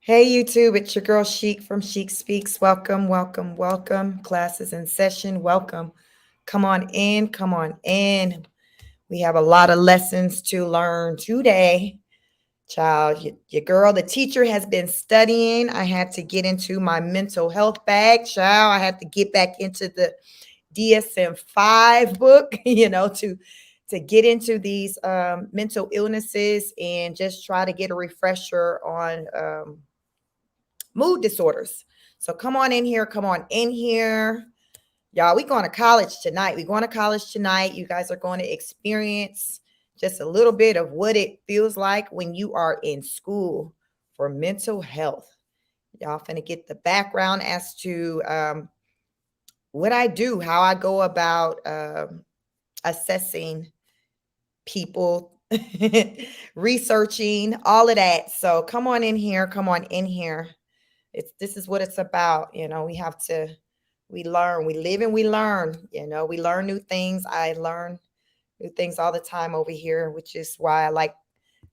Hey YouTube, it's your girl Chic from Chic Speaks. Welcome, welcome, welcome. Classes in session. Welcome. Come on in, come on in. We have a lot of lessons to learn today. Child, your girl, the teacher has been studying. I had to get into my mental health bag. Child, I had to get back into the DSM-5 book, to get into these mental illnesses and just try to get a refresher on mood disorders. So come on in here. Come on in here. Y'all, we going to college tonight. We going to college tonight. You guys are going to experience just a little bit of what it feels like when you are in school for mental health. Y'all finna get the background as to what I do, how I go about assessing people, researching, all of that. So come on in here. Come on in here. This is what it's about. We learn, we live and we learn. We learn new things. I learn new things all the time over here, which is why I like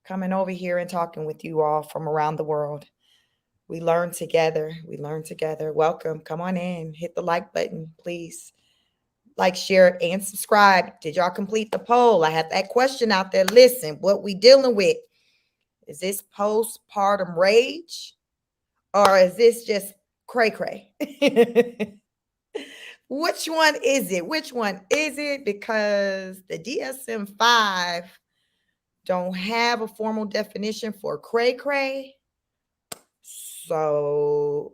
coming over here and talking with you all from around the world. We learn together. We learn together. Welcome. Come on in. Hit the like button, please. Like, share, and subscribe. Did y'all complete the poll? I had that question out there. Listen, what we dealing with? Is this postpartum rage? Or is this just cray cray? Which one is it? Which one is it? Because the DSM-5 don't have a formal definition for cray cray. So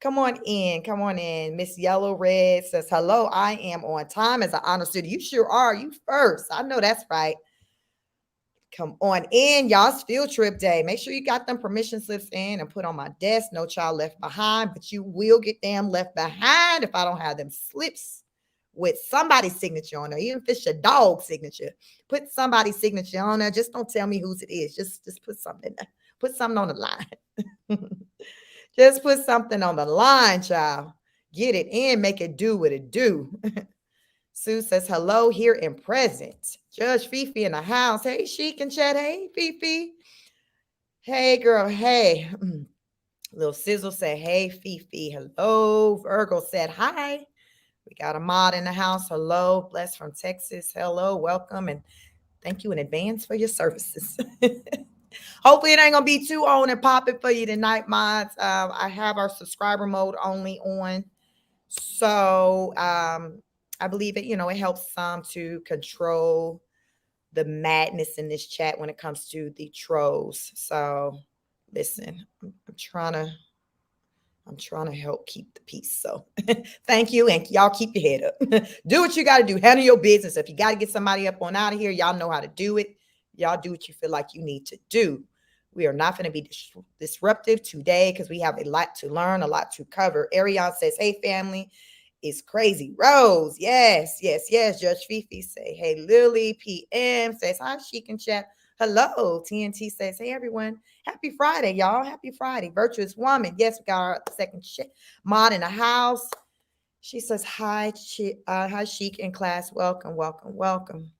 come on in. Come on in. Miss Yellow Red says, hello, I am on time as an honor student. You sure are. You first. I know that's right. Come on in, y'all's field trip day. Make sure you got them permission slips in and put on my desk. No child left behind, but you will get them left behind if I don't have them slips with somebody's signature on there. Even if it's your dog's signature, put somebody's signature on there. Just don't tell me whose it is. Just put something there. Put something on the line. Just put something on the line, child. Get it in, make it do what it do. Sue says, hello, here and present. Judge Fifi in the house. Hey, Chic and Chat. Hey, Fifi. Hey, girl. Hey. Little Sizzle said, hey, Fifi. Hello. Virgo said, hi. We got a mod in the house. Hello. Bless from Texas. Hello. Welcome. And thank you in advance for your services. Hopefully it ain't going to be too on and popping for you tonight, mods. I have our subscriber mode only on. So, I believe it helps some to control the madness in this chat when it comes to the trolls. So listen, I'm trying to help keep the peace. So thank you. And y'all keep your head up. Do what you got to do. Handle your business. If you got to get somebody up on out of here, y'all know how to do it. Y'all do what you feel like you need to do. We are not going to be disruptive today because we have a lot to learn, a lot to cover. Ariane says, hey, family. Is crazy. Rose, yes, yes, yes. Judge Fifi say, hey, Lily. PM says, hi, Chic and Chat. Hello. TNT says, hey, everyone. Happy Friday, y'all. Happy Friday. Virtuous Woman. Yes, we got our second mod in the house. She says, hi, hi, Chic in class. Welcome, welcome, welcome.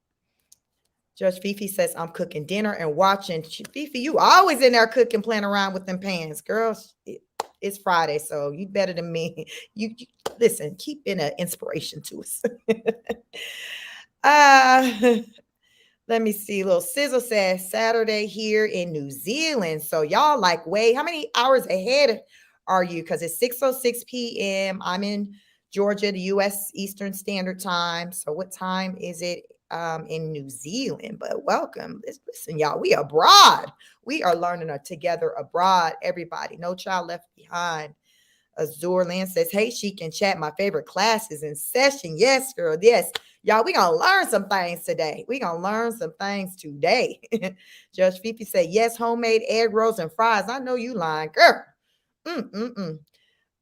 Judge Fifi says, I'm cooking dinner and watching. Fifi, you always in there cooking, playing around with them pans. Girls, it's Friday, so you better than me. You listen, keep being an inspiration to us. Let me see. Little Sizzle says Saturday here in New Zealand. So y'all like, wait, how many hours ahead are you? Because it's 6:06 p.m. I'm in Georgia, the U.S. Eastern Standard Time. So what time is it in New Zealand? But welcome. Listen, y'all, we abroad. We are learning together abroad, everybody. No child left behind. Azure Lynn says, hey, Chic and Chat, my favorite class is in session. Yes, girl, yes. Y'all, we going to learn some things today. We going to learn some things today. Judge Fifi said, yes, homemade egg rolls and fries. I know you lying, girl.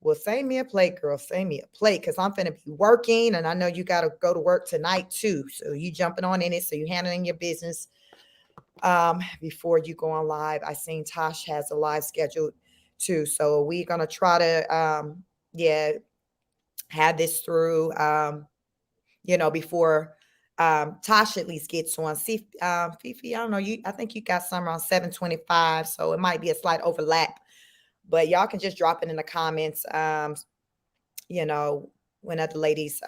Well, save me a plate, girl. Save me a plate because I'm finna be working and I know you got to go to work tonight too. So you jumping on in it. So you handling your business before you go on live. I seen Tosh has a live scheduled too. So we're going to try to, have this through, before Tasha at least gets one. See, Fifi, I don't know. I think you got some around 725, so it might be a slight overlap. But y'all can just drop it in the comments. You know, when other ladies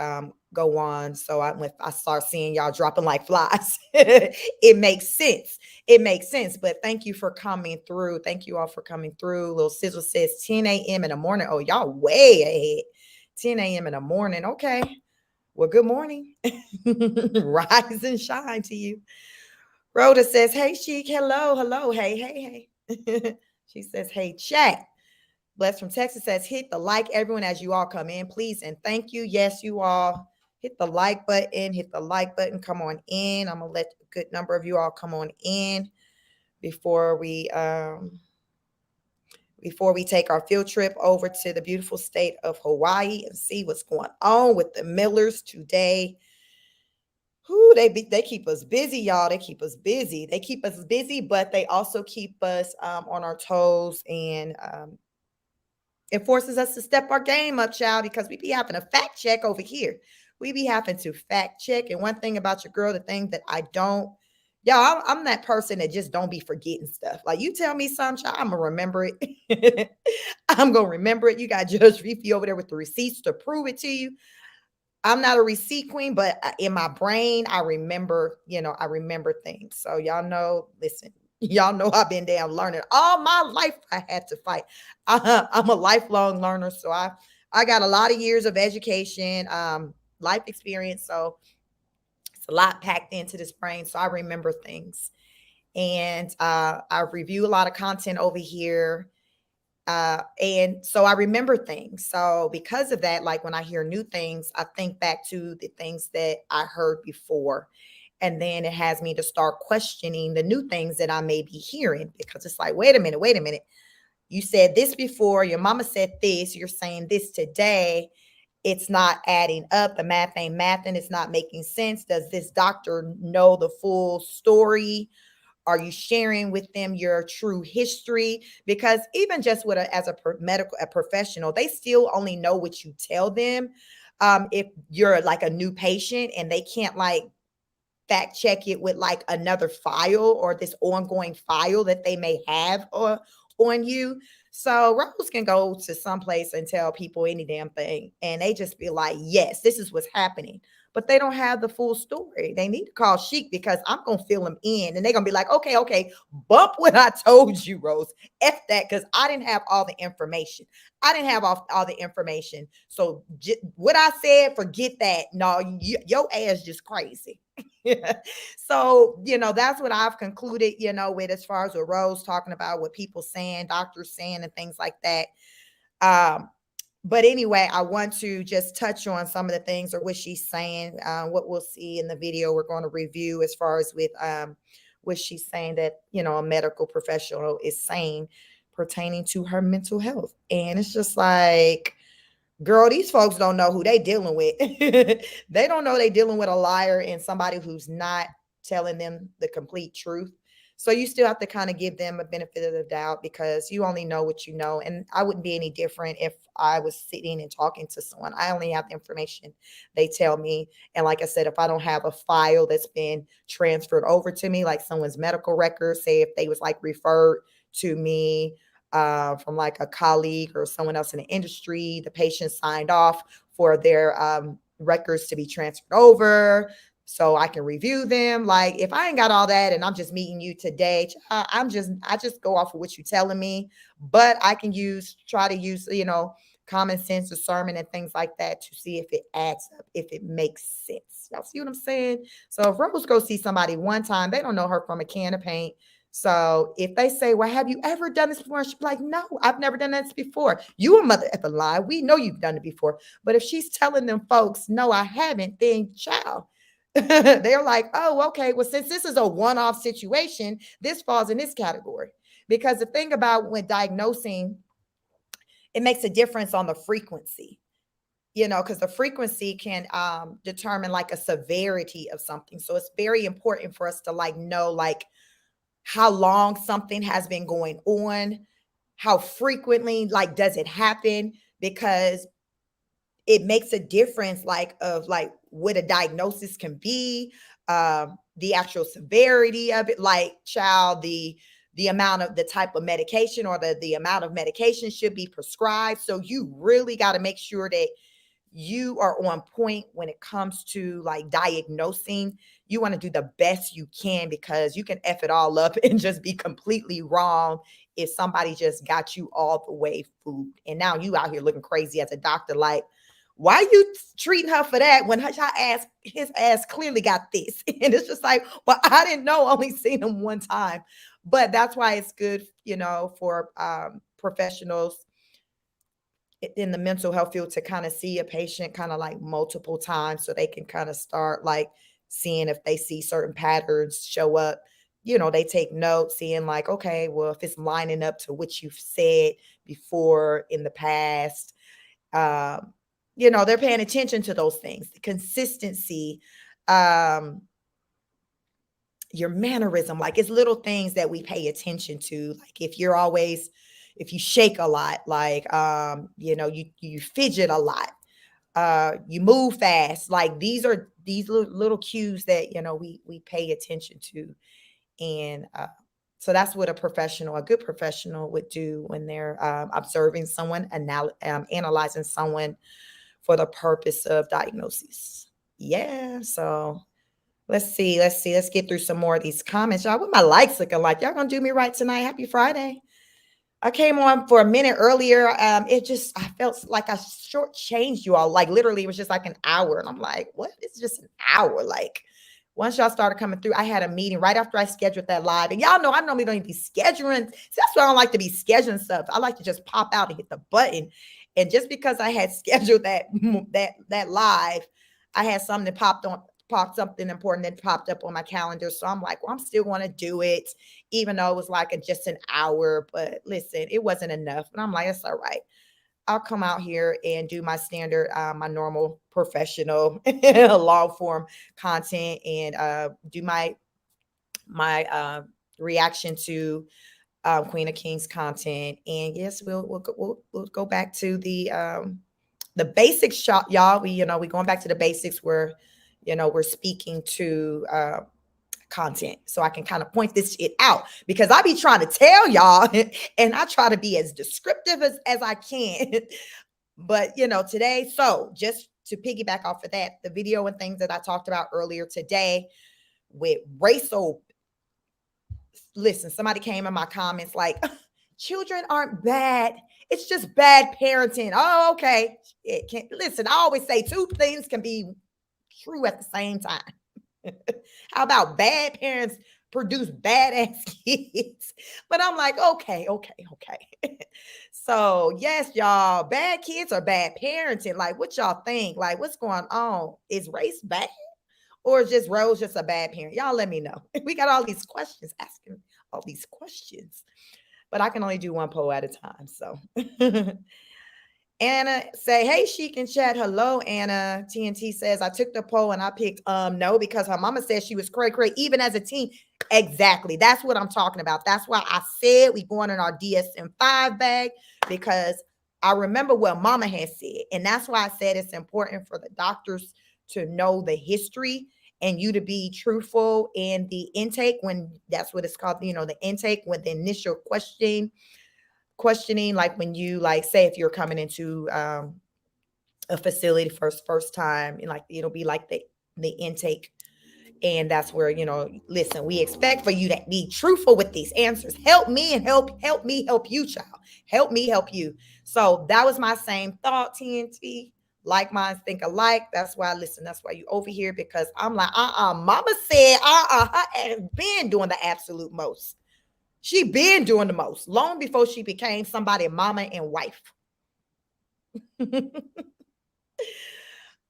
go on. So when I start seeing y'all dropping like flies, it makes sense. It makes sense. But thank you for coming through. Thank you all for coming through. Little Sizzle says 10 a.m. in the morning. Oh, y'all way ahead. 10 a.m. in the morning. Okay. Well, good morning. Rise and shine to you. Rhoda says, hey, Chic. Hello. Hello. Hey, hey, hey. She says, hey, chat. Bless from Texas says, hit the like, everyone, as you all come in, please. And thank you. Yes, you all hit the like button. Hit the like button. Come on in. I'm going to let a good number of you all come on in before we take our field trip over to the beautiful state of Hawaii and see what's going on with the Millers today. Who they keep us busy, y'all. They keep us busy. They keep us busy, but they also keep us on our toes, and it forces us to step our game up, child, because we be having a fact check over here. We be having to fact check. And one thing about your girl, the thing that I don't, y'all, I'm that person that just don't be forgetting stuff. Like you tell me something, child, I'm gonna remember it. I'm gonna remember it. You got Judge Fifi over there with the receipts to prove it to you. I'm not a receipt queen, but in my brain, I remember, I remember things. So y'all know, listen, y'all know I've been down learning all my life. I had to fight. I'm a lifelong learner. So I got a lot of years of education, life experience. So it's a lot packed into this brain. So I remember things. And I review a lot of content over here. And so I remember things. So because of that, like when I hear new things, I think back to the things that I heard before. And then it has me to start questioning the new things that I may be hearing, because it's like, wait a minute, wait a minute. You said this before, your mama said this, you're saying this today. It's not adding up. The math ain't mathing. It's not making sense. Does this doctor know the full story? Are you sharing with them your true history? Because even just with as a medical a professional, they still only know what you tell them. If you're like a new patient and they can't like fact check it with like another file or this ongoing file that they may have on you. So Rose can go to some place and tell people any damn thing, and they just be like, yes, this is what's happening. But they don't have the full story. They need to call Chic, because I'm going to fill them in, and they're going to be like, okay, okay, bump what I told you, Rose. F that, because I didn't have all the information. I didn't have all the information. So what I said, forget that. No, your ass just crazy. So, that's what I've concluded, with as far as what Rose talking about, what people saying, doctors saying, and things like that. But anyway, I want to just touch on some of the things or what she's saying, what we'll see in the video we're going to review as far as with what she's saying that, a medical professional is saying pertaining to her mental health. And it's just like, girl, these folks don't know who they dealing with. They don't know they dealing with a liar and somebody who's not telling them the complete truth. So you still have to kind of give them a benefit of the doubt, because you only know what you know. And I wouldn't be any different if I was sitting and talking to someone. I only have the information they tell me. And like I said, if I don't have a file that's been transferred over to me, like someone's medical records, say if they was like referred to me from like a colleague or someone else in the industry, the patient signed off for their records to be transferred over so I can review them. Like if I ain't got all that and I'm just meeting you today, I just go off of what you're telling me, but I can try to use, common sense, discernment, and things like that to see if it adds up, if it makes sense. Y'all see what I'm saying? So if Rose go see somebody one time, they don't know her from a can of paint. So if they say, well, have you ever done this before? She's like, no, I've never done this before. You a mother at the lie. We know you've done it before. But if she's telling them folks, no, I haven't, then child, they're like, oh, okay. Well, since this is a one-off situation, this falls in this category. Because the thing about when diagnosing, it makes a difference on the frequency, because the frequency can determine like a severity of something. So it's very important for us to like know like how long something has been going on, how frequently, like, does it happen? Because it makes a difference, like of like what a diagnosis can be, the actual severity of it, like child, the amount of the type of medication, or the amount of medication should be prescribed. So you really got to make sure that you are on point when it comes to like diagnosing. You want to do the best you can, because you can F it all up and just be completely wrong if somebody just got you all the way food. And now you out here looking crazy as a doctor, like, why are you treating her for that when his ass clearly got this? And it's just like, well, I didn't know, only seen him one time. But that's why it's good, for professionals in the mental health field to kind of see a patient kind of like multiple times, so they can kind of start like seeing if they see certain patterns show up. They take notes, seeing like, okay, well, if it's lining up to what you've said before in the past, they're paying attention to those things, the consistency, um, your mannerism. Like, it's little things that we pay attention to. Like, if you shake a lot, like, you fidget a lot, you move fast. Like, these are these little cues that, we pay attention to. And so that's what a good professional would do when they're observing someone, analyzing someone for the purpose of diagnosis. Yeah. So let's see. Let's get through some more of these comments. Y'all, what my likes looking like? Y'all gonna do me right tonight? Happy Friday. I came on for a minute earlier. I felt like I shortchanged you all. Like, literally, it was just like an hour. And I'm like, what? It's just an hour. Like, once y'all started coming through, I had a meeting right after I scheduled that live. And y'all know I normally don't even be scheduling. See, that's why I don't like to be scheduling stuff. I like to just pop out and hit the button. And just because I had scheduled that live, I had something that popped something important that popped up on my calendar. So I'm like, well, I'm still going to do it, even though it was like just an hour. But listen, it wasn't enough. And I'm like, it's all right. I'll come out here and do my standard, my normal professional long form content, and do my reaction to Queen of Kings content. And yes, we'll go back to the basics, shop, y'all. We going back to the basics where we're speaking to content, so I can kind of point this shit out, because I be trying to tell y'all and I try to be as descriptive as I can. But today, so just to piggyback off of that, the video and things that I talked about earlier today with racial, listen, somebody came in my comments like, children aren't bad, it's just bad parenting. Oh, okay. It can Listen, I always say two things can be true at the same time. How about bad parents produce badass kids? But I'm like, okay. So yes, y'all, bad kids or bad parenting. Like, what y'all think? Like, what's going on? Is race bad? Or is just Rose just a bad parent? Y'all let me know. We got all these questions, asking all these questions. But I can only do one poll at a time. So Anna say, hey, she can chat. Hello, Anna. TNT says, I took the poll and I picked no, because her mama said she was cray even as a teen. Exactly. That's what I'm talking about. That's why I said we going in our DSM-5 bag, because I remember what mama had said. And that's why I said it's important for the doctors to know the history, and you to be truthful in the intake, when that's what it's called, the intake, with the initial questioning, like when you, like, say if you're coming into a facility first time, and like it'll be like the intake, and that's where, listen, we expect for you to be truthful with these answers. Help me and help me help you, child. Help me help you. So that was my same thought, TNT. Like minds think alike. That's why, listen, that's why you over here, because I'm like, mama said, her ass been doing the absolute most. She been doing the most long before she became somebody mama and wife.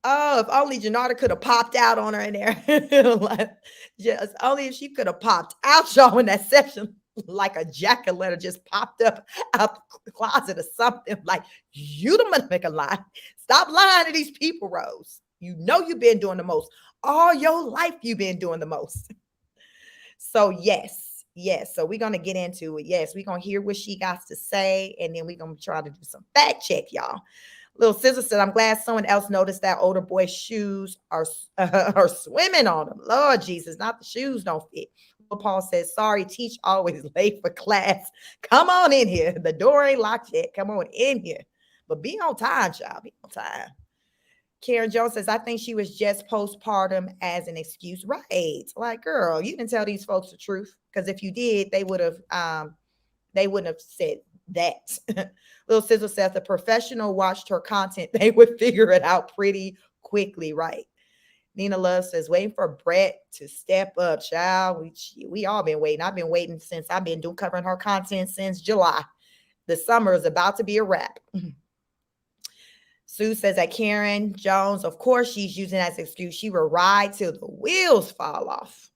Oh, if only Janata could have popped out on her in there. Like, just only if she could have popped out, y'all, in that session, like a jack-o'-lantern just popped up out the closet or something. Like, you the motherfucker lie. Stop lying to these people, Rose. You know you've been doing the most. All your life you've been doing the most. So yes. So we're gonna get into it. Yes, we're gonna hear what she got to say, and then we're gonna try to do some fact check, y'all. Little Sister said, I'm glad someone else noticed that older boy's shoes are swimming on him. Lord Jesus, not the shoes don't fit. Little Paul says, sorry, teach always late for class. Come on in here. The door ain't locked yet. Come on in here. But be on time, child. Be on time. Karen Jones says, I think she was just postpartum as an excuse. Right. Like, girl, you didn't tell these folks the truth. Because if you did, they wouldn't have said that. Little Sizzle says, the professional watched her content, they would figure it out pretty quickly, right? Nina Love says, waiting for Brett to step up, child. We all been waiting. I've been waiting since I've been covering her content since July. The summer is about to be a wrap. Sue says that Karen Jones, of course, she's using that as an excuse. She will ride till the wheels fall off.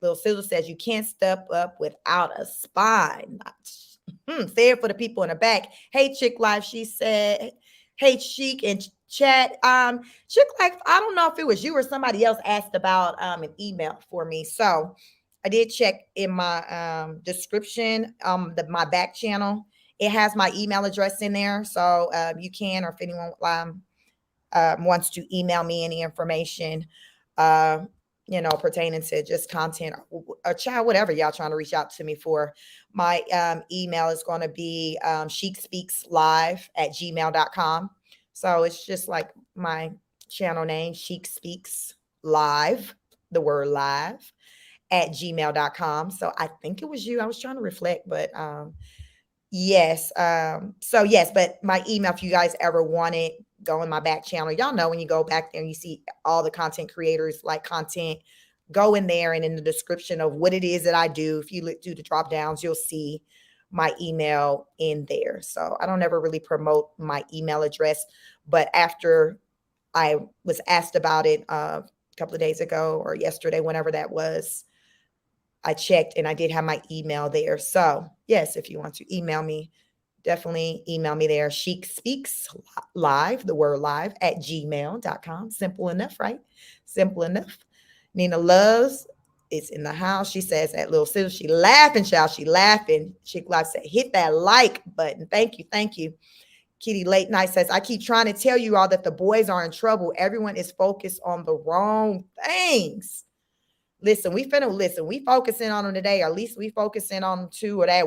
Little Sizzle says, you can't step up without a spine. Say it for the people in the back. Hey, Chick Life, she said. Hey, Chic and chat. Chick Life, I don't know if it was you or somebody else asked about an email for me. So I did check in my description, my back channel. It has my email address in there. So you can, or if anyone wants to email me any information, pertaining to just content or child, whatever y'all trying to reach out to me for. My email is going to be chicspeakslive@gmail.com. So it's just like my channel name, Chic Speaks Live, the word live, @gmail.com. So I think it was you. I was trying to reflect, but yes. So yes, but my email, if you guys ever want it, go in my back channel. Y'all know when you go back there and you see all the content creators like content, go in there, and in the description of what it is that I do, if you look through the drop downs, you'll see my email in there. So I don't ever really promote my email address, but after I was asked about it a couple of days ago or yesterday, whenever that was, I checked and I did have my email there. So yes, if you want to email me, definitely email me there. Chic Speaks Live, the word live, @gmail.com. Simple enough, right? Simple enough. Nina Loves is in the house. She says that little sister, she laughing, child. She laughing. Chick Live said, hit that like button. Thank you. Thank you. Kitty Late Night says, I keep trying to tell you all that the boys are in trouble. Everyone is focused on the wrong things. Listen, we focusing on them today, or at least we focusing on two, or that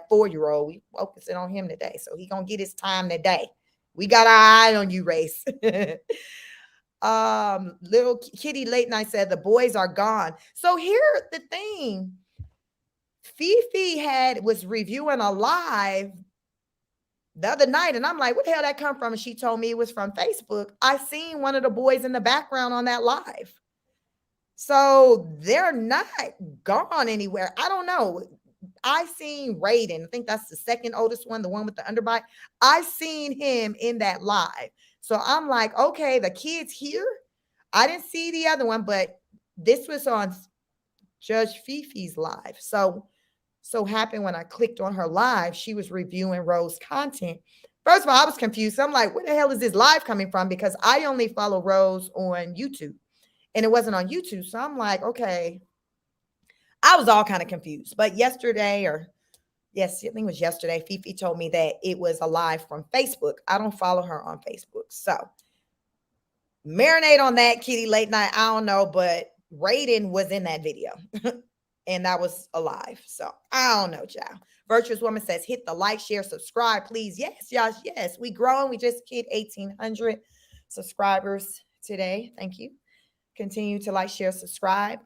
4-year-old. We focusing on him today. So he gonna get his time today. We got our eye on you, Race. Little Kitty Late Night said the boys are gone. So here's the thing. Fifi was reviewing a live the other night, and I'm like, what the hell that come from? And she told me it was from Facebook. I seen one of the boys in the background on that live. So they're not gone anywhere. I don't know. I seen Raiden. I think that's the second oldest one, the one with the underbite. I seen him in that live. So I'm like, okay, the kid's here. I didn't see the other one, but this was on Judge Fifi's live. So happened when I clicked on her live, she was reviewing Rose content. First of all, I was confused. I'm like, where the hell is this live coming from? Because I only follow Rose on YouTube. And it wasn't on YouTube. So I'm like, okay. I was all kind of confused. But yesterday, I think it was yesterday, Fifi told me that it was a live from Facebook. I don't follow her on Facebook. So marinate on that, Kitty Late Night. I don't know, but Raiden was in that video. And that was alive. So I don't know, child. Virtuous Woman says, hit the like, share, subscribe, please. Yes, y'all. Yes, we growing. We just hit 1,800 subscribers today. Thank you. Continue to like, share, subscribe.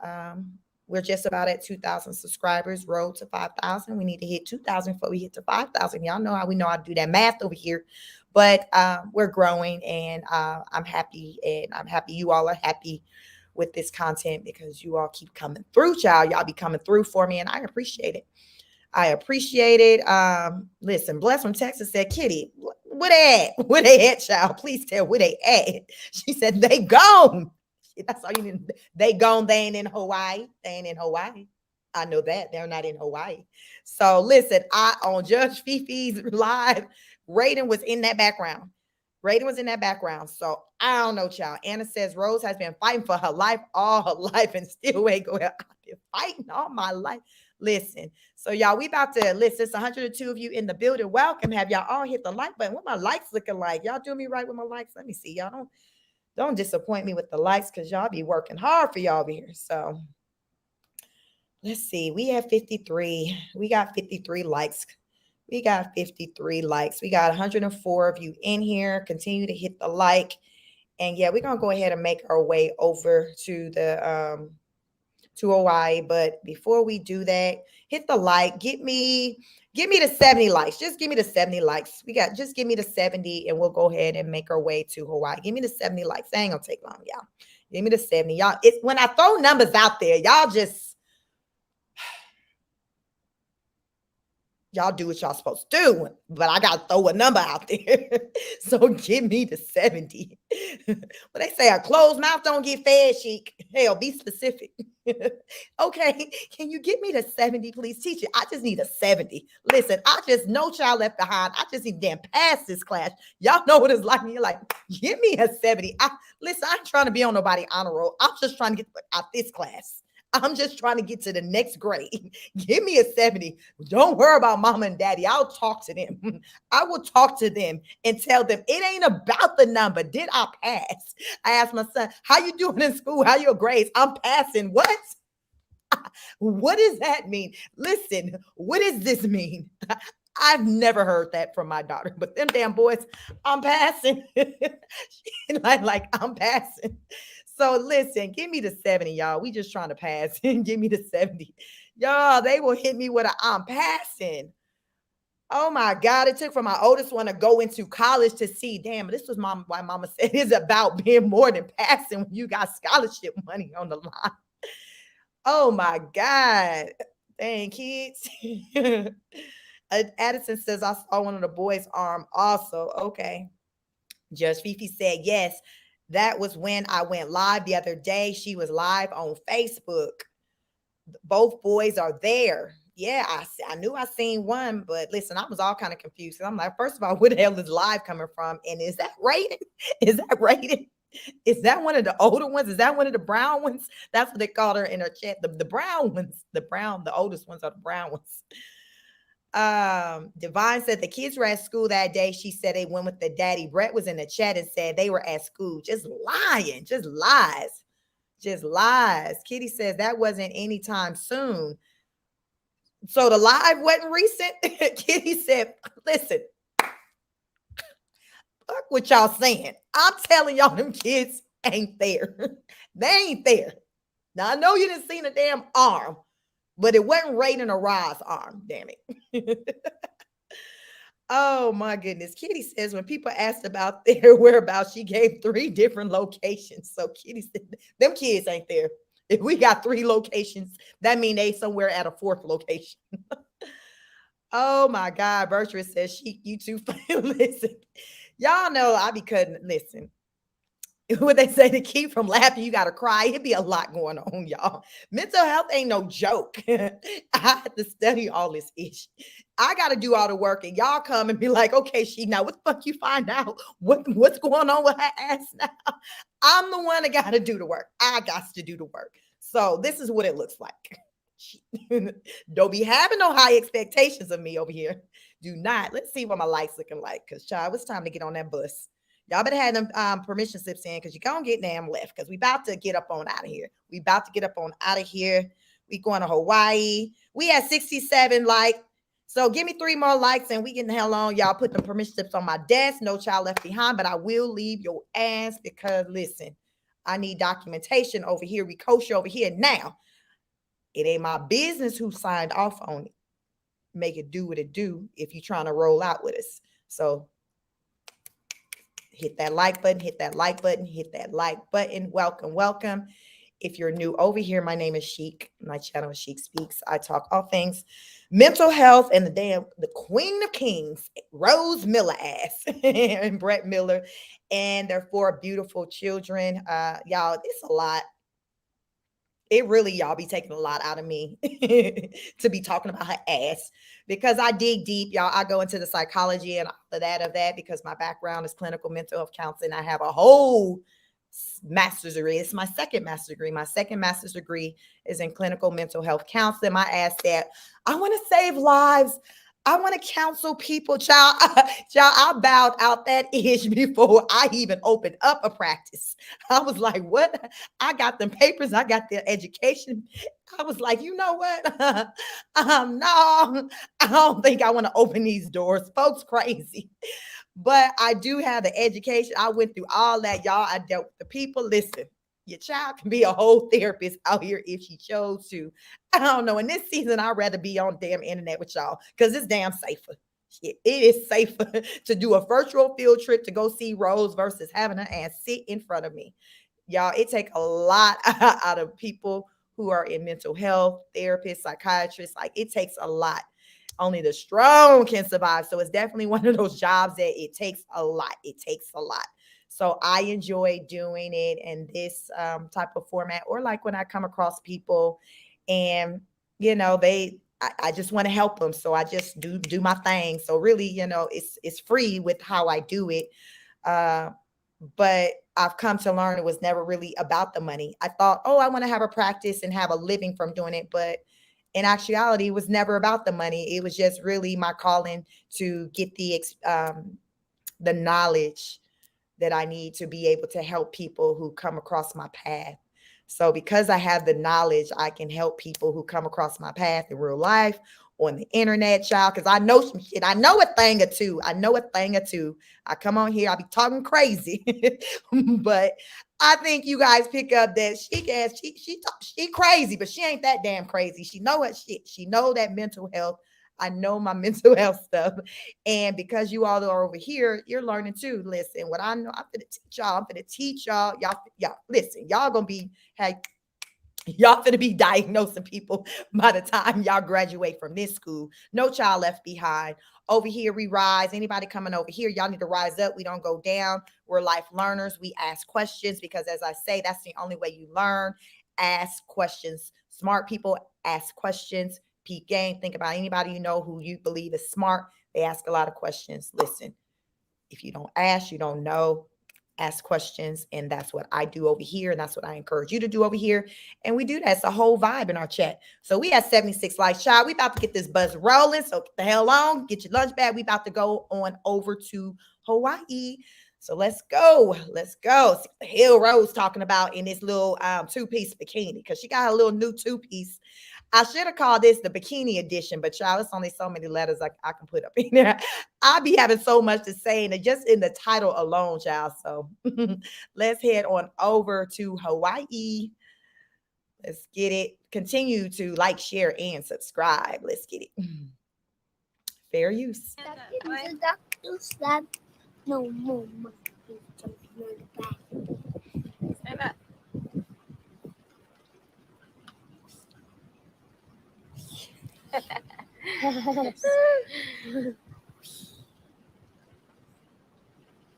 We're just about at 2,000 subscribers, road to 5,000. We need to hit 2,000 before we hit to 5,000. Y'all know how we know how to do that math over here. But we're growing, and I'm happy, and I'm happy you all are happy with this content, because you all keep coming through, child. Y'all be coming through for me, and I appreciate it. I appreciate it. Listen, Bless from Texas said, Kitty, where they at? Where they at, child? Please tell where they at. She said, they gone. That's all you need. They gone. They ain't in Hawaii. They ain't in Hawaii. I know that. They're not in Hawaii. So listen, on Judge Fifi's live, Raiden was in that background. So I don't know, child. Anna says Rose has been fighting for her life all her life and still ain't going. I've been fighting all my life. Listen. So y'all, we about to listen. It's 102 of you in the building. Welcome. Have y'all all hit the like button? What my likes looking like? Y'all doing me right with my likes? Let me see. Y'all don't disappoint me with the likes because y'all be working hard for y'all here. So let's see. We have 53. We got 53 likes. We got 53 likes. We got 104 of you in here. Continue to hit the like. And yeah, we're gonna go ahead and make our way over to Hawaii. But before we do that, hit the like. Give me the 70 likes. Just give me the 70 likes. Just give me the 70 and we'll go ahead and make our way to Hawaii. Give me the 70 likes. That ain't gonna take long, y'all. Give me the 70. Y'all, it's when I throw numbers out there, y'all do what y'all supposed to do, but I gotta throw a number out there. So give me the 70. But they say a closed mouth don't get fed, Chic. Hell, be specific. Okay, can you give me the 70, please? Teacher, I just need a 70. Listen, I just no child left behind. I just need to damn pass this class. Y'all know what it's like. You're like, give me a 70. Listen, I ain't trying to be on nobody honor roll. I'm just trying to get out this class. I'm just trying to get to the next grade. Give me a 70. Don't worry about mama and daddy. I'll talk to them. I will talk to them and tell them it ain't about the number. Did I pass? I asked my son, how you doing in school? How your grades? I'm passing. What? What does that mean? Listen, what does this mean? I've never heard that from my daughter, but them damn boys, I'm passing. like I'm passing. So listen, give me the 70, y'all. We just trying to pass and give me the 70. Y'all, they will hit me with a I'm passing. Oh my God. It took for my oldest one to go into college to see, damn, this was why mama said it's about being more than passing when you got scholarship money on the line. Oh my God. Dang, kids. Addison says, I saw one of the boys' arm also. Okay. Judge Fifi said, yes, that was when I went live the other day. She was live on Facebook. Both boys are there. Yeah, I knew I seen one, but listen, I was all kind of confused. I'm like, first of all, where the hell is live coming from? And is that rated? Is that rated? Is that one of the older ones? Is that one of the brown ones? That's what they called her in her chat. The brown ones, the oldest ones are the brown ones. Divine said the kids were at school that day. She said they went with the daddy. Brett was in the chat and said they were at school. Just lying, just lies, just lies. Kitty says that wasn't anytime soon. So the live wasn't recent. Kitty said, listen, fuck what y'all saying. I'm telling y'all them kids ain't there. They ain't there. Now I know you didn't see the damn arm, but it wasn't Raiden or Ra's arm, damn it. Oh my goodness. Kitty says when people asked about their whereabouts, she gave 3 different locations. So Kitty said, them kids ain't there. If we got 3 locations, that means they somewhere at a 4th location. Oh my God. Bertrand says, you too funny. Listen, y'all know I be cutting. Listen, what they say to keep from laughing, you got to cry. It'd be a lot going on, y'all. Mental health ain't no joke. I had to study all this ish. I got to do all the work, and y'all come and be like, okay, now what the fuck you find out? What's going on with her ass now? I'm the one that got to do the work. I got to do the work. So this is what it looks like. Don't be having no high expectations of me over here. Do not. Let's see what my life's looking like, because, child, it's time to get on that bus. Y'all better have them permission slips in, because you're going to get damn left, because we about to get up on out of here. We about to get up on out of here. We going to Hawaii. We had 67 likes. So give me 3 more likes and we getting the hell on. Y'all put the permission slips on my desk. No child left behind, but I will leave your ass because, listen, I need documentation over here. We kosher over here now. It ain't my business who signed off on it. Make it do what it do if you're trying to roll out with us. So hit that like button, hit that like button, hit that like button. Welcome, welcome. If you're new over here, my name is Chic. My channel is Chic Speaks. I talk all things mental health and the Queen of Kings, Rose Miller ass, and Brett Miller, and their 4 beautiful children. Y'all, it's a lot. It really, y'all, be taking a lot out of me to be talking about her ass, because I dig deep, y'all. I go into the psychology and all of that because my background is clinical mental health counseling. I have a whole master's degree. It's my second master's degree. My second master's degree is in clinical mental health counseling. My ass said, I want to save lives. I want to counsel people. Child, child, I bowed out that itch before I even opened up a practice. I was like, what? I got them papers. I got the education. I was like, you know what? No, I don't think I want to open these doors. Folks crazy. But I do have the education. I went through all that, y'all. I dealt with the people. Listen, your child can be a whole therapist out here if she chose to. I don't know. In this season, I'd rather be on damn internet with y'all because it's damn safer. Shit, it is safer to do a virtual field trip to go see Rose versus having her ass sit in front of me. Y'all, it take a lot out of people who are in mental health, therapists, psychiatrists. Like it takes a lot. Only the strong can survive. So it's definitely one of those jobs that it takes a lot. It takes a lot. So I enjoy doing it in this type of format, or like when I come across people and I just want to help them. So I just do my thing. So really, it's free with how I do it. Uh, but I've come to learn it was never really about the money. I thought, oh, I want to have a practice and have a living from doing it, but in actuality, it was never about the money. It was just really my calling to get the knowledge that I need to be able to help people who come across my path. So because I have the knowledge, I can help people who come across my path in real life, on the internet, child, because I know some shit. I know a thing or two. I know a thing or two. I come on here, I be talking crazy. But I think you guys pick up that she crazy, but she ain't that damn crazy. She know what shit. She know that mental health. I know my mental health stuff. And because you all are over here, you're learning too. Listen, what I know, I'm gonna teach y'all. I'm gonna teach y'all. Y'all listen, y'all gonna be hey, y'all finna be diagnosing people by the time y'all graduate from this school. No child left behind. Over here, we rise. Anybody coming over here, y'all need to rise up. We don't go down. We're life learners. We ask questions because, as I say, that's the only way you learn. Ask questions. Smart people ask questions. Peak game. Think about anybody you know who you believe is smart. They ask a lot of questions. Listen, if you don't ask, you don't know. Ask questions, and that's what I do over here, and that's what I encourage you to do over here. And we do that. It's a whole vibe in our chat. So we have 76 likes, child. We about to get this buzz rolling. So get the hell on, get your lunch bag. We about to go on over to Hawaii. So let's go. Let's go. See what Hill Rose talking about in this little two-piece bikini, because she got a little new two-piece. I should have called this the bikini edition, but y'all, it's only so many letters I can put up in there. I be having so much to say, and just in the title alone, y'all. So let's head on over to Hawaii. Let's get it. Continue to like, share, and subscribe. Let's get it. Fair use. No more monkeys jumping on the back. Stand up.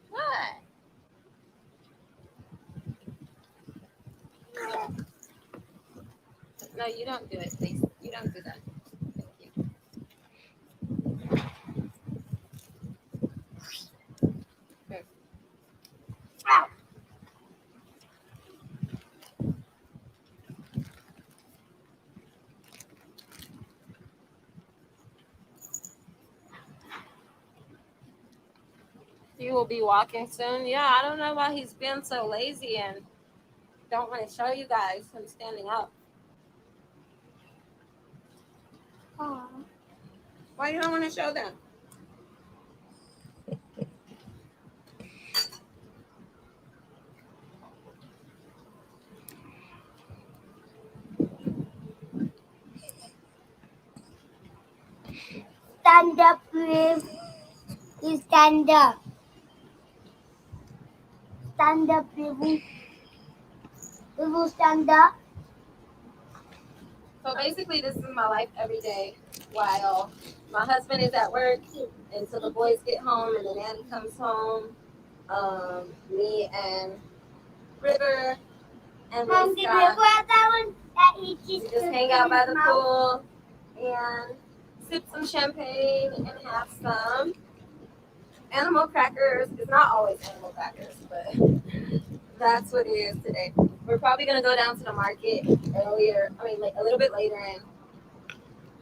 What? No, you don't do it, please. You don't do that. Thank you. Here. He will be walking soon. Yeah, I don't know why he's been so lazy and don't want to show you guys him standing up. Aw. Why you don't want to show them? Stand up, please. Please stand up. Stand up, please. We will stand up. So basically, this is my life every day while my husband is at work until the boys get home and the nanny comes home. Me and River and Mom, Lisa, did you grab that one? That he we just just hang out by the pool and sip some champagne and have some animal crackers. It's not always animal crackers, but That's what it is today. We're probably gonna go down to the market earlier. I mean, like a little bit later and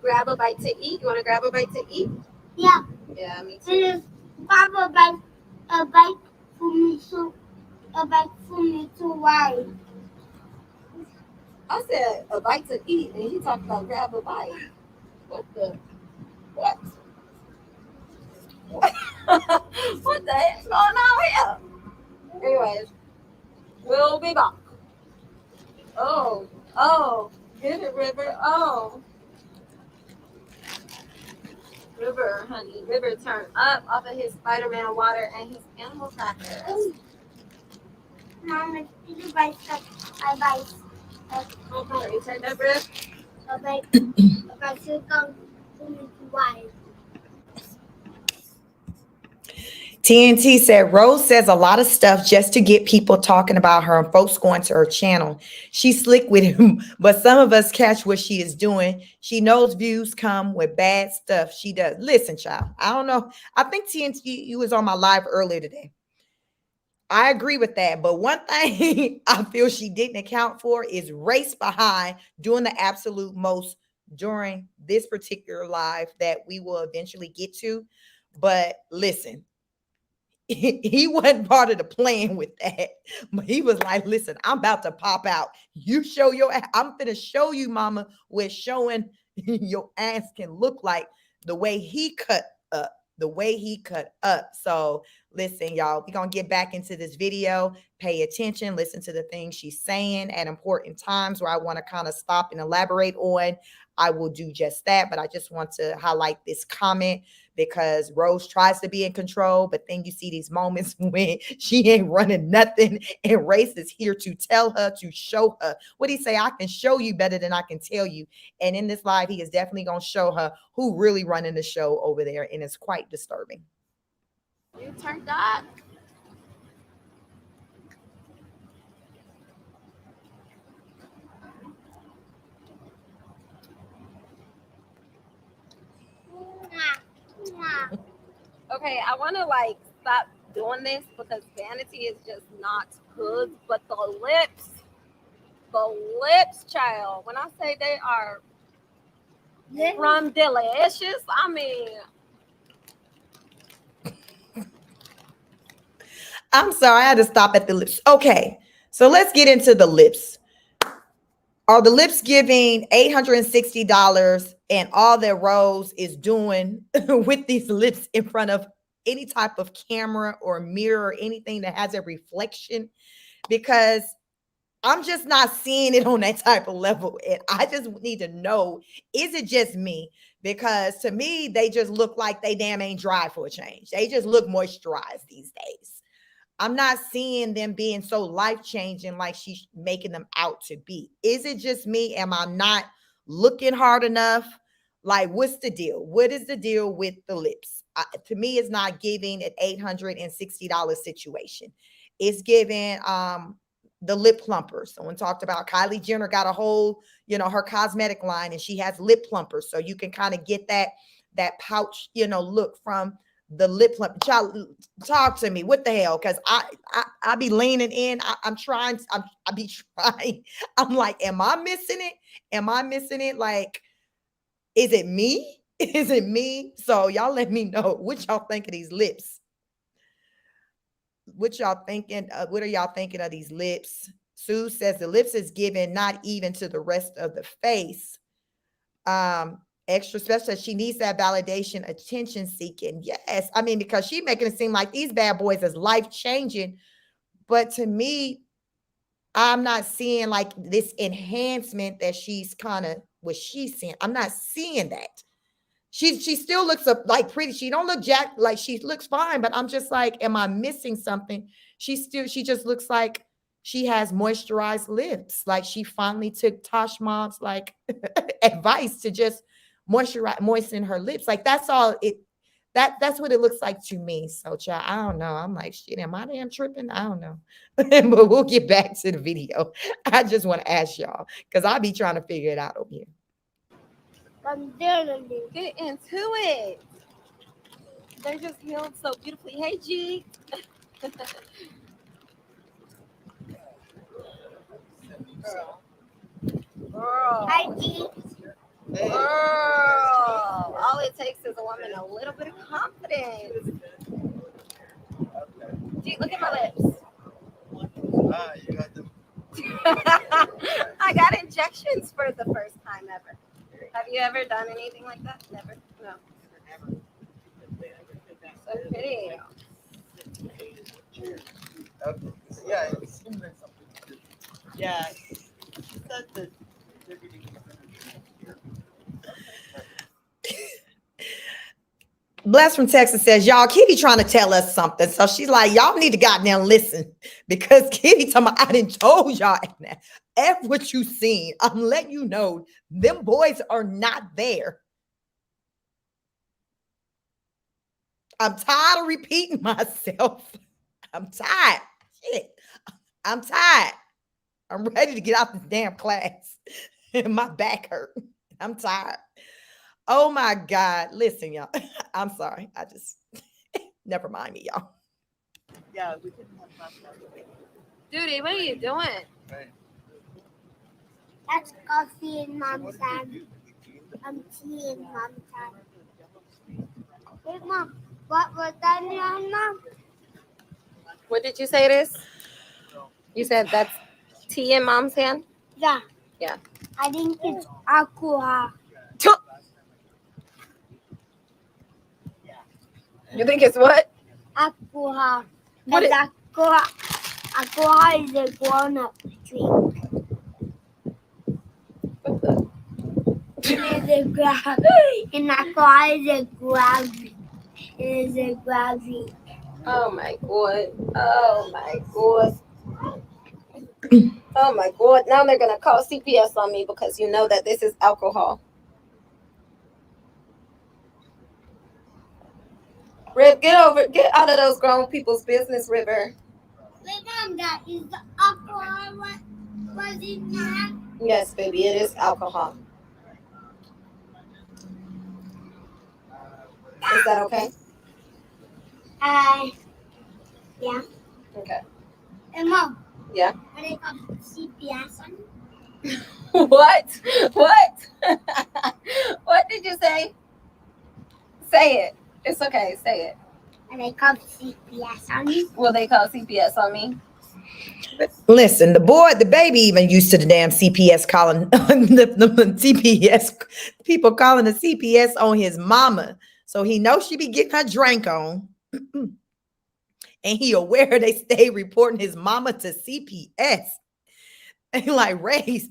grab a bite to eat. You want to grab a bite to eat? Yeah. Yeah, me too. Please grab a bite for me to, why? I said a bite to eat, and he talked about grab a bite. What the? What? What the heck's going on here? Anyways, we'll be back. Oh, get it, River. Oh, River, honey. River turned up off of his Spider-Man water and his animal crackers. Mama, did you buy stuff? I buy stuff. Are you turned up, Riv? A bite to come for me to why? TNT said Rose says a lot of stuff just to get people talking about her and folks going to her channel. She's slick with him, but some of us catch what she is doing. She knows views come with bad stuff. She does. Listen, child, I don't know. I think TNT, you was on my live earlier today. I agree with that. But one thing I feel she didn't account for is race behind doing the absolute most during this particular live that we will eventually get to. But listen, he wasn't part of the plan with that. But he was like, listen, I'm about to pop out. You show your ass. I'm going to show you, mama, what showing your ass can look like the way he cut up. The way he cut up. So listen, y'all, we're going to get back into this video. Pay attention. Listen to the things she's saying at important times where I want to kind of stop and elaborate on. I will do just that. But I just want to highlight this comment because Rose tries to be in control, but then you see these moments when she ain't running nothing and Race is here to tell her, to show her. What he say? I can show you better than I can tell you. And in this live, he is definitely going to show her who really running the show over there, and it's quite disturbing. You turned up. Okay, I want to like stop doing this because vanity is just not good. But the lips, child. When I say they are from delicious, I mean. I'm sorry, I had to stop at the lips. Okay, so let's get into the lips. Are the lips giving $860 and all that Rose is doing with these lips in front of any type of camera or mirror or anything that has a reflection? Because I'm just not seeing it on that type of level. And I just need to know, is it just me? Because to me, they just look like they damn ain't dry for a change. They just look moisturized these days. I'm not seeing them being so life-changing like she's making them out to be. Is it just me? Am I not looking hard enough? Like, what's the deal? What is the deal with the lips? To me, it's not giving an $860 situation. It's giving the lip plumpers. Someone talked about Kylie Jenner got a whole, her cosmetic line, and she has lip plumpers. So you can kind of get that pouch, look from the lip plump. Child, talk to me. What the hell? Because I be leaning in. I'm trying. I be trying. I'm like, am I missing it? Am I missing it? Like, is it me? Is it me? So y'all let me know what y'all think of these lips. What y'all thinking? What are y'all thinking of these lips? Sue says the lips is given not even to the rest of the face. Extra special. She needs that validation, attention seeking. Yes. I mean, because she making it seem like these bad boys is life changing. But to me, I'm not seeing like this enhancement that she's kind of what she's seeing. I'm not seeing that. She still looks up like pretty. She don't look jacked, like she looks fine, but I'm just like, am I missing something? She just looks like she has moisturized lips. Like she finally took Tosh Mom's like advice to just moisten her lips. Like that's all it that's what it looks like to me. So child, I don't know. I'm like, shit, am I damn tripping? I don't know. But we'll get back to the video. I just want to ask y'all because I'll be trying to figure it out over here. Get into it. They just healed so beautifully. Hey, G. Girl. Hi, G. Girl. All it takes is a woman a little bit of confidence. Gee, look at my lips. You got them. I got injections for the first time ever. Have you ever done anything like that? Never? No. So pretty. Okay. Yeah, it's yeah. That's the Bless from Texas says, y'all, Kitty trying to tell us something. So she's like, y'all need to goddamn listen because Kitty talking about, I done told y'all that. F what you seen. I'm letting you know them boys are not there. I'm tired of repeating myself. I'm tired. Shit. I'm tired. I'm ready to get out this damn class. My back hurt. I'm tired. Oh my God. Listen, y'all. I'm sorry. I just never mind me, y'all. yeah. We can have Duty, what are you doing? right. That's coffee in Mom's hand. I'm tea in Mom's hand. Hey, Mom. What was that in your hand, Mom? What did you say it is? You said that's tea in Mom's hand? Yeah. Yeah. I think it's alcohol. You think it's what? Alcohol. What Because alcohol is a grown-up drink. It is a grab. And alcohol is a grab. It is a grab drink. Oh my God. Oh my God. Oh my God. Now they're going to call CPS on me because you know that this is alcohol. Rib, get out of those grown people's business, River. Wait, Mom, that is the alcohol what was in your hand? Yes, baby, it is alcohol. Is that okay? Yeah. Okay. Hey, Mom. Yeah. Are they called CPS on you? What? What? What did you say? Say it. It's okay. Say it. Are they called CPS on you? Will they call CPS on me? Listen, the baby even used to the damn CPS calling the CPS people calling the CPS on his mama. So he knows she be getting her drink on. And he aware they stay reporting his mama to CPS. And like, Race,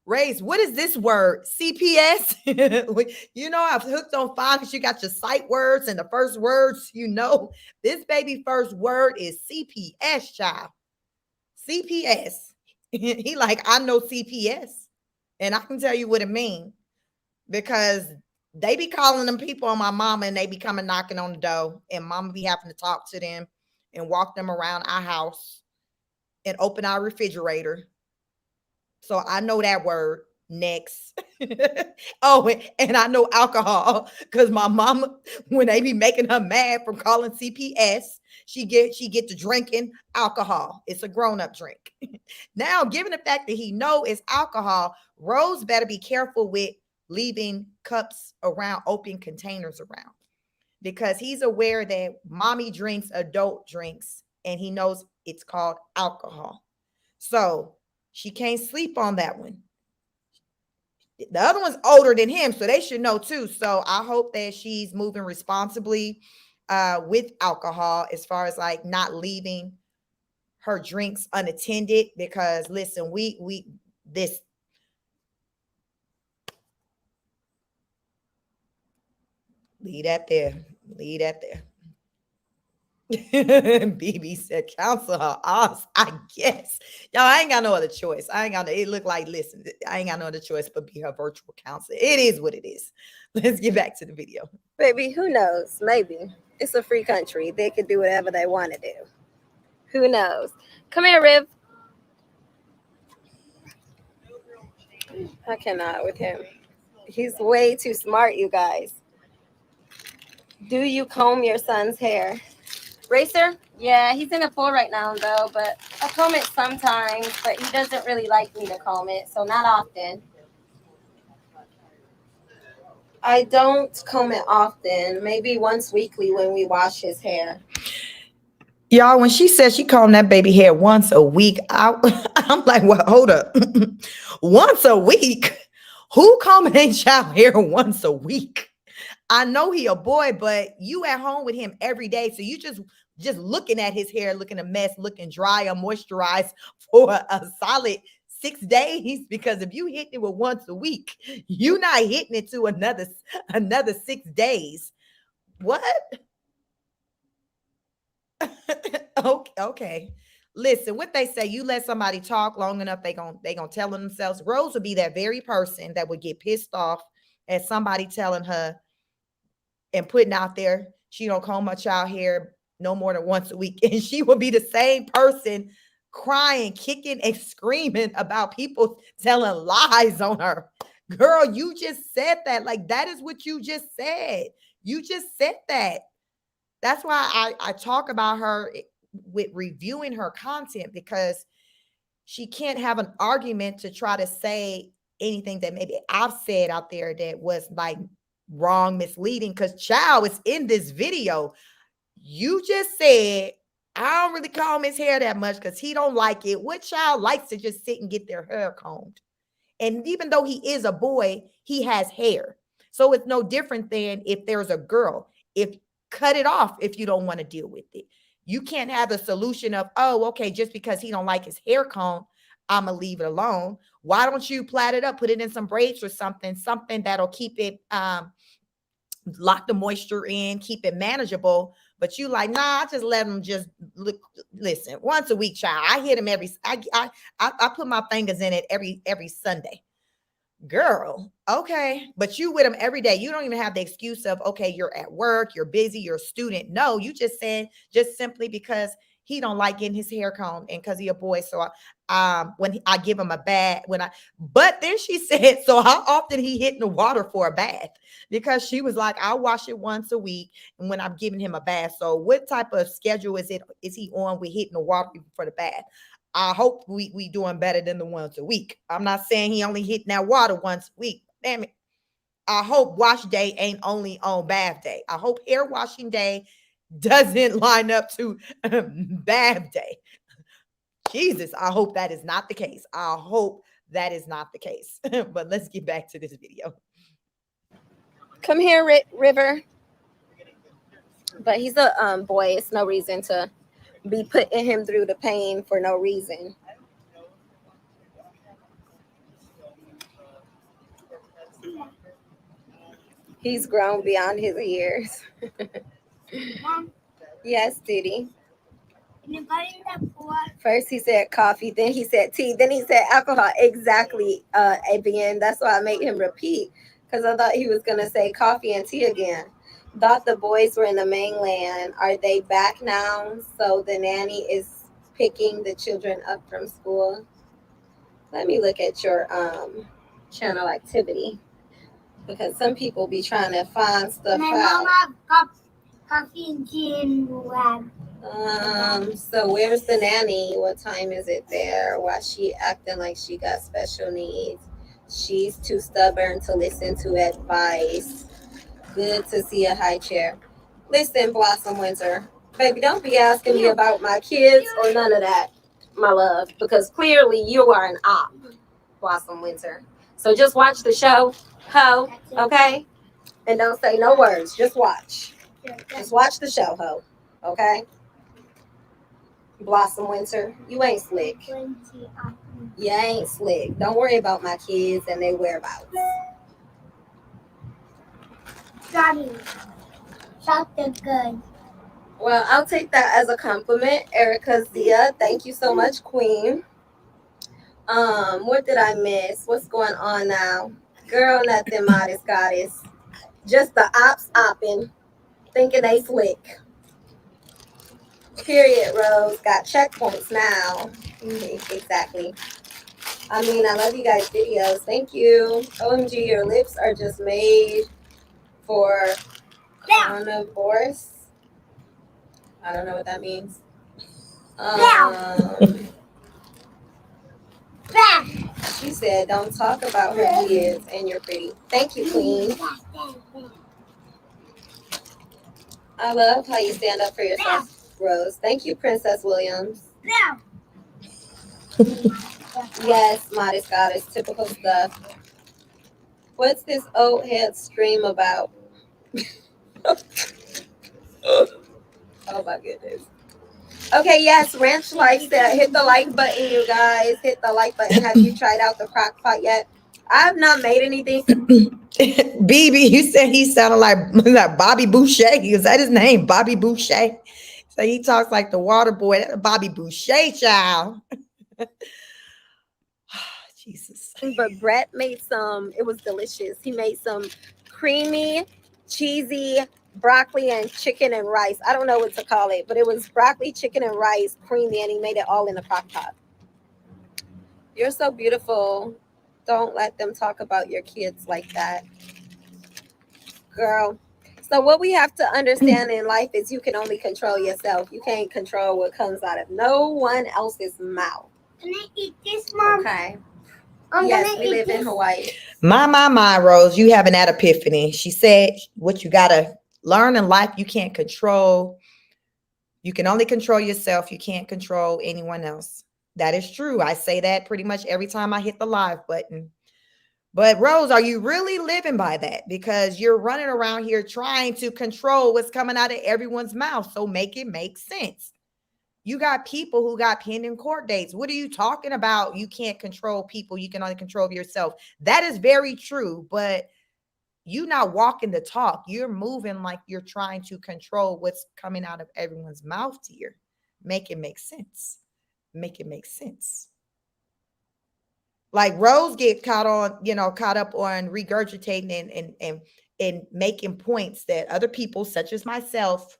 what is this word? CPS? You know, I've hooked on phonics. Because you got your sight words and the first words, you know. This baby first word is CPS, child. CPS. He like, I know CPS. And I can tell you what it means. Because they be calling them people on my mama and they be coming knocking on the door. And mama be having to talk to them and walk them around our house and open our refrigerator. So I know that word. Next. Oh, and I know alcohol because my mama, when they be making her mad from calling CPS, she get to drinking alcohol. It's a grown-up drink. Now, given the fact that he know it's alcohol, Rose better be careful with leaving cups around, open containers around, because he's aware that mommy drinks adult drinks and he knows it's called alcohol. So she can't sleep on that one. The other one's older than him, so they should know too. So I hope that she's moving responsibly with alcohol as far as like not leaving her drinks unattended. Because listen, we this leave that there. Leave that there. BB said, counsel her off. I guess. Y'all, I ain't got no other choice. I ain't got no, it look like, listen, I ain't got no other choice but be her virtual counselor. It is what it is. Let's get back to the video. Baby, who knows? Maybe. It's a free country. They could do whatever they want to do. Who knows? Come here, Riv. I cannot with him. He's way too smart, you guys. Do you comb your son's hair? Racer? Yeah, he's in a pool right now though, but I comb it sometimes, but he doesn't really like me to comb it, so not often. I don't comb it often, maybe once weekly when we wash his hair. Y'all, when she said she combed that baby hair once a week, I'm like, well, hold up. Once a week? Who combing their child hair once a week? I know he a boy, but you at home with him every day. So you just looking at his hair, looking a mess, looking dry or moisturized for a solid 6 days. Because if you hit it with once a week, you not hitting it to another 6 days. What? Okay. Listen, what they say, you let somebody talk long enough, they gonna tell them themselves. Rose would be that very person that would get pissed off at somebody telling her and putting out there she don't comb her child hair no more than once a week. And she would be the same person crying, kicking, and screaming about people telling lies on her. Girl, you just said that. Like, that is what you just said. You just said that. That's why I talk about her with reviewing her content, because she can't have an argument to try to say anything that maybe I've said out there that was like wrong, misleading. Because child is in this video. You just said, I don't really comb his hair that much because he don't like it. What child likes to just sit and get their hair combed? And even though he is a boy, he has hair. So it's no different than if there's a girl. If cut it off if you don't want to deal with it. You can't have the solution of, oh, okay, just because he don't like his hair combed, I'm gonna leave it alone. Why don't you plait it up, put it in some braids or something that'll keep it lock the moisture in, keep it manageable. But you like, nah, I just let him just look. Listen, once a week, child. I hit him I put my fingers in it every Sunday. Girl, okay. But you with him every day. You don't even have the excuse of, okay, you're at work, you're busy, you're a student. No, you just saying just simply because he don't like getting his hair combed and because he a boy. So when I give him a bath, but then she said, so how often he hit in the water for a bath? Because she was like, I'll wash it once a week and when I'm giving him a bath. So what type of schedule is he on with hitting the water for the bath? I hope we doing better than the once a week. I'm not saying he only hitting that water once a week. Damn it. I hope wash day ain't only on bath day. I hope hair washing day doesn't line up to bath day. Jesus, I hope that is not the case. I hope that is not the case. But let's get back to this video. Come here, River. But he's a boy. It's no reason to be putting him through the pain for no reason. He's grown beyond his years. Mom, Yes, Diddy. anybody First he said coffee, then he said tea, then he said alcohol. Exactly, ABN. That's why I made him repeat, because I thought he was going to say coffee and tea again. Thought the boys were in the mainland. Are they back now? So the nanny is picking the children up from school. Let me look at your channel activity, because some people be trying to find stuff My out. mom have coffee and tea in the lab. So where's the nanny? What time is it there? Why she acting like she got special needs? She's too stubborn to listen to advice. Good to see a high chair. Listen, Blossom Winter. Baby, don't be asking me about my kids or none of that, my love, because clearly you are an op, Blossom Winter. So just watch the show, ho, okay? And don't say no words. Just watch. Just watch the show, ho, okay? Blossom Winter, you ain't slick. You ain't slick. Don't worry about my kids and their whereabouts. Daddy, shot the gun. Well, I'll take that as a compliment, Erica Zia. Thank you so much, Queen. What did I miss? What's going on now? Girl, nothing, modest goddess. Just the ops opping, thinking they slick. Period, Rose. Got checkpoints now. Exactly. I mean, I love you guys' videos. Thank you. OMG, your lips are just made for carnivores. I don't know what that means. She said, don't talk about her kids and you're pretty. Thank you, Queen. I love how you stand up for yourself, Rose. Thank you, Princess Williams. Yes, modest goddess, typical stuff. What's this old head stream about? Oh my goodness. Okay, yes, Ranch Life said, hit the like button, you guys. Hit the like button. Have you tried out the crock pot yet? I have not made anything. BB, you said he sounded like Bobby Boucher. Is that his name? Bobby Boucher. So he talks like the water boy. That's Bobby Boucher, child. Jesus. But Brett made some, it was delicious. He made some creamy, cheesy broccoli and chicken and rice. I don't know what to call it, but it was broccoli, chicken, and rice, creamy, and he made it all in a crock pot. You're so beautiful. Don't let them talk about your kids like that, girl. So what we have to understand in life is you can only control yourself. You can't control what comes out of no one else's mouth. Can I eat this, Mom? Okay. I'm Yes, gonna we eat live this. in Hawaii. My, Rose, you having that epiphany. She said what you got to learn in life, you can't control. You can only control yourself. You can't control anyone else. That is true. I say that pretty much every time I hit the live button. But Rose, are you really living by that? Because you're running around here trying to control what's coming out of everyone's mouth. So make it make sense. You got people who got pending court dates. What are you talking about? You can't control people. You can only control yourself. That is very true. But you're not walking the talk. You're moving like you're trying to control what's coming out of everyone's mouth here. Make it make sense. Make it make sense. Like Rose get caught up on regurgitating and making points that other people, such as myself,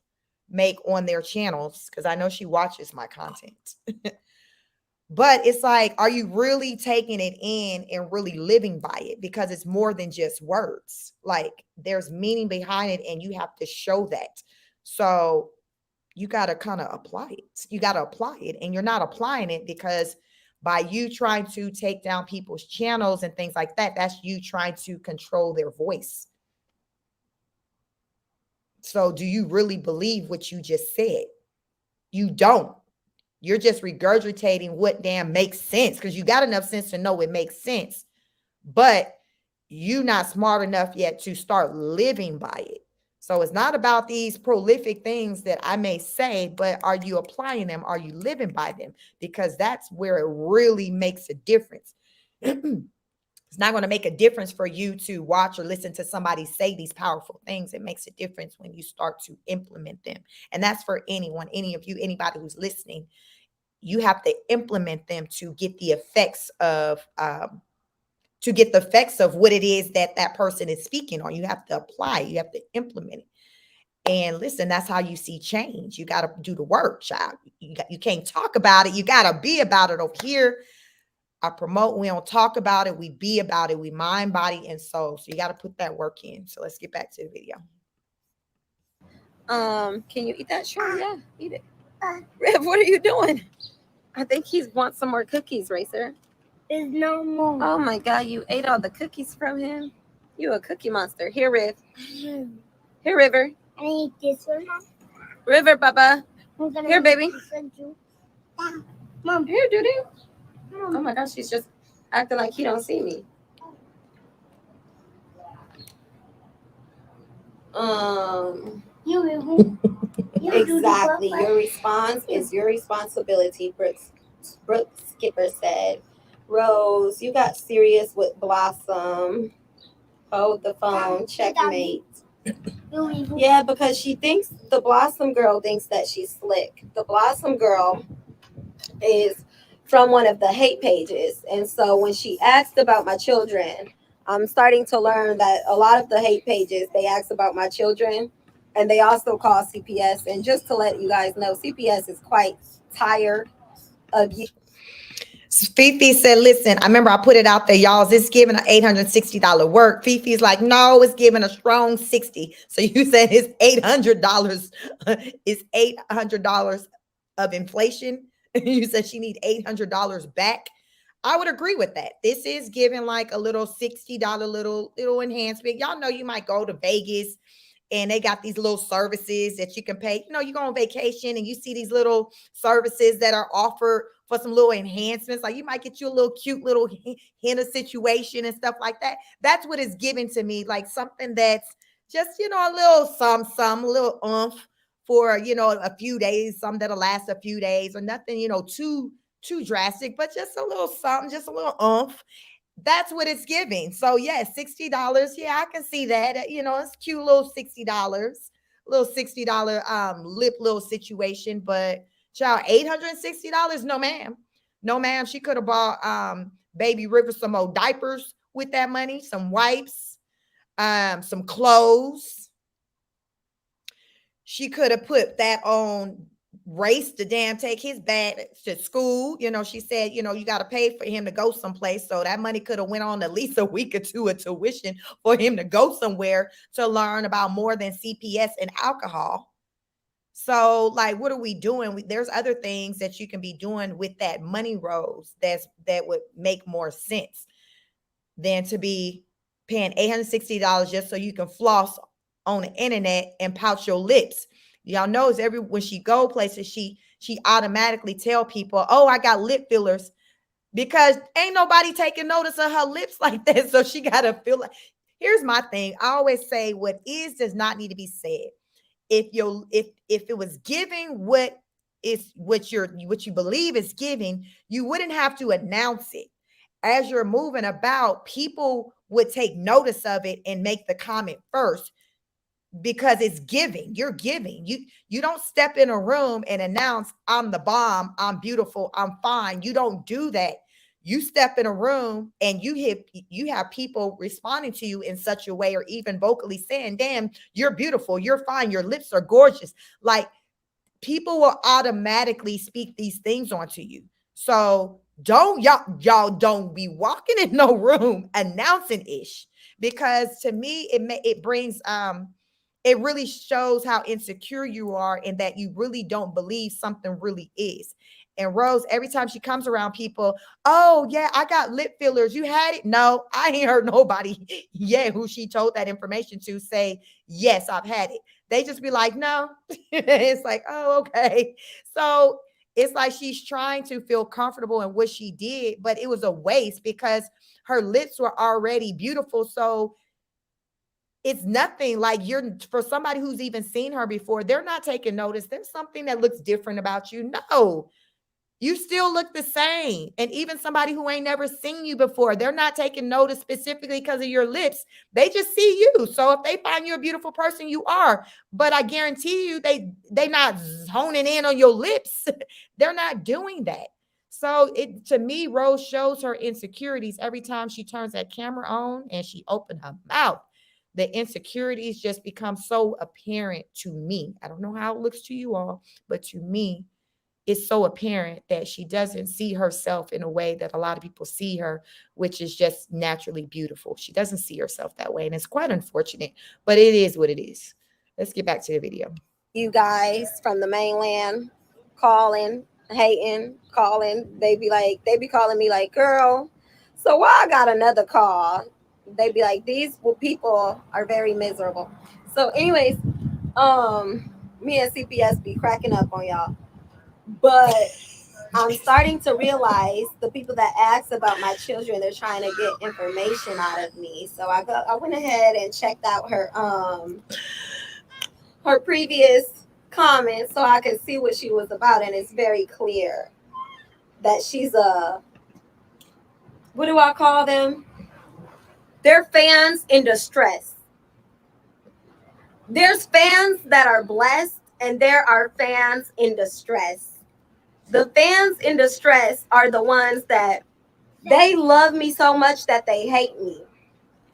make on their channels, because I know she watches my content. But it's like, are you really taking it in and really living by it? Because it's more than just words. Like there's meaning behind it and you have to show that. So you got to kind of apply it. You got to apply it, and you're not applying it because by you trying to take down people's channels and things like that, that's you trying to control their voice. So do you really believe what you just said? You don't. You're just regurgitating what damn makes sense because you got enough sense to know it makes sense, but you're not smart enough yet to start living by it. So it's not about these prolific things that I may say, but are you applying them? Are you living by them? Because that's where it really makes a difference. It's not going to make a difference for you to watch or listen to somebody say these powerful things. It makes a difference when you start to implement them. And that's for anyone, any of you, anybody who's listening. You have to implement them to get the effects of what it is that that person is speaking on. You have to apply, you have to implement it. And listen, that's how you see change. You got to do the work, child. You can't talk about it. You got to be about it. Over here, I promote, we don't talk about it. We be about it. We mind, body, and soul. So you got to put that work in. So let's get back to the video. Can you eat that? Sure, yeah, eat it. Rev, what are you doing? I think he wants some more cookies, Racer. There's no more. Oh my God, you ate all the cookies from him? You a cookie monster. Here, Riv. Here, River. I need this one, Mom. River, Baba. Here, baby. Mom. Here, Doody. Oh my gosh, she's just acting like he don't see me. Exactly. Your response is your responsibility, Brooke Skipper said. Rose, you got serious with Blossom. Hold the phone. Checkmate. Yeah, because she thinks the Blossom girl thinks that she's slick. The Blossom girl is from one of the hate pages. And so when she asked about my children, I'm starting to learn that a lot of the hate pages, they ask about my children. And they also call CPS. And just to let you guys know, CPS is quite tired of you. Fifi said, listen, I remember I put it out there, y'all. Is this giving an $860 work? Fifi's like, no, it's giving a strong 60. So you said it's $800. It's $800 of inflation. You said she need $800 back. I would agree with that. This is giving like a little $60 little enhancement. Y'all know you might go to Vegas and they got these little services that you can pay. You know, you go on vacation and you see these little services that are offered for some little enhancements. Like you might get you a little cute little henna situation and stuff like that. That's what it's giving to me. Like something that's just, you know, a little some, a little for, you know, a few days, some that'll last a few days or nothing, you know, too drastic, but just a little something, just a little That's what it's giving. So yeah, $60. Yeah, I can see that. You know, it's cute little $60, little $60 lip little situation. But child, $860? No, ma'am. No, ma'am. She could have bought baby River some more diapers with that money, some wipes, some clothes. She could have put that on Race to damn take his bag to school. You know, she said, you know, you got to pay for him to go someplace. So that money could have went on at least a week or two of tuition for him to go somewhere to learn about more than CPS and alcohol. So, like, what are we doing? There's other things that you can be doing with that money, Rose, that would make more sense than to be paying $860 just so you can floss on the internet and pout your lips. Y'all knows when she go places, she automatically tell people, oh, I got lip fillers, because ain't nobody taking notice of her lips like that. So she got to feel like, here's my thing. I always say what is does not need to be said. If it was giving what you believe is giving, you wouldn't have to announce it. As you're moving about, people would take notice of it and make the comment first, because it's giving. You're giving. You don't step in a room and announce, I'm the bomb, I'm beautiful, I'm fine. You don't do that. You step in a room and you have people responding to you in such a way, or even vocally saying, damn, you're beautiful, you're fine, your lips are gorgeous. Like, people will automatically speak these things onto you. So y'all don't be walking in no room announcing ish, because to me it brings it really shows how insecure you are, and that you really don't believe something really is. And Rose, every time she comes around people, oh yeah, I got lip fillers. You had it? No, I ain't heard nobody yet who she told that information to say, yes, I've had it. They just be like, no. It's like, oh, okay. So it's like she's trying to feel comfortable in what she did, but it was a waste because her lips were already beautiful. So it's nothing like for somebody who's even seen her before, they're not taking notice. There's something that looks different about you. No, you still look the same. And even somebody who ain't never seen you before, they're not taking notice specifically because of your lips. They just see you. So if they find you a beautiful person, you are. But I guarantee you, they not honing in on your lips. They're not doing that. So to me, Rose shows her insecurities every time she turns that camera on and she opened her mouth. The insecurities just become so apparent to me. I don't know how it looks to you all, but to me, it's so apparent that she doesn't see herself in a way that a lot of people see her, which is just naturally beautiful. She doesn't see herself that way, and it's quite unfortunate, but it is what it is. Let's get back to the video. You guys from the mainland calling, hating, calling. They be calling me like, girl, so why I got another call? They be like, these people are very miserable. So anyways, me and CPS be cracking up on y'all. But I'm starting to realize the people that ask about my children, they're trying to get information out of me. So I went ahead and checked out her previous comments so I could see what she was about, and it's very clear that she's what do I call them? They're fans in distress. There's fans that are blessed, and there are fans in distress. The fans in distress are the ones that they love me so much that they hate me.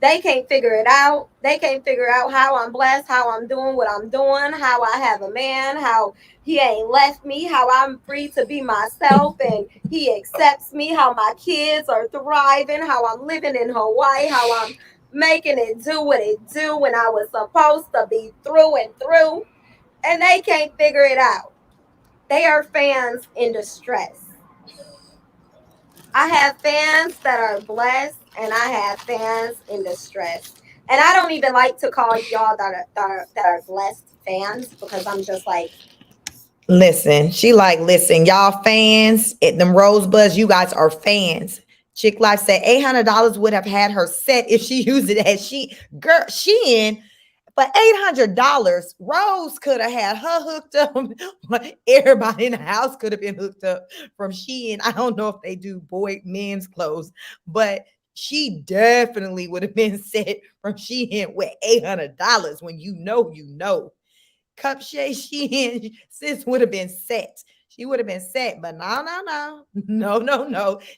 They can't figure it out. They can't figure out how I'm blessed, how I'm doing what I'm doing, how I have a man, how he ain't left me, how I'm free to be myself and he accepts me, how my kids are thriving, how I'm living in Hawaii, how I'm making it do what it do when I was supposed to be through and through. And they can't figure it out. They are fans in distress. I have fans that are blessed, and I have fans in distress. And I don't even like to call y'all that are blessed fans because I'm just like, Listen, she like, listen, y'all fans at them rosebuds, you guys are fans. Chick Life said $800 would have had her set if she used it as Shein. For $800, Rose could have had her hooked up. Everybody in the house could have been hooked up from Shein. I don't know if they do men's clothes, but she definitely would have been set from Shein with $800 when you know. Cup Shay Shein, sis would have been set. She would have been set, but no.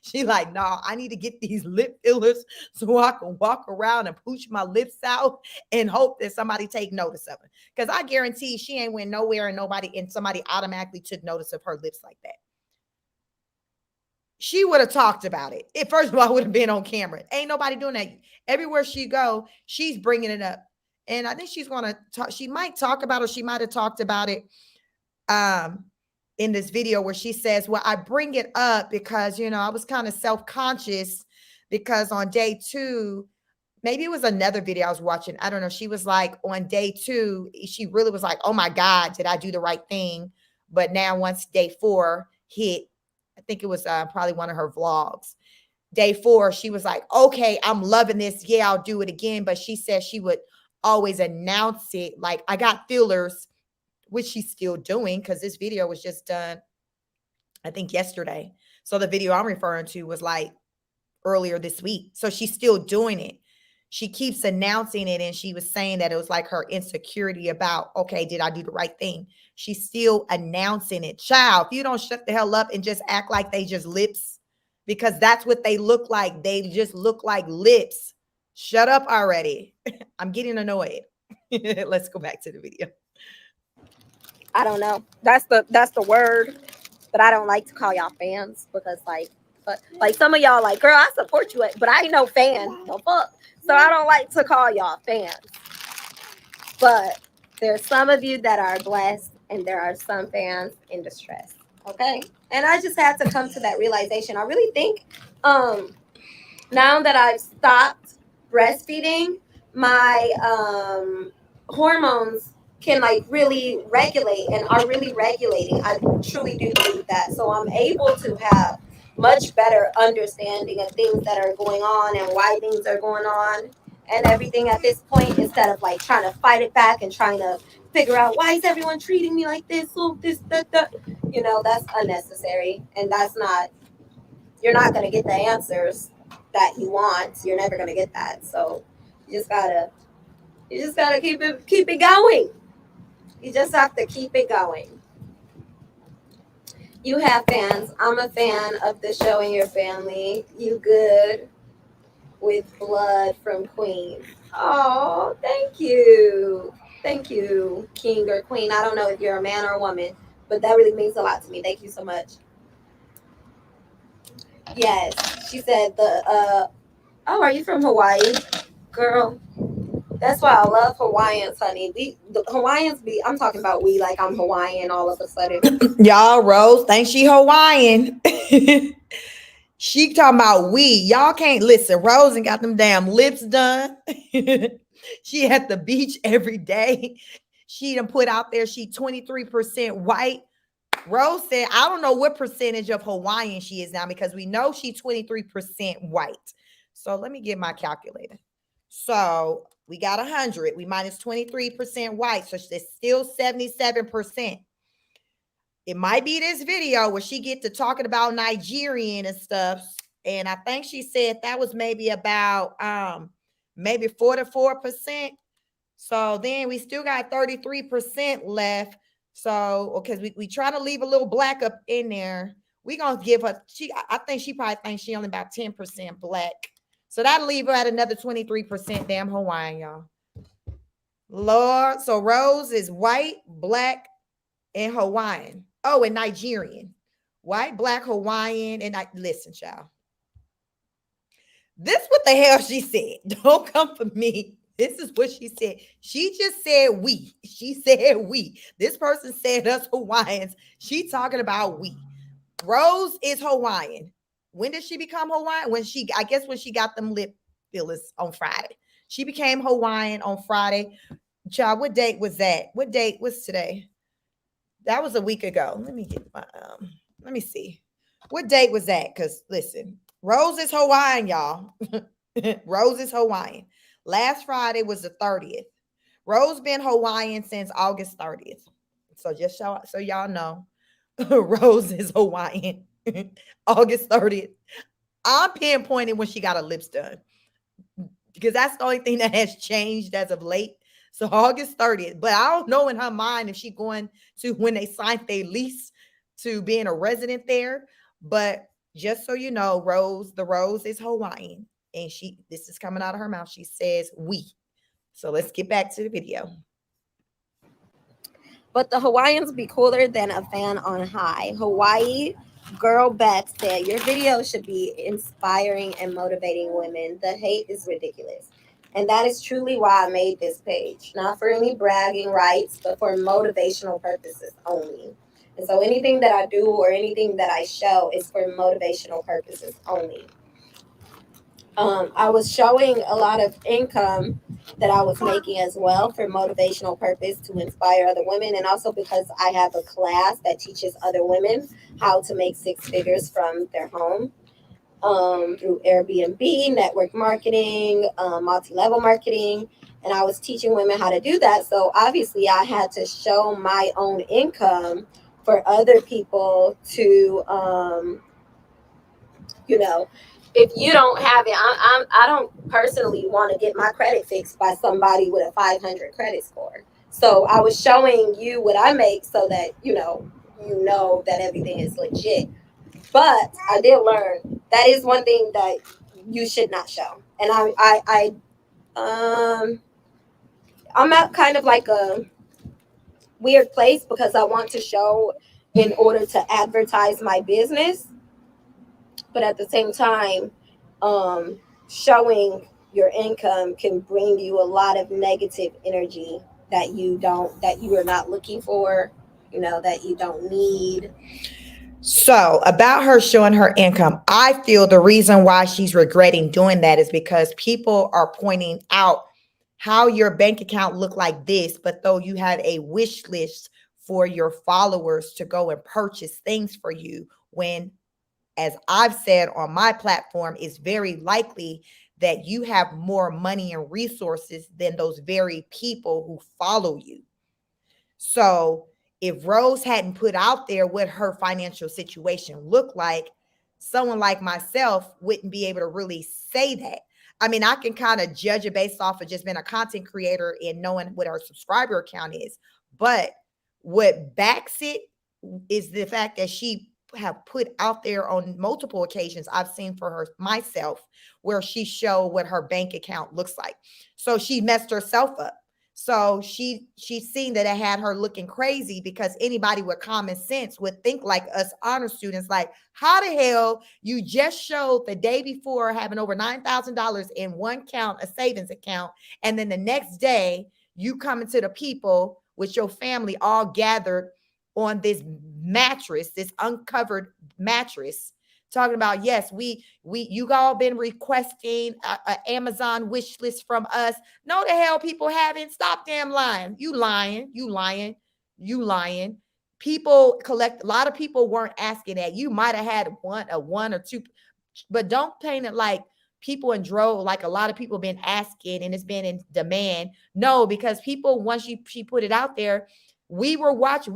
She like, no, I need to get these lip fillers so I can walk around and pooch my lips out and hope that somebody take notice of it. Because I guarantee she ain't went nowhere and somebody automatically took notice of her lips like that. She would have talked about it. It first of all would have been on camera. Ain't nobody doing that. Everywhere she go, she's bringing it up. And I think she's going to talk. She might talk about it. She might have talked about it in this video where she says, well, I bring it up because, I was kind of self-conscious because on day 2, maybe it was another video I was watching. I don't know. She was like on day 2, she really was like, oh my God, did I do the right thing? But now once day 4 hit, I think it was probably one of her vlogs. Day 4, she was like, okay, I'm loving this. Yeah, I'll do it again. But she said she would always announce it. Like, I got fillers, which she's still doing because this video was just done, I think, yesterday. So the video I'm referring to was like earlier this week. So she's still doing it. She keeps announcing it. And she was saying that it was like her insecurity about, okay, did I do the right thing? She's still announcing it. Child, if you don't shut the hell up and just act like they just lips, because that's what they look like. They just look like lips. Shut up already. I'm getting annoyed. Let's go back to the video. I don't know. That's the word, but I don't like to call y'all fans because like some of y'all like, girl, I support you, but I ain't no fan. No fuck. So I don't like to call y'all fans. But there's some of you that are blessed and there are some fans in distress. Okay. And I just had to come to that realization. I really think now that I've stopped breastfeeding, my hormones can like really regulate and are really regulating. I truly do believe that. So I'm able to have much better understanding of things that are going on and why things are going on and everything at this point, instead of like trying to fight it back and trying to figure out why is everyone treating me like this, so this, that. That's unnecessary. And you're not going to get the answers that you want. You're never going to get that. So you just gotta keep it going. You just have to keep it going. You have fans. I'm a fan of the show and your family. You good with blood from Queen. Oh, thank you. Thank you, King or Queen. I don't know if you're a man or a woman, but that really means a lot to me. Thank you so much. Yes, she said oh, are you from Hawaii? Girl, that's why I love Hawaiians, honey. The Hawaiians I'm talking about like I'm Hawaiian all of a sudden. Y'all, Rose thinks she Hawaiian. She talking about y'all can't listen. Rose and got them damn lips done. She at the beach every day. She done put out there she 23% white. Rose said, I don't know what percentage of Hawaiian she is now because we know she's 23% white. So let me get my calculator. So we got 100. We minus 23% white. So it's still 77%. It might be this video where she get to talking about Nigerian and stuff. And I think she said that was maybe about maybe 44%. So then we still got 33% left. So because we try to leave a little black up in there. We're gonna give her I think she probably thinks she only about 10% black. So that'll leave her at another 23% damn Hawaiian, y'all. Lord. So Rose is white, black, and Hawaiian. Oh, and Nigerian. White, black, Hawaiian, and I listen, child. This what the hell she said. Don't come for me. This is what she said. She just said we. She said we. This person said us Hawaiians. She talking about we. Rose is Hawaiian. When did she become Hawaiian? I guess when she got them lip fillers on Friday. She became Hawaiian on Friday. Child, what date was that? What date was today? That was a week ago. Let me get my let me see. What date was that? Because listen, Rose is Hawaiian, y'all. Rose is Hawaiian. Last Friday was the 30th. Rose been Hawaiian since August 30th. So just so y'all know, Rose is Hawaiian. August 30th. I'm pinpointing when she got her lips done because that's the only thing that has changed as of late. So August 30th. But I don't know in her mind if she's going to when they signed their lease to being a resident there. But just so you know, the Rose is Hawaiian. And this is coming out of her mouth. She says we. So let's get back to the video. But the Hawaiians be cooler than a fan on high. Hawaii Girl Beth said, your video should be inspiring and motivating women. The hate is ridiculous. And that is truly why I made this page. Not for any bragging rights, but for motivational purposes only. And so anything that I do or anything that I show is for motivational purposes only. I was showing a lot of income that I was making as well for motivational purpose to inspire other women, and also because I have a class that teaches other women how to make six figures from their home through Airbnb, network marketing, multi-level marketing, and I was teaching women how to do that. So obviously I had to show my own income for other people to, if you don't have it, I don't personally want to get my credit fixed by somebody with a 500 credit score. So I was showing you what I make so that you know that everything is legit. But I did learn that is one thing that you should not show. And I'm at kind of like a weird place because I want to show in order to advertise my business, but at the same time, showing your income can bring you a lot of negative energy that you are not looking for, that you don't need. So about her showing her income, I feel the reason why she's regretting doing that is because people are pointing out how your bank account look like this, but though you have a wish list for your followers to go and purchase things for you, when, as I've said on my platform, it's very likely that you have more money and resources than those very people who follow you. So if Rose hadn't put out there what her financial situation looked like, someone like myself wouldn't be able to really say that. I mean, I can kind of judge it based off of just being a content creator and knowing what her subscriber count is. But what backs it is the fact that she have put out there on multiple occasions I've seen for her myself where she showed what her bank account looks like. So she messed herself up. So she's seen that it had her looking crazy because anybody with common sense would think like us honor students, like, how the hell you just showed the day before having over $9,000 in one account, a savings account, and then the next day you come into the people with your family all gathered on this mattress, this uncovered mattress, talking about, yes, you all been requesting a Amazon wish list from us. No, the hell people haven't. Stop damn lying. You lying. People collect, a lot of people weren't asking that. You might have had one or two, but don't paint it like people in drove, like a lot of people been asking and it's been in demand. No, because people, once she put it out there, we were watching.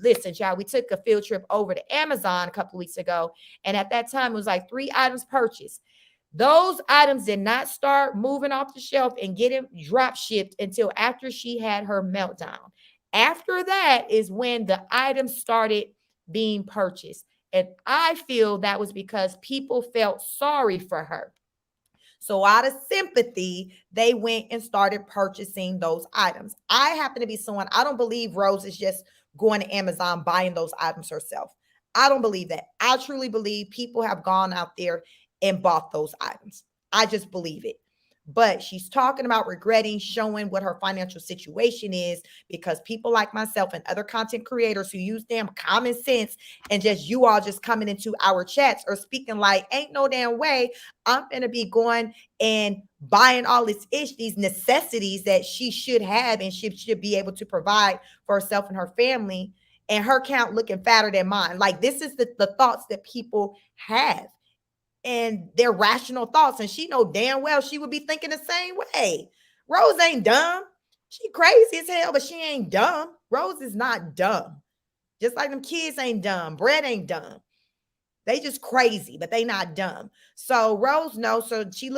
Listen, child, we took a field trip over to Amazon a couple of weeks ago. And at that time, it was like 3 items purchased. Those items did not start moving off the shelf and getting drop shipped until after she had her meltdown. After that is when the items started being purchased. And I feel that was because people felt sorry for her. So out of sympathy, they went and started purchasing those items. I happen to be someone, I don't believe Rose is just going to Amazon buying those items herself. I don't believe that. I truly believe people have gone out there and bought those items. I just believe it. But she's talking about regretting showing what her financial situation is because people like myself and other content creators who use damn common sense and just you all just coming into our chats or speaking like, ain't no damn way I'm going to be going and buying all these necessities that she should have and she should be able to provide for herself and her family, and her count looking fatter than mine. Like, this is the thoughts that people have, and they're rational thoughts. And she know damn well she would be thinking the same way. Rose ain't dumb. She crazy as hell, but she ain't dumb. Rose is not dumb. Just like them kids ain't dumb. Brett ain't dumb. They just crazy, but they not dumb. So Rose knows. So she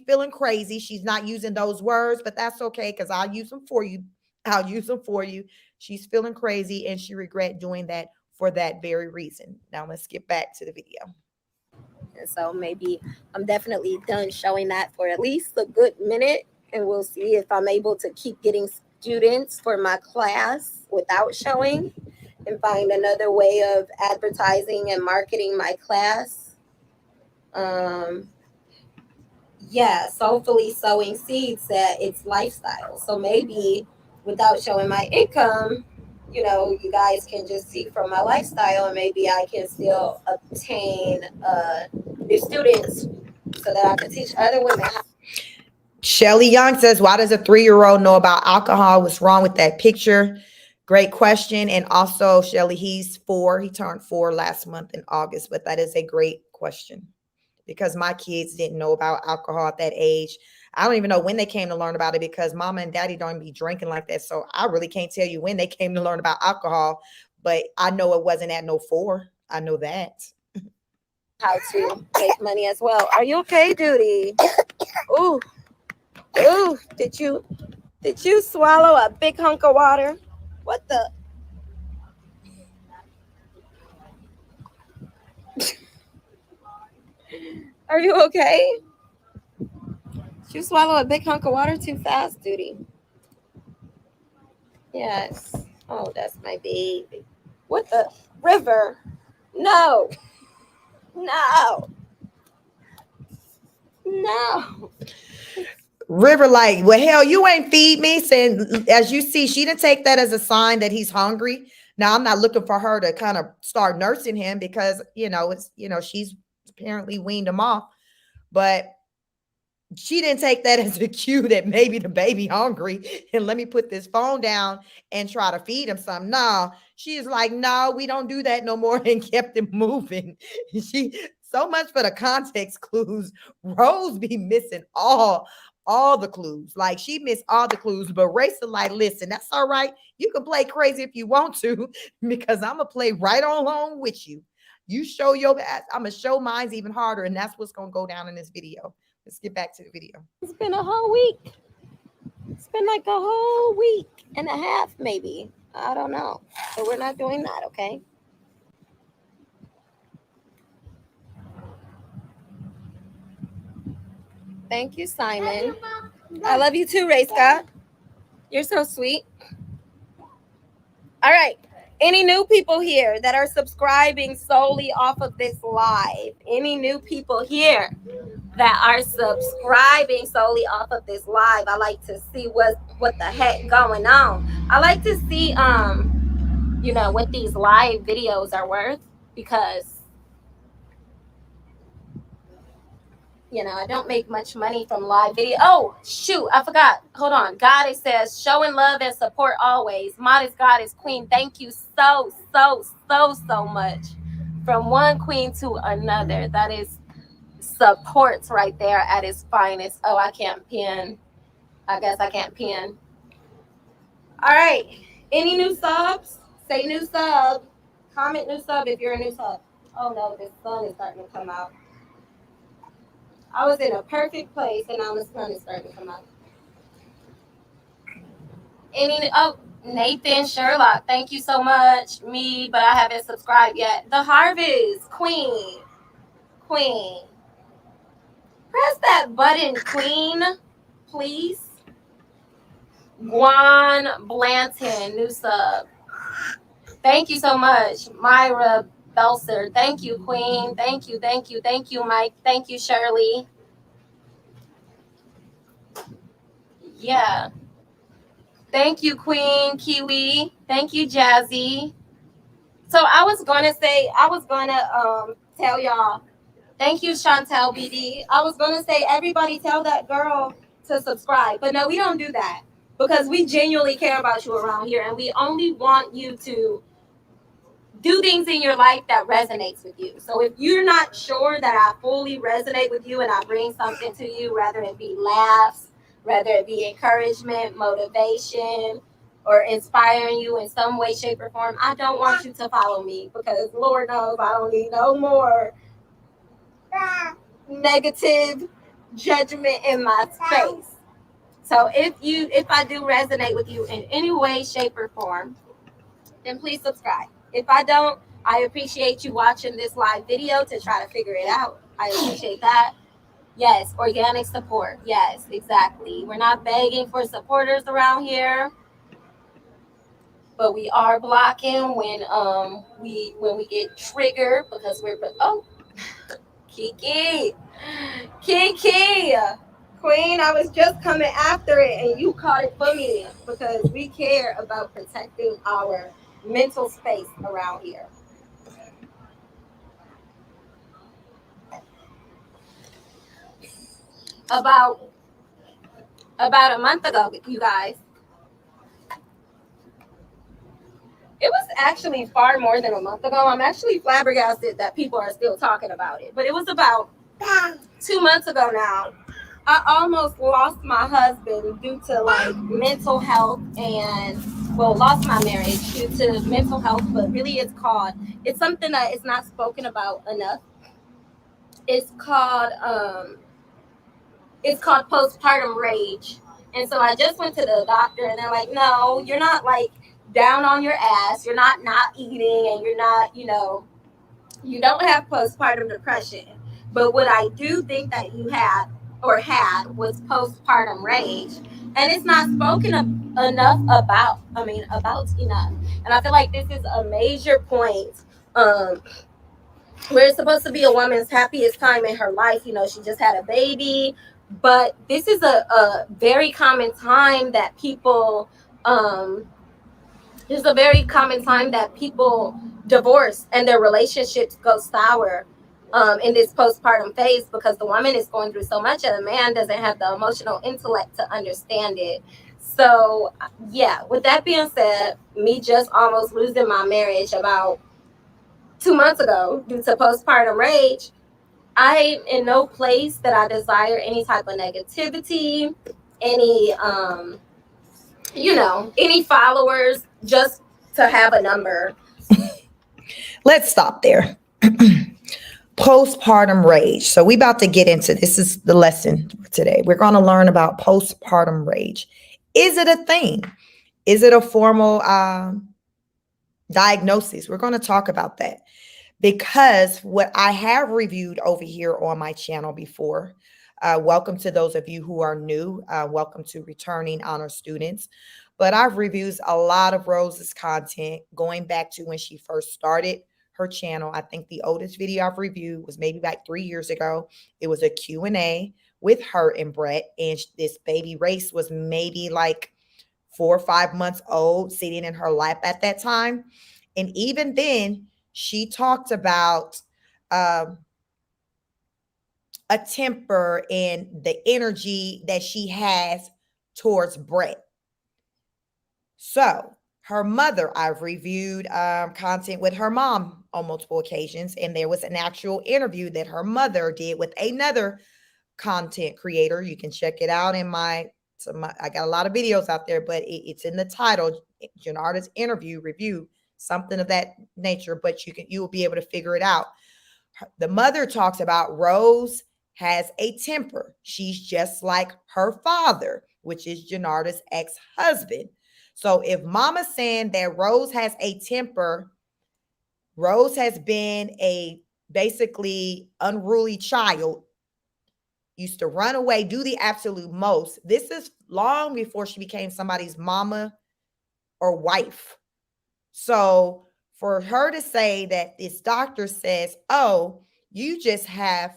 feeling crazy. She's not using those words, but that's okay because I'll use them for you. I'll use them for you. She's feeling crazy and she regret doing that for that very reason. Now let's get back to the video. And so maybe I'm definitely done showing that for at least a good minute. And we'll see if I'm able to keep getting students for my class without showing and find another way of advertising and marketing my class. Yeah, soulfully sowing seeds that it's lifestyle. So maybe without showing my income, you guys can just see from my lifestyle, and maybe I can still obtain new students so that I can teach other women. Shelly Young says, why does a 3-year-old know about alcohol? What's wrong with that picture? Great question. And also, Shelly, he's 4. He turned 4 last month in August, but that is a great question because my kids didn't know about alcohol at that age. I don't even know when they came to learn about it because mama and daddy don't be drinking like that. So I really can't tell you when they came to learn about alcohol, but I know it wasn't at no 4. I know that. How to make money as well. Are you okay, Duty? Ooh, did you swallow a big hunk of water? What the? Are you okay? Did you swallow a big hunk of water too fast, Duty? Yes. Oh, that's my baby. What the? River? No. River, like, well, hell, you ain't feed me. Saying, as you see, she didn't take that as a sign that he's hungry. Now, I'm not looking for her to kind of start nursing him because, she's apparently weaned him off. But she didn't take that as a cue that maybe the baby hungry and let me put this phone down and try to feed him something. No, she's like, no, we don't do that no more, and kept him moving. So much for the context clues. Rose be missing all the clues. Like, she missed all the clues, but Rachel like, listen, that's all right. You can play crazy if you want to, because I'm gonna play right on along with you. You show your ass, I'm gonna show mine's even harder, and that's what's gonna go down in this video. Let's get back to the video. It's been a whole week. It's been like a whole week and a half, maybe. I don't know. So we're not doing that, okay? Thank you, Simon. I love you too, Ray Scott. You're so sweet. All right. Any new people here that are subscribing solely off of this live? Any new people here that are subscribing solely off of this live? I like to see what the heck going on. I like to see what these live videos are worth, because I don't make much money from live video. Oh, shoot, I forgot. Hold on. Goddess says, showing love and support always. Modest Goddess Queen, thank you so much. From one queen to another. That is support right there at its finest. Oh, I can't pin. I guess I can't pin. All right. Any new subs? Say new sub. Comment new sub if you're a new sub. Oh, no, the sun is starting to come out. I was in a perfect place, and now the sun is starting to come out. Nathan Sherlock, thank you so much. Me, but I haven't subscribed yet. The Harvest Queen. Press that button, Queen, please. Guan Blanton, new sub. Thank you so much. Myra Belser. Thank you, Queen. Thank you, thank you, thank you, Mike. Thank you, Shirley. Yeah. Thank you, Queen Kiwi. Thank you, Jazzy. So I was gonna tell y'all. Thank you, Chantel BD. I was gonna say everybody tell that girl to subscribe, but no, we don't do that because we genuinely care about you around here, and we only want you to do things in your life that resonates with you. So if you're not sure that I fully resonate with you and I bring something to you, whether it be laughs, whether it be encouragement, motivation, or inspiring you in some way, shape, or form, I don't want you to follow me because Lord knows I don't need no more negative judgment in my space. So if I do resonate with you in any way, shape, or form, then please subscribe. If I don't, I appreciate you watching this live video to try to figure it out. I appreciate that. Yes, organic support. Yes, exactly. We're not begging for supporters around here, but we are blocking when we get triggered because we're Kiki. Kiki. Queen, I was just coming after it and you caught it for me because we care about protecting our mental space around here. About a month ago, you guys. It was actually far more than a month ago. I'm actually flabbergasted that people are still talking about it. But it was about 2 months ago now. I almost lost my husband due to like mental health and lost my marriage due to mental health, but really it's something that is not spoken about enough. It's called postpartum rage. And so I just went to the doctor and they're like, no, you're not like down on your ass. You're not eating and you're not, you don't have postpartum depression. But what I do think that you had was postpartum rage. And it's not spoken about enough. And I feel like this is a major point. Where it's supposed to be a woman's happiest time in her life. She just had a baby. But this is a very common time that people this is a very common time that people divorce and their relationships go sour in this postpartum phase because the woman is going through so much and the man doesn't have the emotional intellect to understand it. So yeah, with that being said, me just almost losing my marriage about 2 months ago due to postpartum rage, I am in no place that I desire any type of negativity, any any followers just to have a number. Let's stop there. Postpartum rage. So we about to get into this is the lesson for today. We're going to learn about postpartum rage. Is it a thing? Is it a formal diagnosis? We're going to talk about that because what I have reviewed over here on my channel before. Welcome to those of you who are new. Welcome to returning honor students. But I've reviewed a lot of Rose's content going back to when she first started her channel. I think the oldest video I've reviewed was maybe like 3 years ago. It was a Q&A with her and Brett. And this baby Race was maybe like 4 or 5 months old, sitting in her lap at that time. And even then, she talked about a temper and the energy that she has towards Brett. So her mother, I've reviewed content with her mom on multiple occasions, and there was an actual interview that her mother did with another content creator. You can check it out in I got a lot of videos out there, but it's in the title, Janarda's interview review, something of that nature, but you will be able to figure it out. The mother talks about Rose has a temper. She's just like her father, which is Janarda's ex-husband. So if Mama's saying that Rose has a temper, Rose has been a basically unruly child, used to run away, do the absolute most. This is long before she became somebody's mama or wife. So for her to say that this doctor says, oh, you just have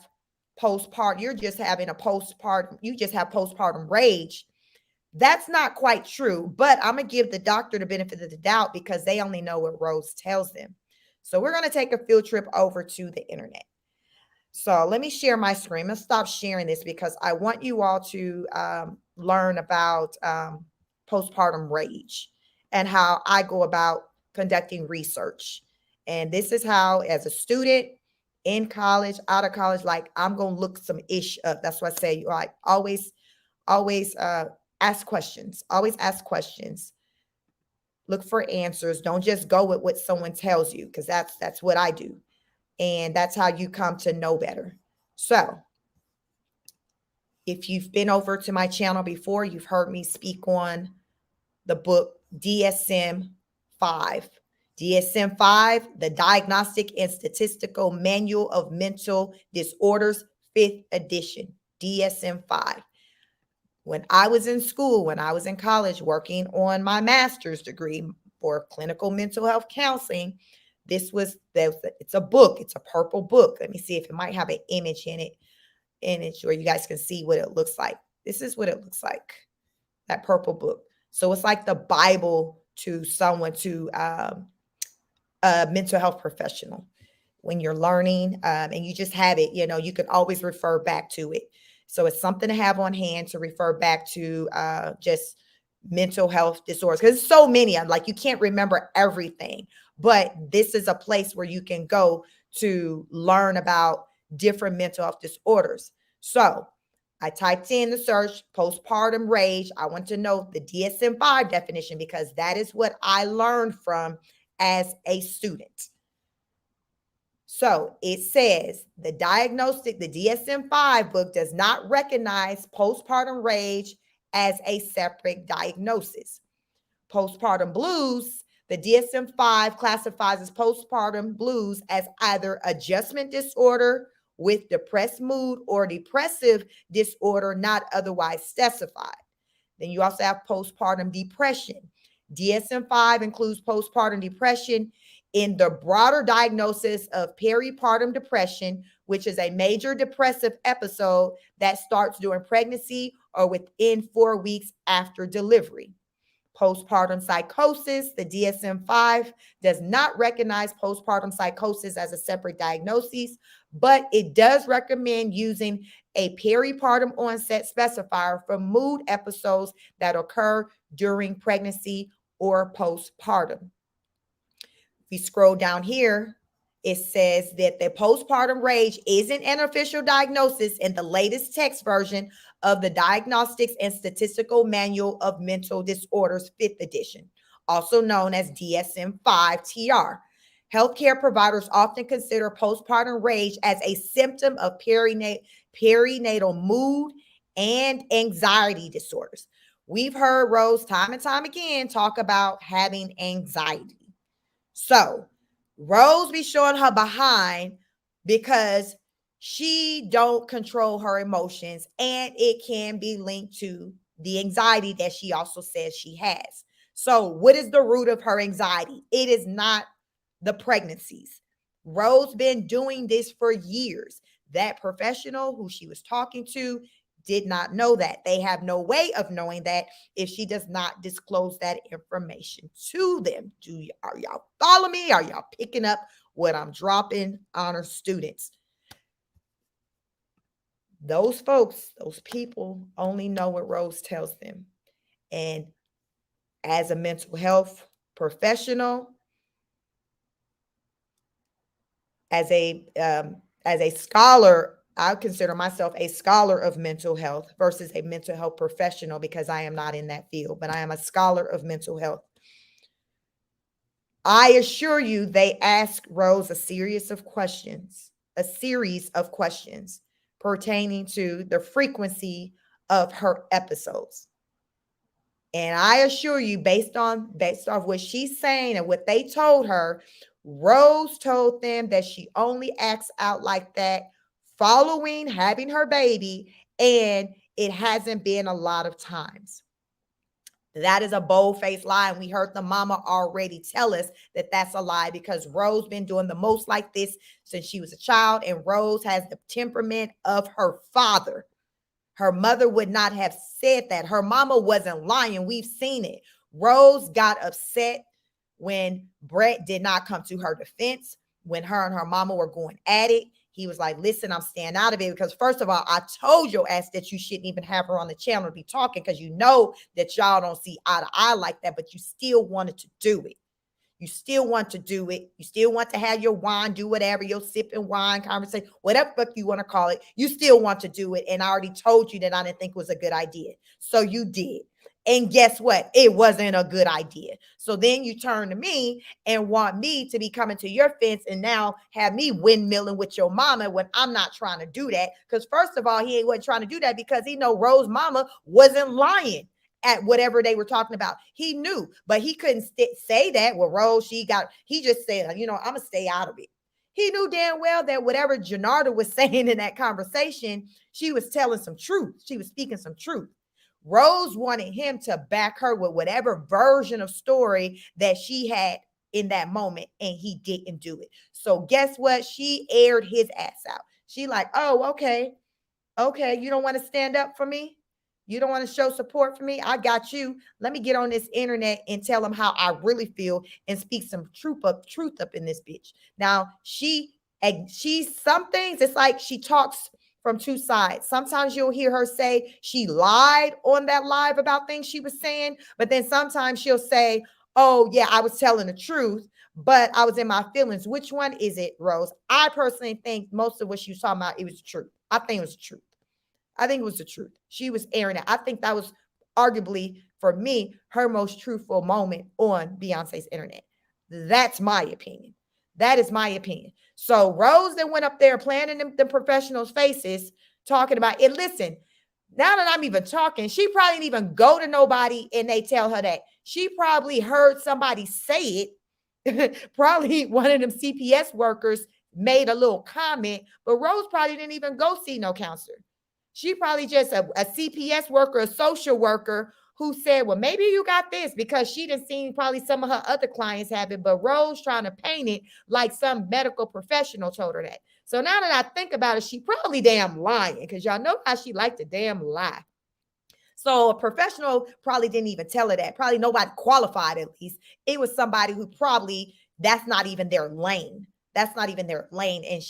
postpartum, you're just having a postpartum, you just have postpartum rage. That's not quite true, but I'm going to give the doctor the benefit of the doubt because they only know what Rose tells them. So we're going to take a field trip over to the internet. So let me share my screen. Let's stop sharing this because I want you all to learn about postpartum rage and how I go about conducting research. And this is how, as a student in college, out of college, like I'm going to look some ish up. That's why I say, like, always ask questions. Always ask questions. Look for answers. Don't just go with what someone tells you, because that's what I do. And that's how you come to know better. So if you've been over to my channel before, you've heard me speak on the book DSM-5. DSM-5, the Diagnostic and Statistical Manual of Mental Disorders, 5th edition, DSM-5. When I was in school, when I was in college working on my master's degree for clinical mental health counseling, it's a book. It's a purple book. Let me see if it might have an image in it where you guys can see what it looks like. This is what it looks like, that purple book. So it's like the Bible to someone, to a mental health professional. When you're learning and you just have it, you can always refer back to it. So it's something to have on hand to refer back to just mental health disorders, because there's so many. I'm like, you can't remember everything, but this is a place where you can go to learn about different mental health disorders. So I typed in the search postpartum rage. I want to know the DSM-5 definition because that is what I learned from as a student. So it says the DSM-5 book does not recognize postpartum rage as a separate diagnosis. Postpartum blues, the DSM-5 classifies as postpartum blues as either adjustment disorder with depressed mood or depressive disorder not otherwise specified. Then you also have postpartum depression. DSM-5 includes postpartum depression in the broader diagnosis of peripartum depression, which is a major depressive episode that starts during pregnancy or within 4 weeks after delivery. Postpartum psychosis, the DSM-5 does not recognize postpartum psychosis as a separate diagnosis, but it does recommend using a peripartum onset specifier for mood episodes that occur during pregnancy or postpartum. If we scroll down here, it says that the postpartum rage isn't an official diagnosis in the latest text version of the Diagnostics and Statistical Manual of Mental Disorders, 5th edition, also known as DSM-5-TR. Healthcare providers often consider postpartum rage as a symptom of perinatal mood and anxiety disorders. We've heard Rose time and time again talk about having anxiety. So Rose be showing her behind because she don't control her emotions, and it can be linked to the anxiety that she also says she has. So what is the root of her anxiety? It is not the pregnancies. Rose been doing this for years. That professional who she was talking to did not know that. They have no way of knowing that if she does not disclose that information to them. Are y'all follow me? Are y'all picking up what I'm dropping on our students? Those folks, those people only know what Rose tells them. And as a mental health professional, as a scholar, I consider myself a scholar of mental health versus a mental health professional because I am not in that field, but I am a scholar of mental health. I assure you, they ask Rose a series of questions pertaining to the frequency of her episodes. And I assure you, based off what she's saying and what they told her, Rose told them that she only acts out like that following having her baby And it hasn't been a lot of times. That is a bold-faced lie. And we heard the mama already tell us that that's a lie because Rose been doing the most like this since she was a child. And Rose has the temperament of her father. Her mother would not have said that. Her mama wasn't lying. We've seen it. Rose got upset when Brett did not come to her defense, when her and her mama were going at it. He was like, listen, I'm staying out of it because first of all, I told your ass that you shouldn't even have her on the channel to be talking because you know that y'all don't see eye to eye like that, but you still wanted to do it. You still want to do it. You still want to have your wine, do whatever, your sipping wine conversation, whatever you want to call it. You still want to do it. And I already told you that I didn't think it was a good idea. So you did. And guess what? It wasn't a good idea. So then you turn to me and want me to be coming to your fence and now have me windmilling with your mama when I'm not trying to do that. Because first of all, he wasn't trying to do that because he know Rose mama wasn't lying at whatever they were talking about. He knew, but he couldn't say that. Well, Rose, he just said, you know, I'm going to stay out of it. He knew damn well that whatever Janarda was saying in that conversation, she was telling some truth. She was speaking some truth. Rose wanted him to back her with whatever version of story that she had in that moment, and he didn't do it. So guess what? She aired his ass out. She like, oh, okay, you don't want to stand up for me? You don't want to show support for me? I got you. Let me get on this internet and tell them how I really feel and speak some truth up in this bitch. Now, she's some things, it's like she talks from two sides. Sometimes you'll hear her say she lied on that live about things she was saying, but then sometimes she'll say, oh, yeah, I was telling the truth, but I was in my feelings. Which one is it, Rose? I personally think most of what she was talking about, it was the truth. I think it was the truth. I think it was the truth. She was airing it. I think that was arguably, for me, her most truthful moment on Beyonce's internet. That's my opinion. That is my opinion. So Rose that went up there playing in the professionals' faces, talking about it. Listen, now that I'm even talking, she probably didn't even go to nobody and they tell her that. She probably heard somebody say it. Probably one of them CPS workers made a little comment, but Rose probably didn't even go see no counselor. She probably just a CPS worker, a social worker who said, well, maybe you got this because she didn't see probably some of her other clients have it, but Rose trying to paint it like some medical professional told her that. So now that I think about it, she probably damn lying because y'all know how she liked to damn lie. So a professional probably didn't even tell her that. Probably nobody qualified at least. It was somebody who probably, that's not even their lane. That's not even their lane. And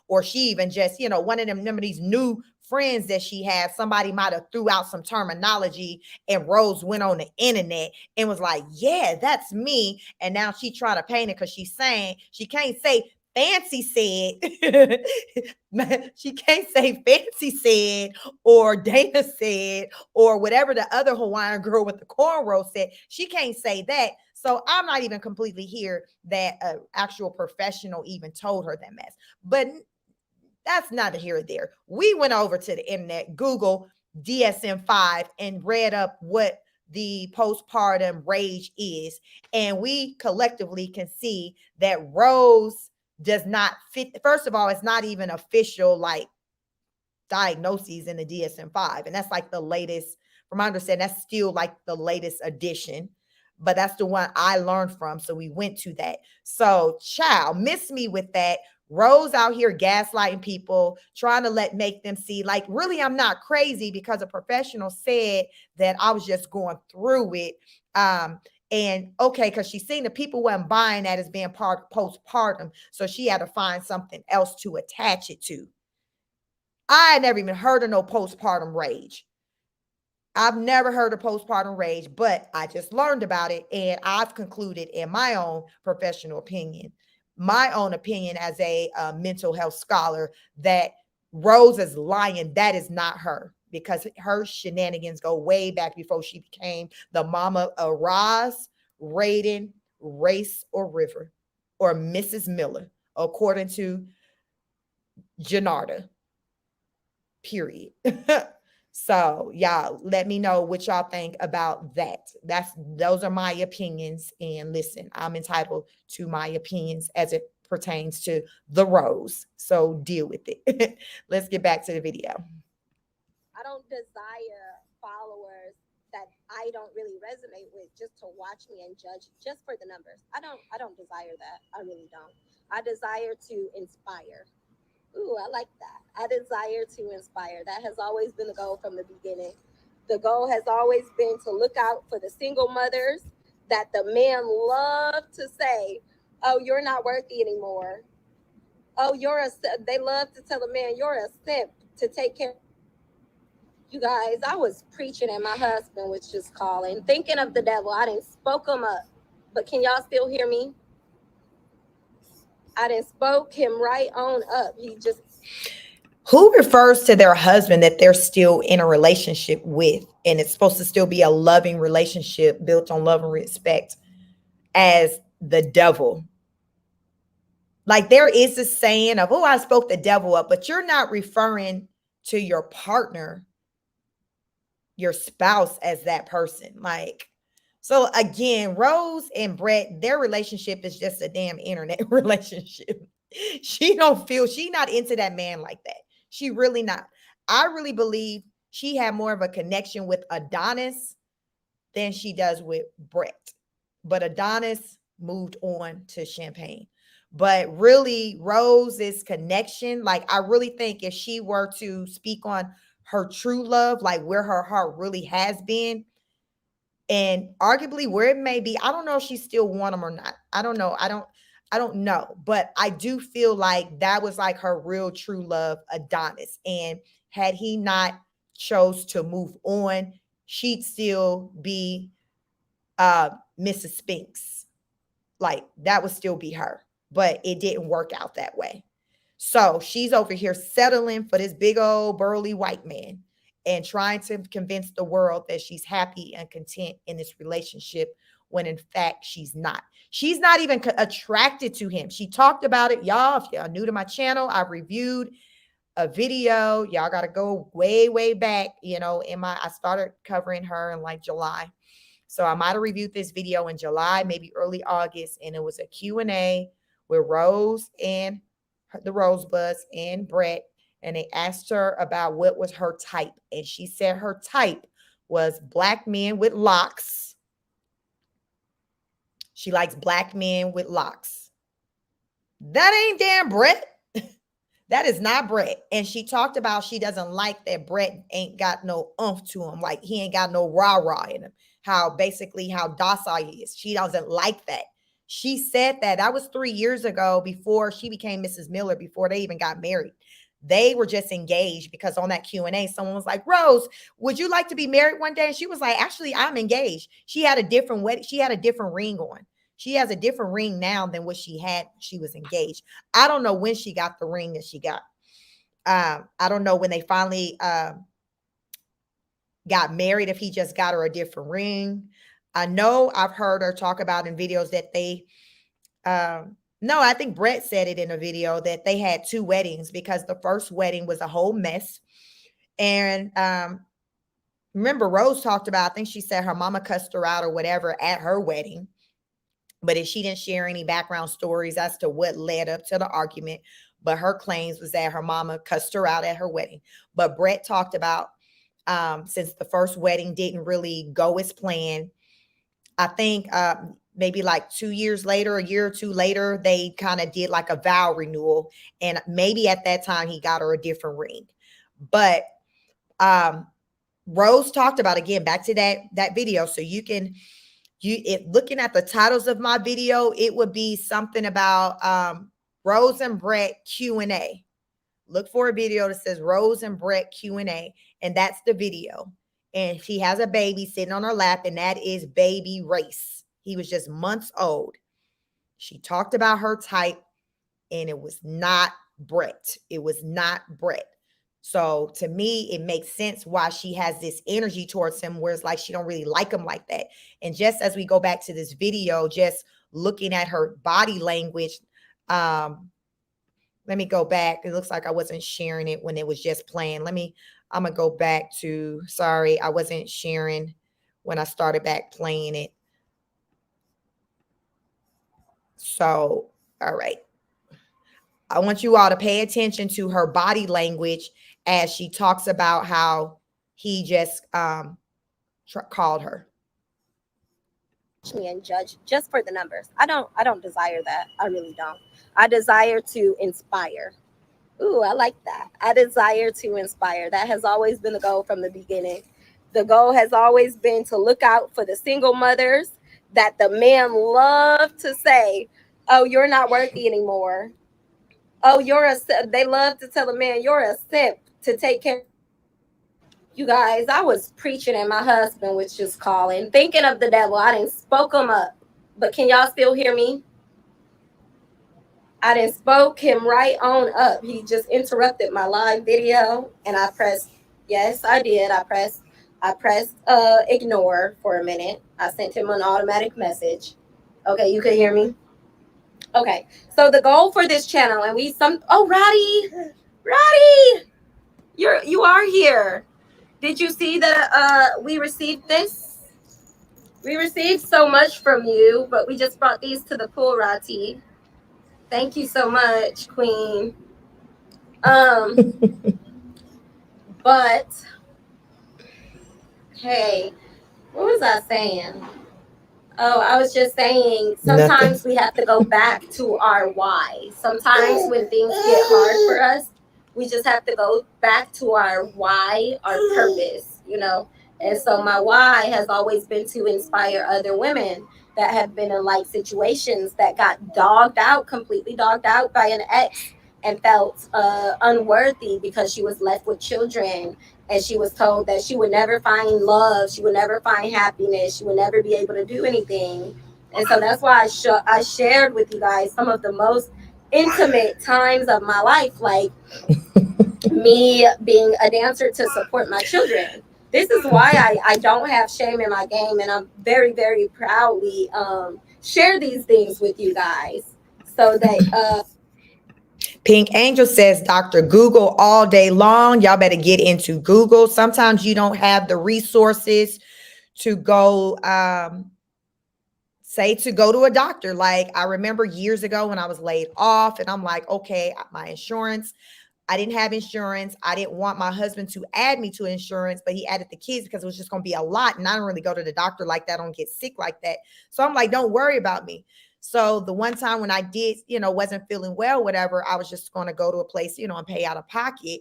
or she even just, you know, one of them, remember these new friends that she had, somebody might have threw out some terminology and Rose went on the internet and was like, yeah, that's me. And now she trying to paint it because she's saying she can't say Fancy said. She can't say Fancy said or Dana said or whatever the other Hawaiian girl with the cornrow said. She can't say that. So I'm not even completely here that an actual professional even told her that mess. But that's neither here or there. We went over to the internet, Google DSM-5, and read up what the postpartum rage is. And we collectively can see that Rose does not fit. First of all, it's not even official like diagnoses in the DSM-5. And that's like the latest, from my understanding, that's still like the latest edition. But that's the one I learned from. So we went to that. So child, miss me with that. Rose out here gaslighting people, trying to make them see like, really, I'm not crazy because a professional said that I was just going through it. And okay, because she's seen the people weren't buying that as being part postpartum. So she had to find something else to attach it to. I had never even heard of no postpartum rage. I've never heard of postpartum rage, but I just learned about it. And I've concluded in my own professional opinion, my own opinion as a mental health scholar, that Rose is lying. That is not her, because her shenanigans go way back before she became the mama of Roz, Raiden, Race, or River, or Mrs. Miller, according to Janarda. Period. So y'all let me know what y'all think about that. Those are my opinions. And listen, I'm entitled to my opinions as it pertains to the Rose. So deal with it. Let's get back to the video. don't desire followers that I don't really resonate with just to watch me and judge just for the numbers. I don't desire that. I really don't. I desire to inspire. Ooh, I like that. I desire to inspire. That has always been the goal from the beginning. The goal has always been to look out for the single mothers that the men love to say, "Oh, you're not worthy anymore. Oh, they love to tell the man you're a simp to take care." You guys, I was preaching and my husband was just calling, thinking of the devil. I didn't spoke him up, but can y'all still hear me? I didn't spoke him right on up. He just Who refers to their husband that they're still in a relationship with, and it's supposed to still be a loving relationship built on love and respect, as the devil? Like, there is a saying of, oh, I spoke the devil up, but you're not referring to your partner, your spouse, as that person. Like, so again, Rose and Brett, their relationship is just a damn internet relationship. She not into that man like that. She really not. I really believe she had more of a connection with Adonis than she does with Brett. But Adonis moved on to Champagne. But really, Rose's connection, like, I really think if she were to speak on her true love, like where her heart really has been, and arguably where it may be, I don't know if she still want him or not. I don't know. I don't know. But I do feel like that was like her real true love, Adonis. And had he not chose to move on, she'd still be Mrs. Spinks. Like, that would still be her. But it didn't work out that way. So she's over here settling for this big old burly white man and trying to convince the world that she's happy and content in this relationship, when in fact she's not. She's not even attracted to him. She talked about it. Y'all, if y'all new to my channel, I reviewed a video. Y'all got to go way, way back. I started covering her in like July. So I might have reviewed this video in July, maybe early August. And it was a Q&A with Rose and the Rosebuds and Brett. And they asked her about what was her type. And she said her type was black men with locks. She likes black men with locks. That ain't damn Brett. That is not Brett. And she talked about she doesn't like that Brett ain't got no oomph to him. Like, he ain't got no rah-rah in him. How docile he is. She doesn't like that. She said that was 3 years ago, before she became Mrs. Miller, before they even got married. They were just engaged because on that Q&A, someone was like, Rose, would you like to be married one day? And she was like, actually, I'm engaged. She had a different wedding. She had a different ring on. She has a different ring now than what she had. She was engaged. I don't know when she got the ring that she got. I don't know when they finally got married, if he just got her a different ring. I know I've heard her talk about in videos that no, I think Brett said it in a video that they had 2 weddings because the first wedding was a whole mess. And remember, Rose talked about, I think she said her mama cussed her out or whatever at her wedding. But if she didn't share any background stories as to what led up to the argument, but her claims was that her mama cussed her out at her wedding. But Brett talked about since the first wedding didn't really go as planned, I think maybe like 2 years later, a year or 2 later, they kind of did like a vow renewal. And maybe at that time he got her a different ring. But Rose talked about, again, back to that video. So looking at the titles of my video, it would be something about Rose and Brett Q&A. Look for a video that says Rose and Brett Q&A, and that's the video. And she has a baby sitting on her lap, and that is baby Race. He was just months old. She talked about her type, and it was not Brett. It was not Brett. So to me, it makes sense why she has this energy towards him, where it's like she don't really like him like that. And just as we go back to this video, just looking at her body language, let me go back. It looks like I wasn't sharing it when it was just playing. I'm going to go back to, sorry, I wasn't sharing when I started back playing it. So, all right. I want you all to pay attention to her body language as she talks about how he just called her. Me and judge just for the numbers. I don't desire that. I really don't. I desire to inspire. Ooh, I like that. I desire to inspire. That has always been the goal from the beginning. The goal has always been to look out for the single mothers that the men love to say, "Oh, you're not worthy anymore. Oh, they love to tell a man you're a simp to take care." You guys, I was preaching and my husband was just calling, thinking of the devil. I didn't spoke him up. But can y'all still hear me? I didn't spoke him right on up. He just interrupted my live video and I pressed, yes, I did. I pressed ignore for a minute. I sent him an automatic message. Okay, you can hear me? Okay. So the goal for this channel, and Roddy, you are here. Did you see that we received this? We received so much from you, but we just brought these to the pool, Rati. Thank you so much, Queen. But hey, what was I saying? Oh, I was just saying sometimes we have to go back to our why. Sometimes when things get hard for us, we just have to go back to our why, our purpose, you know. And so my why has always been to inspire other women that have been in like situations that got completely dogged out by an ex and felt unworthy because she was left with children and she was told that she would never find love, she would never find happiness, she would never be able to do anything. And so that's why I shared with you guys some of the most intimate times of my life, like me being a dancer to support my children. This is why I don't have shame in my game, and I'm very, very proudly share these things with you guys so that Pink Angel says, Dr. Google all day long. Y'all better get into Google. Sometimes you don't have the resources to go, to go to a doctor. Like I remember years ago when I was laid off and I'm like, okay, my insurance, I didn't have insurance. I didn't want my husband to add me to insurance, but he added the kids because it was just going to be a lot. And I don't really go to the doctor like that. I don't get sick like that. So I'm like, don't worry about me. So the one time when I did, wasn't feeling well, whatever, I was just going to go to a place, and pay out of pocket.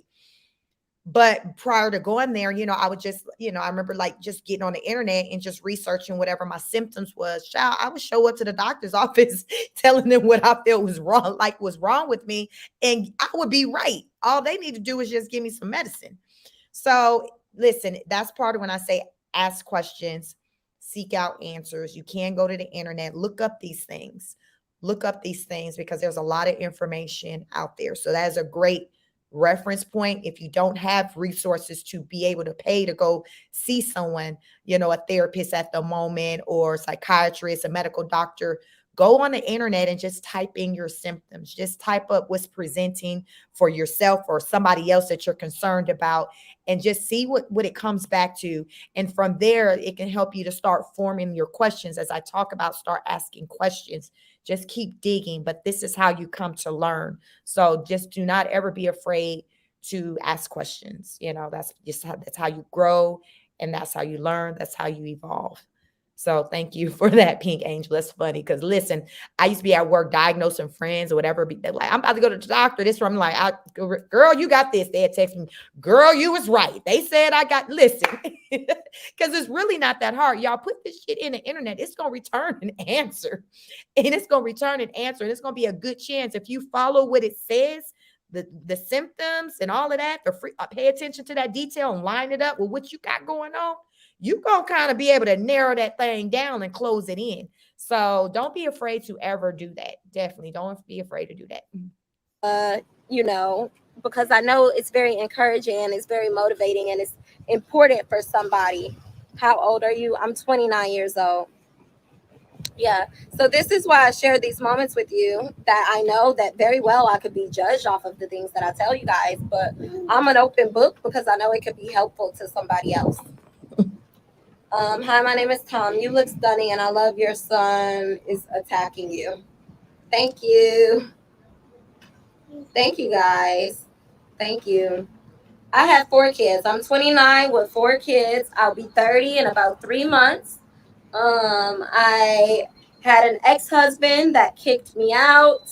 But prior to going there, I would just, I remember like just getting on the internet and just researching whatever my symptoms was. Child, I would show up to the doctor's office telling them what I felt was wrong with me. And I would be right. All they need to do is just give me some medicine. So listen, that's part of when I say ask questions, seek out answers. You can go to the internet, look up these things because there's a lot of information out there. So that is a great reference point. If you don't have resources to be able to pay to go see someone, a therapist at the moment or a psychiatrist, a medical doctor, go on the internet and just type in your symptoms. Just type up what's presenting for yourself or somebody else that you're concerned about and just see what it comes back to. And from there, it can help you to start forming your questions. As I talk about, start asking questions. Just keep digging, but this is how you come to learn. So just do not ever be afraid to ask questions. That's how you grow, and that's how you learn. That's how you evolve. So thank you for that, Pink Angel. That's funny because listen, I used to be at work diagnosing friends or whatever. They're like, I'm about to go to the doctor. This one, I'm like, girl, you got this. They'd text me, girl, you was right. They said listen, because it's really not that hard. Y'all put this shit in the internet. It's going to return an answer. And it's going to return an answer. And it's going to be a good chance if you follow what it says, the symptoms and all of that, pay attention to that detail and line it up with what you got going on. You're going to kind of be able to narrow that thing down and close it in. So don't be afraid to ever do that. Definitely don't be afraid to do that. Because I know it's very encouraging and it's very motivating and it's important for somebody. How old are you? I'm 29 years old. Yeah. So this is why I share these moments with you, that I know that very well I could be judged off of the things that I tell you guys, but I'm an open book because I know it could be helpful to somebody else. Hi, my name is Tom. You look stunning and I love your son is attacking you. Thank you. Thank you, guys. Thank you. I have 4 kids. I'm 29 with 4 kids. I'll be 30 in about 3 months. I had an ex-husband that kicked me out.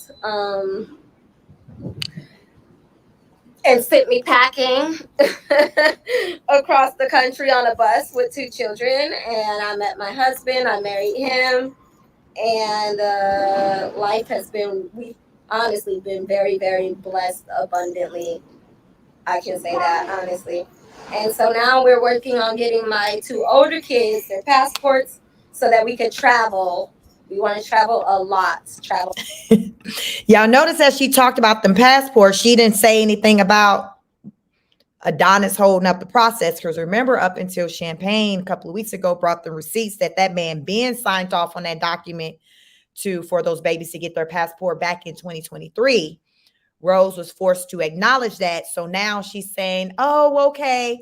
And sent me packing across the country on a bus with 2 children. And I met my husband. I married him, and life has been, we've honestly been very, very blessed abundantly. I can say that honestly. And so now we're working on getting my 2 older kids their passports so that we could travel. We want to travel a lot. Travel. Y'all notice as she talked about them passports, she didn't say anything about Adonis holding up the process. Because remember, up until Champagne a couple of weeks ago brought the receipts that man Ben signed off on that document for those babies to get their passport back in 2023. Rose was forced to acknowledge that. So now she's saying, oh, okay.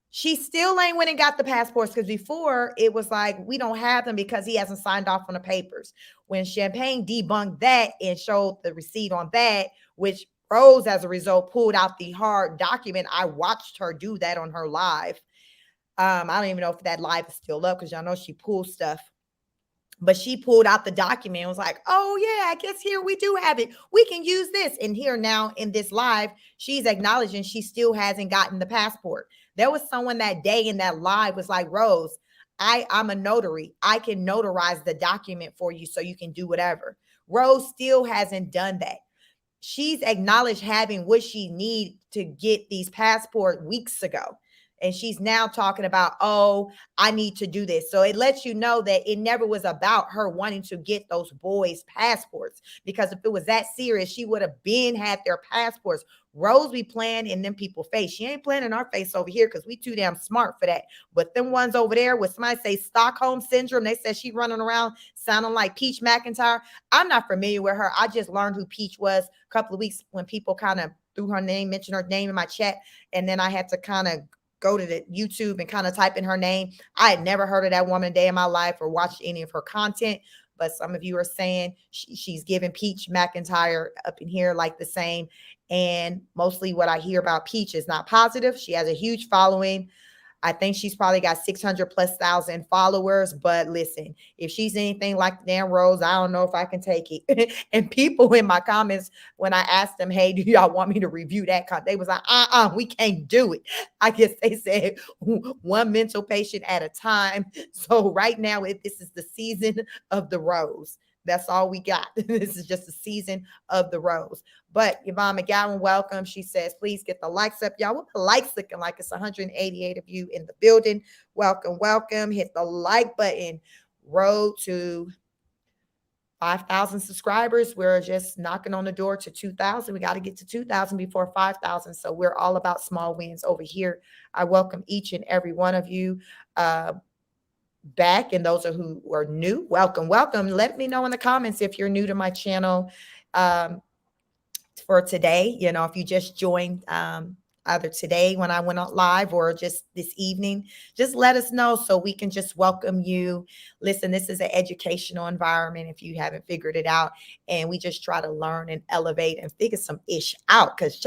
She still ain't went and got the passports, because before it was like, we don't have them because he hasn't signed off on the papers. When Champagne debunked that and showed the receipt on that, which Rose, as a result, pulled out the hard document. I watched her do that on her live. I don't even know if that live is still up, because y'all know she pulls stuff. But she pulled out the document and was like, oh, yeah, I guess here we do have it. We can use this. And here now in this live, she's acknowledging she still hasn't gotten the passport. There was someone that day in that live was like, Rose, I'm a notary. I can notarize the document for you so you can do whatever. Rose still hasn't done that. She's acknowledged having what she needs to get these passports weeks ago. And she's now talking about, oh, I need to do this. So it lets you know that it never was about her wanting to get those boys' passports. Because if it was that serious, she would have been had their passports. Rose be playing in them people's face. She ain't playing in our face over here because we too damn smart for that. But them ones over there with somebody say Stockholm Syndrome, they said she running around sounding like Peach McIntyre. I'm not familiar with her. I just learned who Peach was a couple of weeks when people kind of threw her name, mentioned her name in my chat. And then I had to kind of go to the YouTube and kind of type in her name. I had never heard of that woman a day in my life or watched any of her content, but some of you are saying she's giving Peach McIntyre up in here like the same. And mostly what I hear about Peach is not positive. She has a huge following. I think she's probably got 600,000+ followers. But listen, if she's anything like Dan Rose, I don't know if I can take it. And people in my comments, when I asked them, hey, do y'all want me to review that? They was like, we can't do it. I guess they said one mental patient at a time. So right now, this is the season of the rose. That's all we got. This is just a season of the rose. But Yvonne McGowan, welcome. She says, please get the likes up. Y'all, what the likes looking like? It's 188 of you in the building. Welcome, welcome. Hit the like button. Road to 5,000 subscribers. We're just knocking on the door to 2,000. We got to get to 2,000 before 5,000. So we're all about small wins over here. I welcome each and every one of you back, and those who are new, welcome. Let me know in the comments if you're new to my channel for today. You know, if you just joined either today when I went on live or just this evening, just let us know so we can just welcome you. Listen, this is an educational environment if you haven't figured it out, and we just try to learn and elevate and figure some ish out, because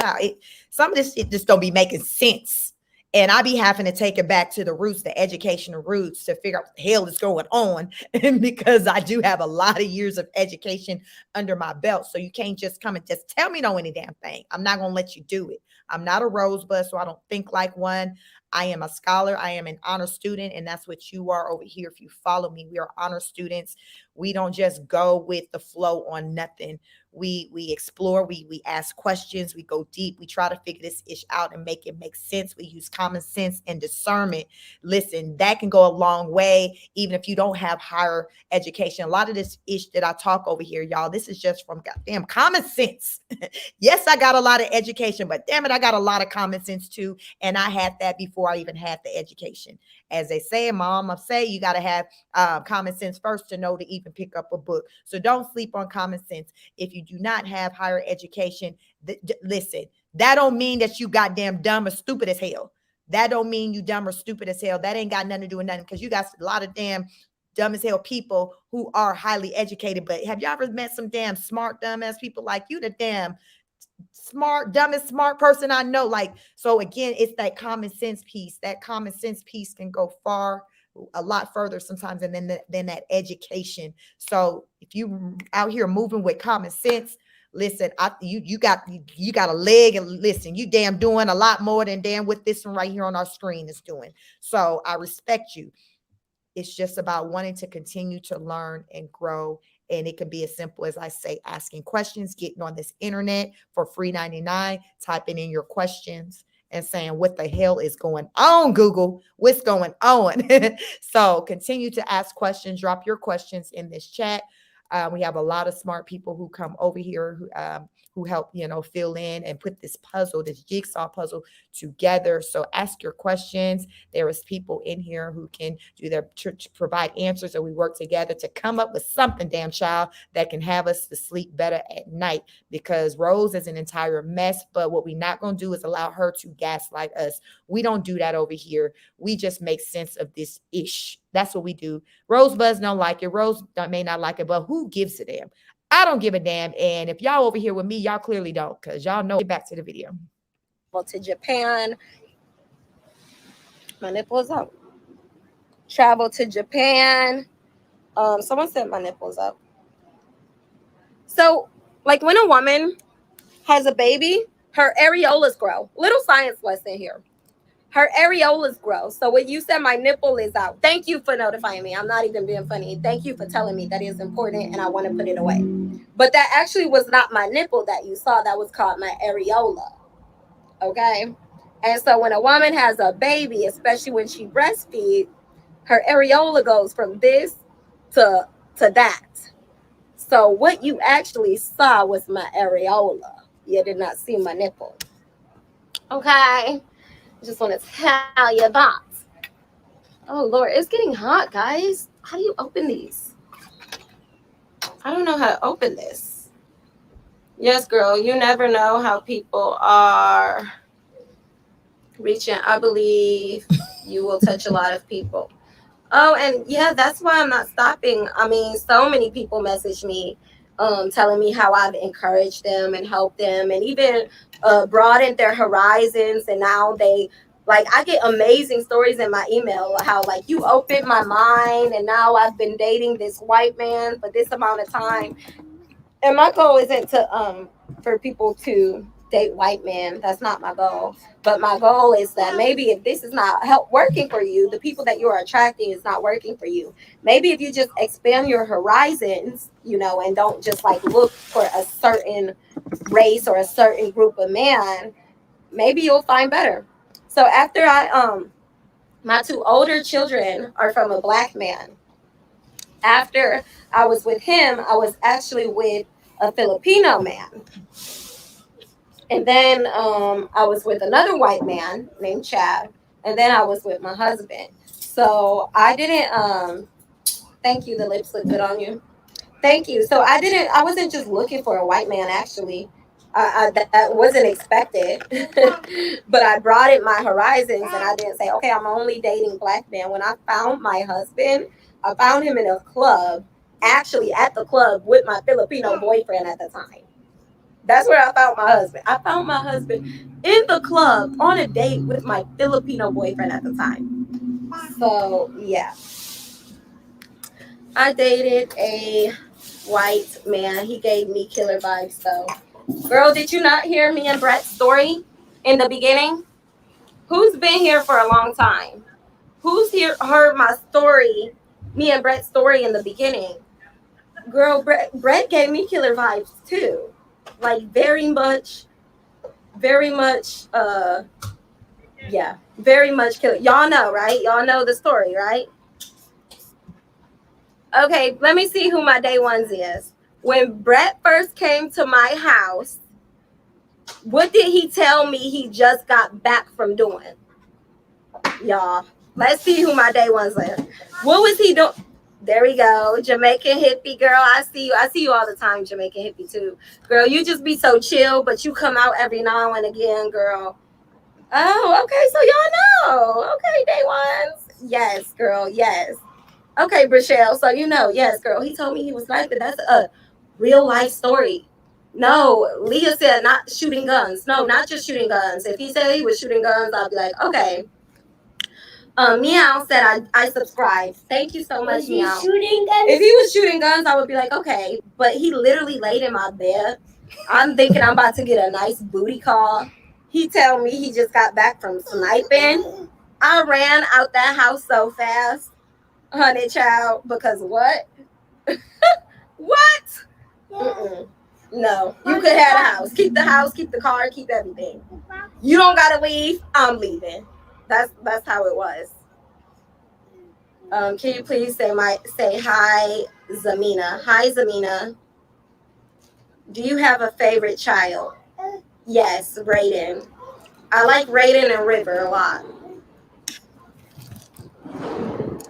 some of this shit just don't be making sense. And I be having to take it back to the roots, the educational roots, to figure out what the hell is going on. And because I do have a lot of years of education under my belt. So you can't just come and just tell me no any damn thing. I'm not going to let you do it. I'm not a rosebud, so I don't think like one. I am a scholar. I am an honor student, and that's what you are over here. If you follow me, we are honor students. We don't just go with the flow on nothing. We explore, we ask questions, we go deep, we try to figure this ish out and make it make sense. We use common sense and discernment. Listen, that can go a long way, even if you don't have higher education. A lot of this ish that I talk over here, y'all, this is just from goddamn common sense. Yes, I got a lot of education, but damn it, I got a lot of common sense too. And I had that before I even had the education. As they say, mama say, you got to have common sense first to know to even pick up a book. So don't sleep on common sense. If you do not have higher education, listen, that don't mean that you goddamn dumb or stupid as hell. That don't mean you dumb or stupid as hell. That ain't got nothing to do with nothing, because you got a lot of damn dumb as hell people who are highly educated. But have y'all ever met some damn smart dumb ass people like you? The damn smart, dumbest smart person I know. Like, so again, it's that common sense piece. That common sense piece can go far, a lot further sometimes than that education. So if you out here moving with common sense, listen, you got a leg, and listen, you damn doing a lot more than damn what this one right here on our screen is doing. So I respect you. It's just about wanting to continue to learn and grow. And it can be as simple as I say, asking questions, getting on this internet for free 99, typing in your questions and saying, what the hell is going on, Google? What's going on? So continue to ask questions, drop your questions in this chat. We have a lot of smart people who come over here who help, fill in and put this puzzle, this jigsaw puzzle together. So ask your questions. There is people in here who can do their to provide answers, and we work together to come up with something, damn child, that can have us to sleep better at night, because Rose is an entire mess. But what we're not going to do is allow her to gaslight us. We don't do that over here. We just make sense of this ish. That's what we do. Rosebud's don't like it. Rose may not like it, but who gives a damn? I don't give a damn. And if y'all over here with me, y'all clearly don't, because y'all know. Get back to the video. To Japan. My nipples out. Travel to Japan. Someone said my nipples up. So, like, when a woman has a baby, her areolas grow. Little science lesson here. Her areolas grow. So when you said my nipple is out, thank you for notifying me. I'm not even being funny. Thank you for telling me that is important and I want to put it away. But that actually was not my nipple that you saw. That was called my areola. Okay? And so when a woman has a baby, especially when she breastfeeds, her areola goes from this to that. So what you actually saw was my areola. You did not see my nipple. Okay? Just want to tell you that. Oh, Lord. It's getting hot, guys. How do you open these? I don't know how to open this. Yes, girl. You never know how people are reaching. I believe you will touch a lot of people. Oh, and yeah, that's why I'm not stopping. I mean, so many people message me telling me how I've encouraged them and helped them and even broadened their horizons. And now I get amazing stories in my email how, like, you opened my mind and now I've been dating this white man for this amount of time. And my goal isn't to for people to date white men. That's not my goal. But my goal is that maybe if this is not working for you, the people that you're attracting is not working for you. Maybe if you just expand your horizons, and don't just like look for a certain race or a certain group of man, maybe you'll find better. So after my two older children are from a black man. After I was with him, I was actually with a Filipino man. And then I was with another white man named Chad. And then I was with my husband. So I didn't, thank you, the lips look good on you. Thank you. So I wasn't just looking for a white man, actually. That wasn't expected. But I broadened my horizons and I didn't say, okay, I'm only dating black men. When I found my husband, I found him in a club, actually at the club with my Filipino boyfriend at the time. That's where I found my husband. I found my husband in the club on a date with my Filipino boyfriend at the time. So, yeah. I dated a white man. He gave me killer vibes, though. Girl, did you not hear me and Brett's story in the beginning? Who's been here for a long time? Who's heard my story, me and Brett's story in the beginning? Girl, Brett gave me killer vibes, too. Like, very much, very much killer. Y'all know, right? Y'all know the story, right? Okay, let me see who my day ones is. When Brett first came to my house, what did he tell me he just got back from doing? Y'all, let's see who my day ones are. What was he doing? There we go. Jamaican hippie girl. I see you. I see you all the time, Jamaican hippie too. Girl, you just be so chill, but you come out every now and again, girl. Oh, okay. So y'all know. Okay, day ones. Yes, girl. Yes. Okay, Brichelle. So yes, girl. He told me he was like that. That's a real life story. No, Leah said not shooting guns. No, not just shooting guns. If he said he was shooting guns, I'll be like, okay. Meow said I subscribed. Thank you so much, Meow. Shooting guns? If he was shooting guns, I would be like, okay. But he literally laid in my bed. I'm thinking I'm about to get a nice booty call. He tell me he just got back from sniping. I ran out that house so fast, honey child, because what? What? Mm-mm. No, you could have the house. Keep the house, keep the car, keep everything. You don't gotta leave. I'm leaving. That's how it was. Can you please say hi, Zamina? Hi, Zamina. Do you have a favorite child? Yes, Raiden. I like Raiden and River a lot.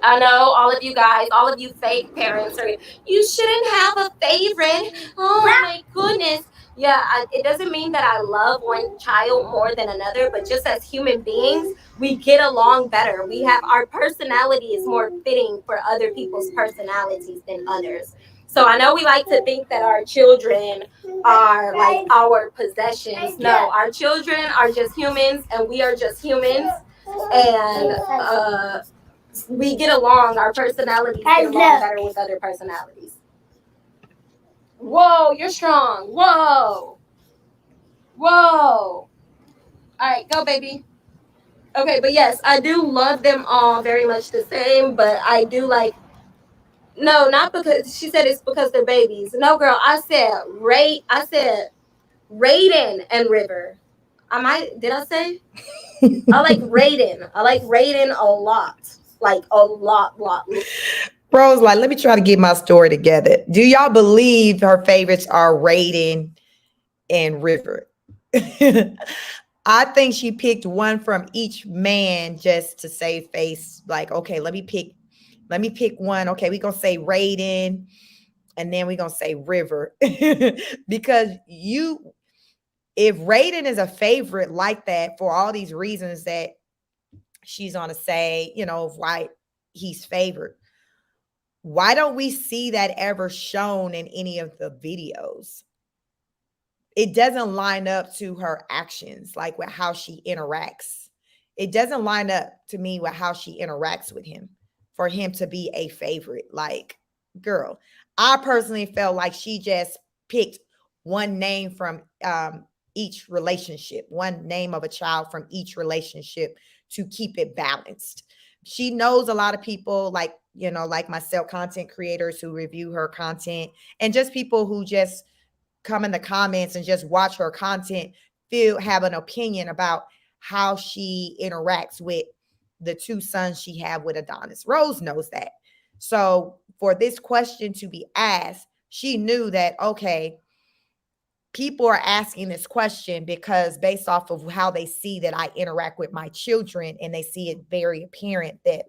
I know all of you guys, all of you fake parents are, you shouldn't have a favorite. Oh my goodness. Yeah, it doesn't mean that I love one child more than another, but just as human beings, we get along better. We have, our personality is more fitting for other people's personalities than others. So I know we like to think that our children are like our possessions. No, our children are just humans and we are just humans. And we get along, our personalities get along better with other personalities. Whoa, you're strong. Whoa. Whoa. All right, go, baby. Okay, but yes, I do love them all very much the same, but I do like, no, not because, she said it's because they're babies. No, girl, I said Raiden and River. Did I say? I like Raiden. I like Raiden a lot. Like a lot. Rose, like, let me try to get my story together. Do y'all believe her favorites are Raiden and River? I think she picked one from each man just to save face. Like, okay, let me pick one. Okay, we're gonna say Raiden, and then we're gonna say River. Because if Raiden is a favorite like that for all these reasons that she's gonna say, why he's favored, why don't we see that ever shown in any of the videos? It doesn't line up to her actions, like with how she interacts. It doesn't line up to me with how she interacts with him for him to be a favorite. Like, girl, I personally felt like she just picked one name from each relationship, one name of a child from each relationship to keep it balanced. She knows a lot of people, like, like myself, content creators who review her content, and just people who just come in the comments and just watch her content, have an opinion about how she interacts with the two sons she had with Adonis. Rose knows that. So for this question to be asked, she knew that, okay, people are asking this question because based off of how they see that I interact with my children, and they see it very apparent that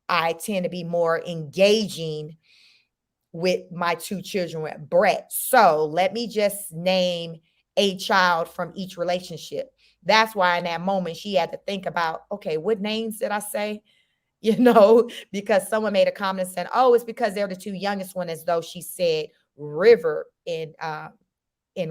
I tend to be more engaging with my two children with Brett. So let me just name a child from each relationship. That's why in that moment she had to think about, okay, what names did I say? Because someone made a comment saying, oh, it's because they're the two youngest one, as though she said River in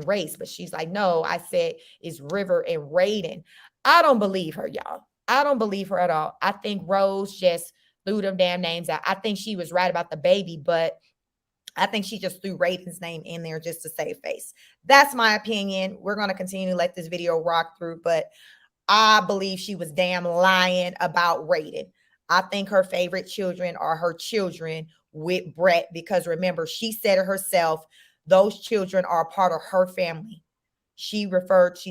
race. But she's like, no, I said it's River and Raiden. I don't believe her, y'all. I don't believe her at all. I think Rose just threw them damn names out. I think she was right about the baby, but I think she just threw Raiden's name in there just to save face. That's my opinion. We're going to continue to let this video rock through, but I believe she was damn lying about Raiden. I think her favorite children are her children with Brett, because remember, she said it herself, those children are a part of her family. She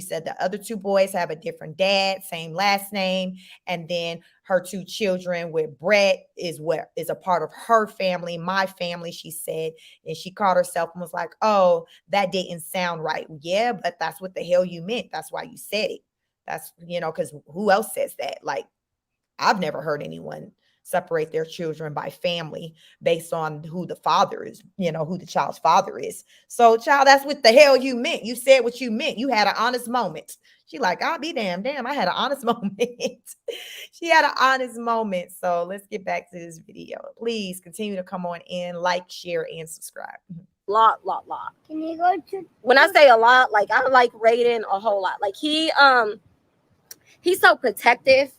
said the other two boys have a different dad, same last name. And then her two children with Brett is a part of her family, my family, she said. And she caught herself and was like, oh, that didn't sound right. Yeah, but that's what the hell you meant. That's why you said it. That's, because who else says that? Like, I've never heard anyone separate their children by family based on who the father is, who the child's father is. So, child, that's what the hell you meant. You said what you meant. You had an honest moment. She like, I'll be damn, I had an honest moment. She had an honest moment. So let's get back to this video. Please continue to come on in, like, share, and subscribe. Lot. Can you go to? When I say a lot, like I like Raiden a whole lot. Like he's so protective.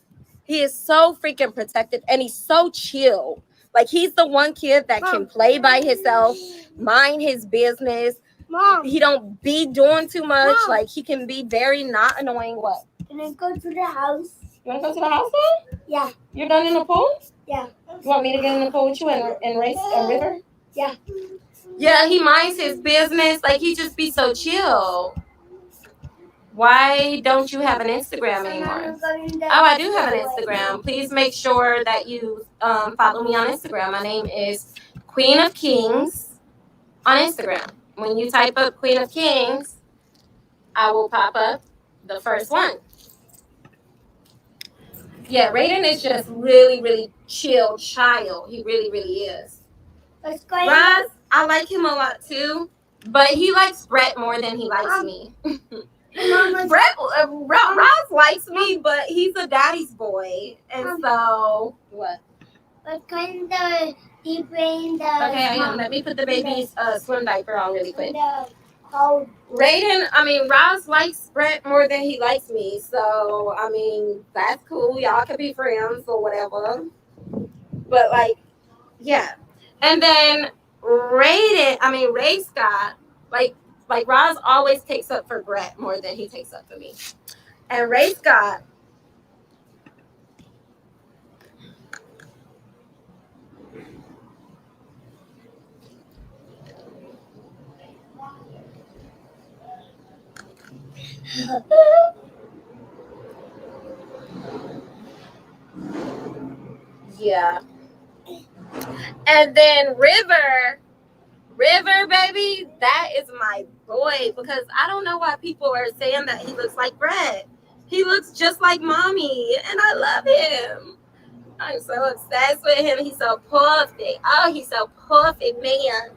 He is so freaking protective, and he's so chill. Like he's the one kid that can play by himself, mind his business. Mom, He don't be doing too much. Mom. Like he can be very not annoying. What? can I go to the house? You want to go to the house now? Yeah. You're done in the pool? Yeah. You want me to get in the pool with you and race a river? Yeah. Yeah, he minds his business. Like he just be so chill. Why don't you have an Instagram anymore? Oh, I do have an Instagram. Please make sure that you follow me on Instagram. My name is Queen of Kings on Instagram. When you type up Queen of Kings, I will pop up the first one. Yeah, Raiden is just really chill child. He really is. Let's go. Roz, I like him a lot too, but he likes Brett more than he likes me. Brett, Roz likes me, but he's a daddy's boy, and so what? Let's go in the deep in the. Okay, I am. Let me put the baby's swim diaper on really quick. The cold. Roz likes Brett more than he likes me, so I mean that's cool. Y'all could be friends or whatever. But like, yeah. And then Ray Scott, like Roz always takes up for Brett more than he takes up for me. And Ray Scott, yeah. And then River, baby, that is my boy, because I don't know why people are saying that he looks like Brett. He looks just like mommy, and I love him. I'm so obsessed with him. He's so perfect. Oh, he's so perfect, man.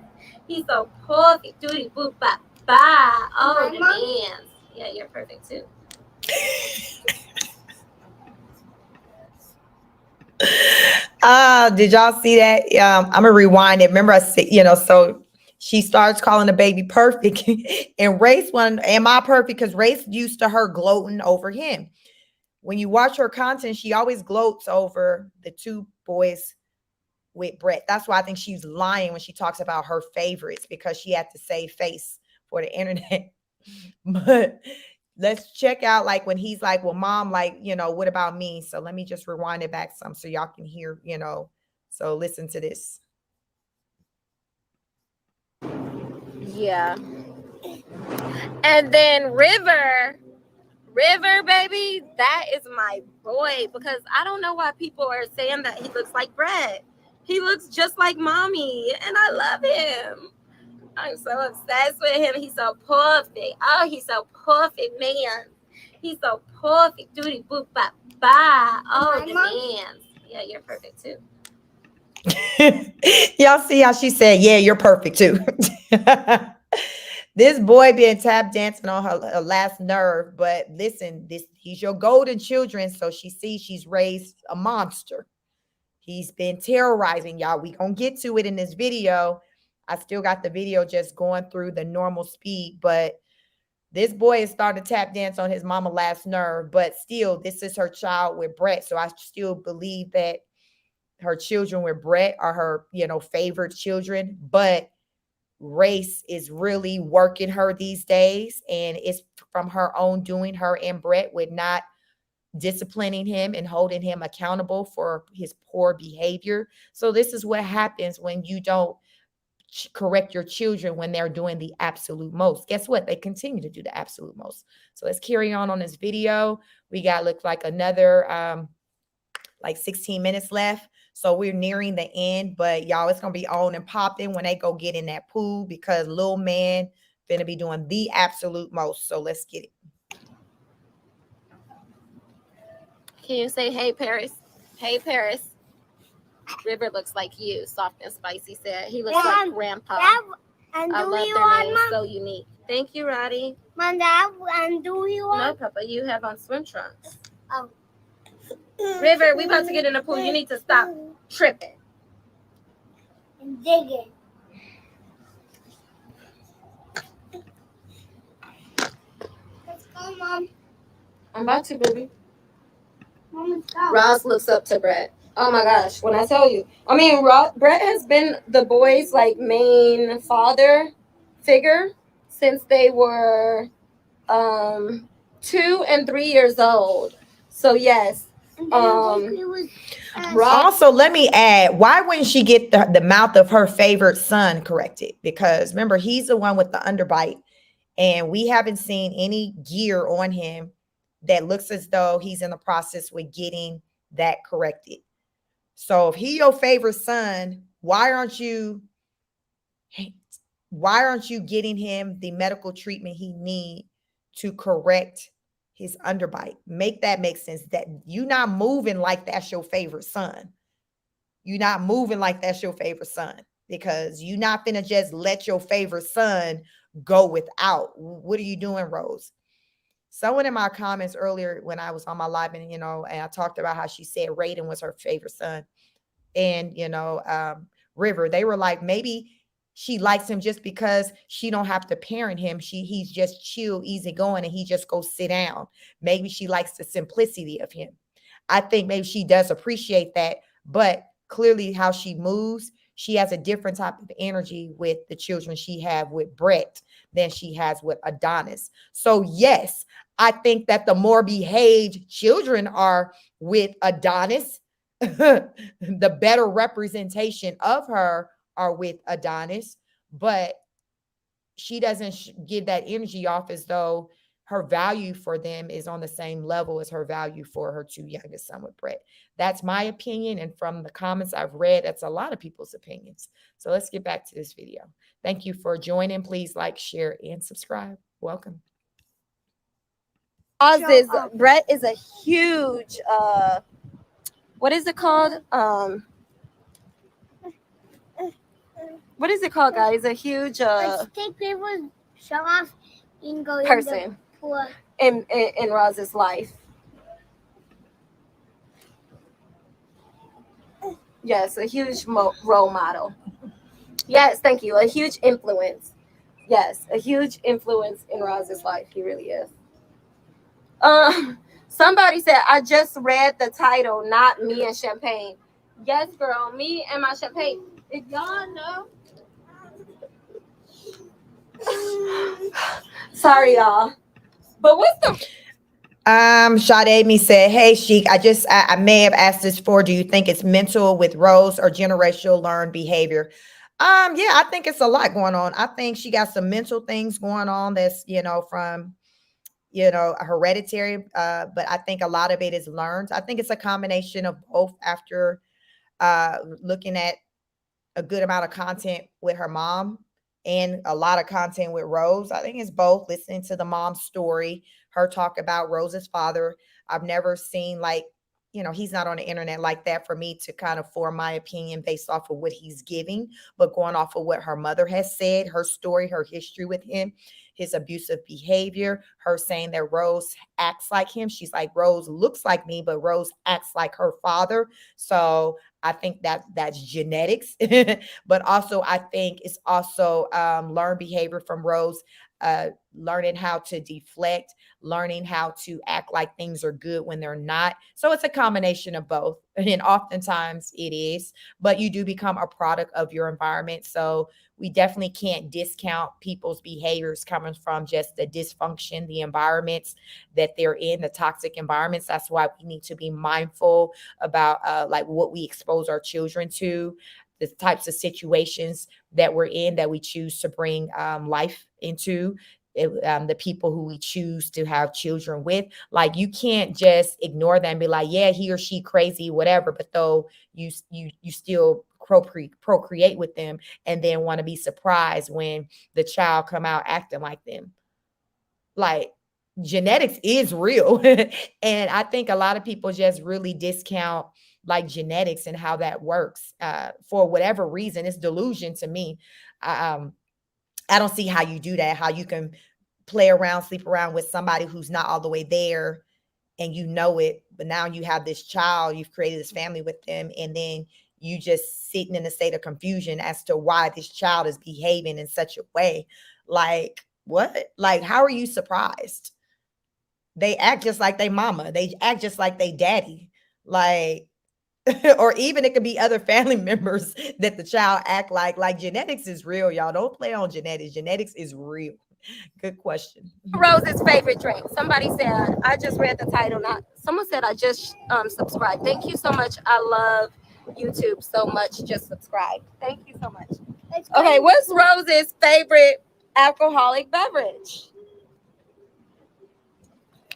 He's so perfect. Doody boop bop bye. Oh, the man. Yeah, you're perfect too. Did y'all see that? I'm gonna rewind it. Remember, I said, so she starts calling the baby perfect, and Race one, am I perfect? Because Race used to her gloating over him. When you watch her content, she always gloats over the two boys with Brett. That's why I think she's lying when she talks about her favorites, because she had to save face for the internet. But let's check out like when he's like, well, mom, like, what about me? So let me just rewind it back some so y'all can hear, so listen to this. Yeah. And then River, baby, that is my boy, because I don't know why people are saying that he looks like Brett. He looks just like mommy, and I love him. I'm so obsessed with him. He's so perfect. Oh, he's so perfect, man. He's so perfect. Doody boop bop bye. Oh, the man. Yeah, you're perfect too. Y'all see how she said, yeah, you're perfect too. This boy been tap dancing on her last nerve, but listen, he's your golden children, so she sees she's raised a monster. He's been terrorizing y'all. We gonna get to it in this video. I still got the video just going through the normal speed, but this boy has started to tap dance on his mama last nerve, but still, this is her child with Brett, so I still believe that her children with Brett are her, favorite children, but Race is really working her these days, and it's from her own doing, her and Brett, with not disciplining him and holding him accountable for his poor behavior. So this is what happens when you don't correct your children when they're doing the absolute most. Guess what? They continue to do the absolute most. So let's carry on this video. We got look like another like 16 minutes left. So we're nearing the end, but y'all, it's going to be on and popping when they go get in that pool, because little man finna be doing the absolute most. So let's get it. Can you say, hey, Paris? Hey, Paris. River looks like you, Soft and Spicy said. He looks like Grandpa. And I do love you their want, names, Mom? so unique. Thank you, Roddy. Mom, Dad, and do you No, want? Papa, you have on swim trunks. Oh. River, we about to get in the pool. You need to stop tripping. And digging. Mom. I'm about to, baby. Mom, let's go. Roz looks up to Brett. Oh my gosh, when I tell you. I mean, Brett has been the boys' like main father figure since they were 2 and 3 years old. So yes. And then I think it was, Also, let me add, why wouldn't she get the mouth of her favorite son corrected? Because remember, he's the one with the underbite, and we haven't seen any gear on him that looks as though he's in the process with getting that corrected. So if he your favorite son, why aren't you getting him the medical treatment he need to correct his underbite? Make that make sense, that you not moving like that's your favorite son. You're not moving like that's your favorite son, because you not finna just let your favorite son go without. What are you doing, Rose? Someone in my comments earlier when I was on my live, and and I talked about how she said Raiden was her favorite son, and River, they were like, maybe she likes him just because she don't have to parent him. He's just chill, easygoing, and he just goes sit down. Maybe she likes the simplicity of him. I think maybe she does appreciate that, but clearly how she moves, she has a different type of energy with the children she have with Brett than she has with Adonis. So yes, I think that the more behaved children are with Adonis, the better representation of her are with Adonis, but she doesn't give that energy off as though her value for them is on the same level as her value for her two youngest son with Brett. That's my opinion. And from the comments I've read, that's a lot of people's opinions. So let's get back to this video. Thank you for joining. Please like, share, and subscribe. Welcome. Brett is a huge what is it called? What is it called, guys? A huge let's take people's show off and go person in Roz's life. Yes, a huge role model. Yes, thank you. A huge influence. Yes, a huge influence in Roz's life. He really is. Somebody said, I just read the title, Not Me and Champagne. Yes, girl, me and my champagne. If y'all know. Sorry, y'all. But what's the Sade me said, hey Sheik, I may have asked this before. Do you think it's mental with Rose or generational learned behavior? Yeah, I think it's a lot going on. I think she got some mental things going on that's, from hereditary, but I think a lot of it is learned. I think it's a combination of both after looking at a good amount of content with her mom and a lot of content with Rose. I think it's both. Listening to the mom's story, her talk about Rose's father. I've never seen he's not on the internet like that for me to kind of form my opinion based off of what he's giving, but going off of what her mother has said, her story, her history with him, his abusive behavior, her saying that Rose acts like him. She's like, Rose looks like me, but Rose acts like her father. So I think that's genetics, but also I think it's also learned behavior from Rose, learning how to deflect, learning how to act like things are good when they're not. So it's a combination of both. And oftentimes it is, but you do become a product of your environment. So we definitely can't discount people's behaviors coming from just the dysfunction, the environments that they're in, the toxic environments. That's why we need to be mindful about what we expose our children to, the types of situations that we're in, that we choose to bring life into, the people who we choose to have children with. Like, you can't just ignore them and be like, yeah, he or she crazy, whatever, but though you still procreate with them and then want to be surprised when the child come out acting like them. Like, genetics is real. And I think a lot of people just really discount genetics and how that works. For whatever reason, it's delusion to me. I don't see how you do that, how you can play around, sleep around with somebody who's not all the way there, and it, but now you have this child, you've created this family with them, and then you just sitting in a state of confusion as to why this child is behaving in such a way. Like, what? Like, how are you surprised? They act just like they mama. They act just like they daddy. Like, or even it could be other family members that the child act like. Like genetics is real, y'all. Don't play on genetics. Genetics is real. Good question. Rose's favorite drink. Somebody said, I just read the title. Not someone said I just subscribed. Thank you so much. I love YouTube so much. Just subscribe. Thank you so much. Okay, what's Rose's favorite alcoholic beverage?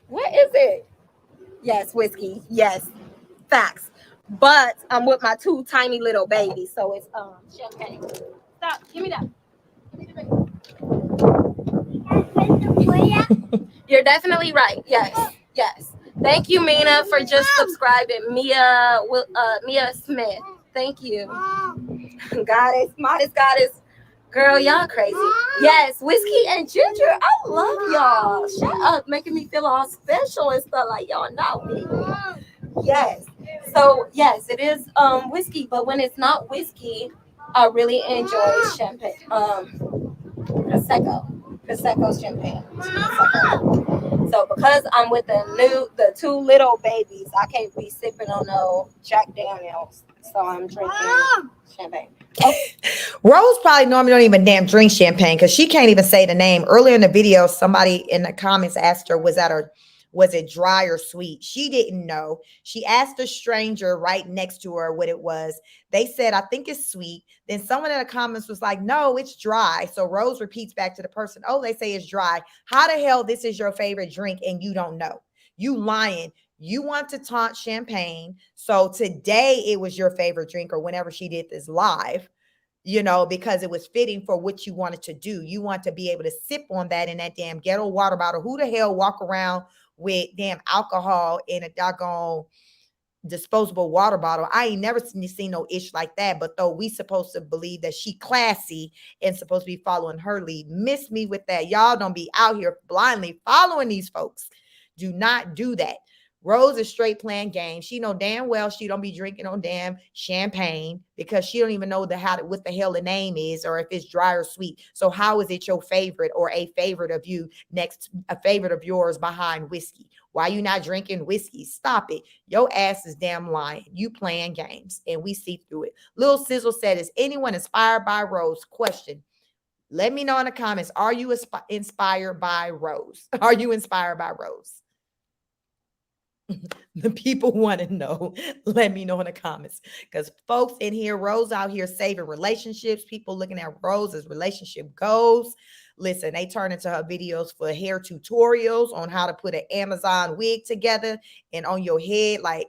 What is it? Yes, whiskey. Yes, facts. But I'm with my two tiny little babies, so it's champagne. Stop. Give me that. Give me the baby. You're definitely right. Yes, yes. Thank you, Mina, for just subscribing. Mia Smith. Thank you. Goddess, modest goddess. Girl, y'all crazy. Yes, whiskey and ginger. I love y'all. Shut up, making me feel all special and stuff like y'all know me. Yes. So yes, it is whiskey, but when it's not whiskey, I really enjoy champagne. Prosecco champagne. Prosecco. So because I'm with the two little babies, I can't be sipping on no Jack Daniels. So I'm drinking champagne. Rose probably normally don't even damn drink champagne because she can't even say the name. Earlier in the video, somebody in the comments asked her, was it dry or sweet? She didn't know. She asked a stranger right next to her what it was. They said, I think it's sweet. Then someone in the comments was like, no, it's dry. So Rose repeats back to the person, oh, they say it's dry. How the hell this is your favorite drink and you don't know? You lying. You want to taunt champagne. So today it was your favorite drink, or whenever she did this live, because it was fitting for what you wanted to do. You want to be able to sip on that in that damn ghetto water bottle. Who the hell walk around with damn alcohol in a doggone disposable water bottle? I ain't never seen no ish like that. But though we supposed to believe that she classy and supposed to be following her lead, miss me with that. Y'all don't be out here blindly following these folks. Do not do that. Rose is straight playing games. She know damn well she don't be drinking no damn champagne because she don't even know what the hell the name is, or if it's dry or sweet. So how is it your favorite, or a favorite of you a favorite of yours behind whiskey? Why you not drinking whiskey? Stop it. Your ass is damn lying. You playing games, and we see through it. Lil Sizzle said, is anyone inspired by Rose? Question. Let me know in the comments. Are you inspired by Rose? Are you inspired by Rose? The people want to know. Let me know in the comments, because folks in here, Rose out here saving relationships. People looking at Rose as relationship goals. Listen, they turn into her videos for hair tutorials on how to put an Amazon wig together and on your head. Like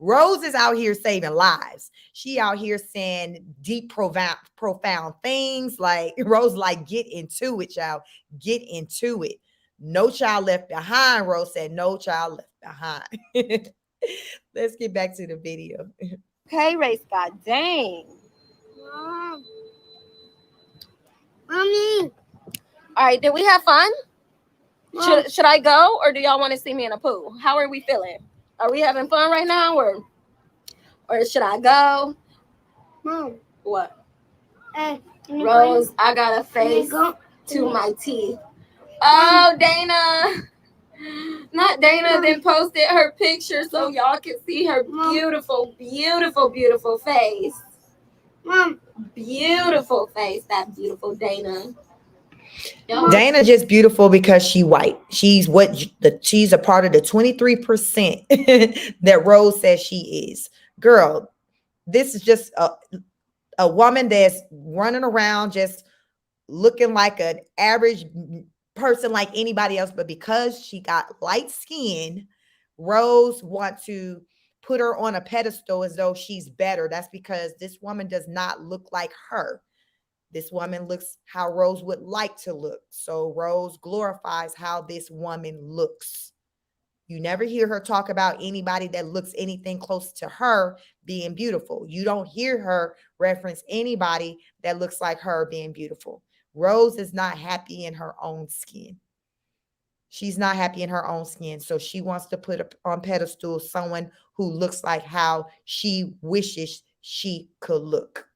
Rose is out here saving lives. She out here saying deep, profound things. Like Rose, like, get into it, y'all. Get into it. No child left behind. Rose said, no child left behind. Let's get back to the video. Okay, race God, dang. Mommy. All right, did we have fun? Should I go, or do y'all want to see me in a pool? How are we feeling? Are we having fun right now, or should I go? Mom. What? Rose, I got a face to my teeth. Oh, Dana. Not Dana then posted her picture so y'all can see her beautiful, beautiful, beautiful face. Mom. Beautiful face, that beautiful Dana. Dana just beautiful because she white. She's she's a part of the 23% that Rose says she is. Girl, this is just a woman that's running around just looking like an average person like anybody else, but because she got light skin, Rose wants to put her on a pedestal as though she's better. That's because this woman does not look like her. This woman looks how Rose would like to look. So Rose glorifies how this woman looks. You never hear her talk about anybody that looks anything close to her being beautiful. You don't hear her reference anybody that looks like her being beautiful. Rose is not happy in her own skin. She's not happy in her own skin. So she wants to put on pedestal someone who looks like how she wishes she could look.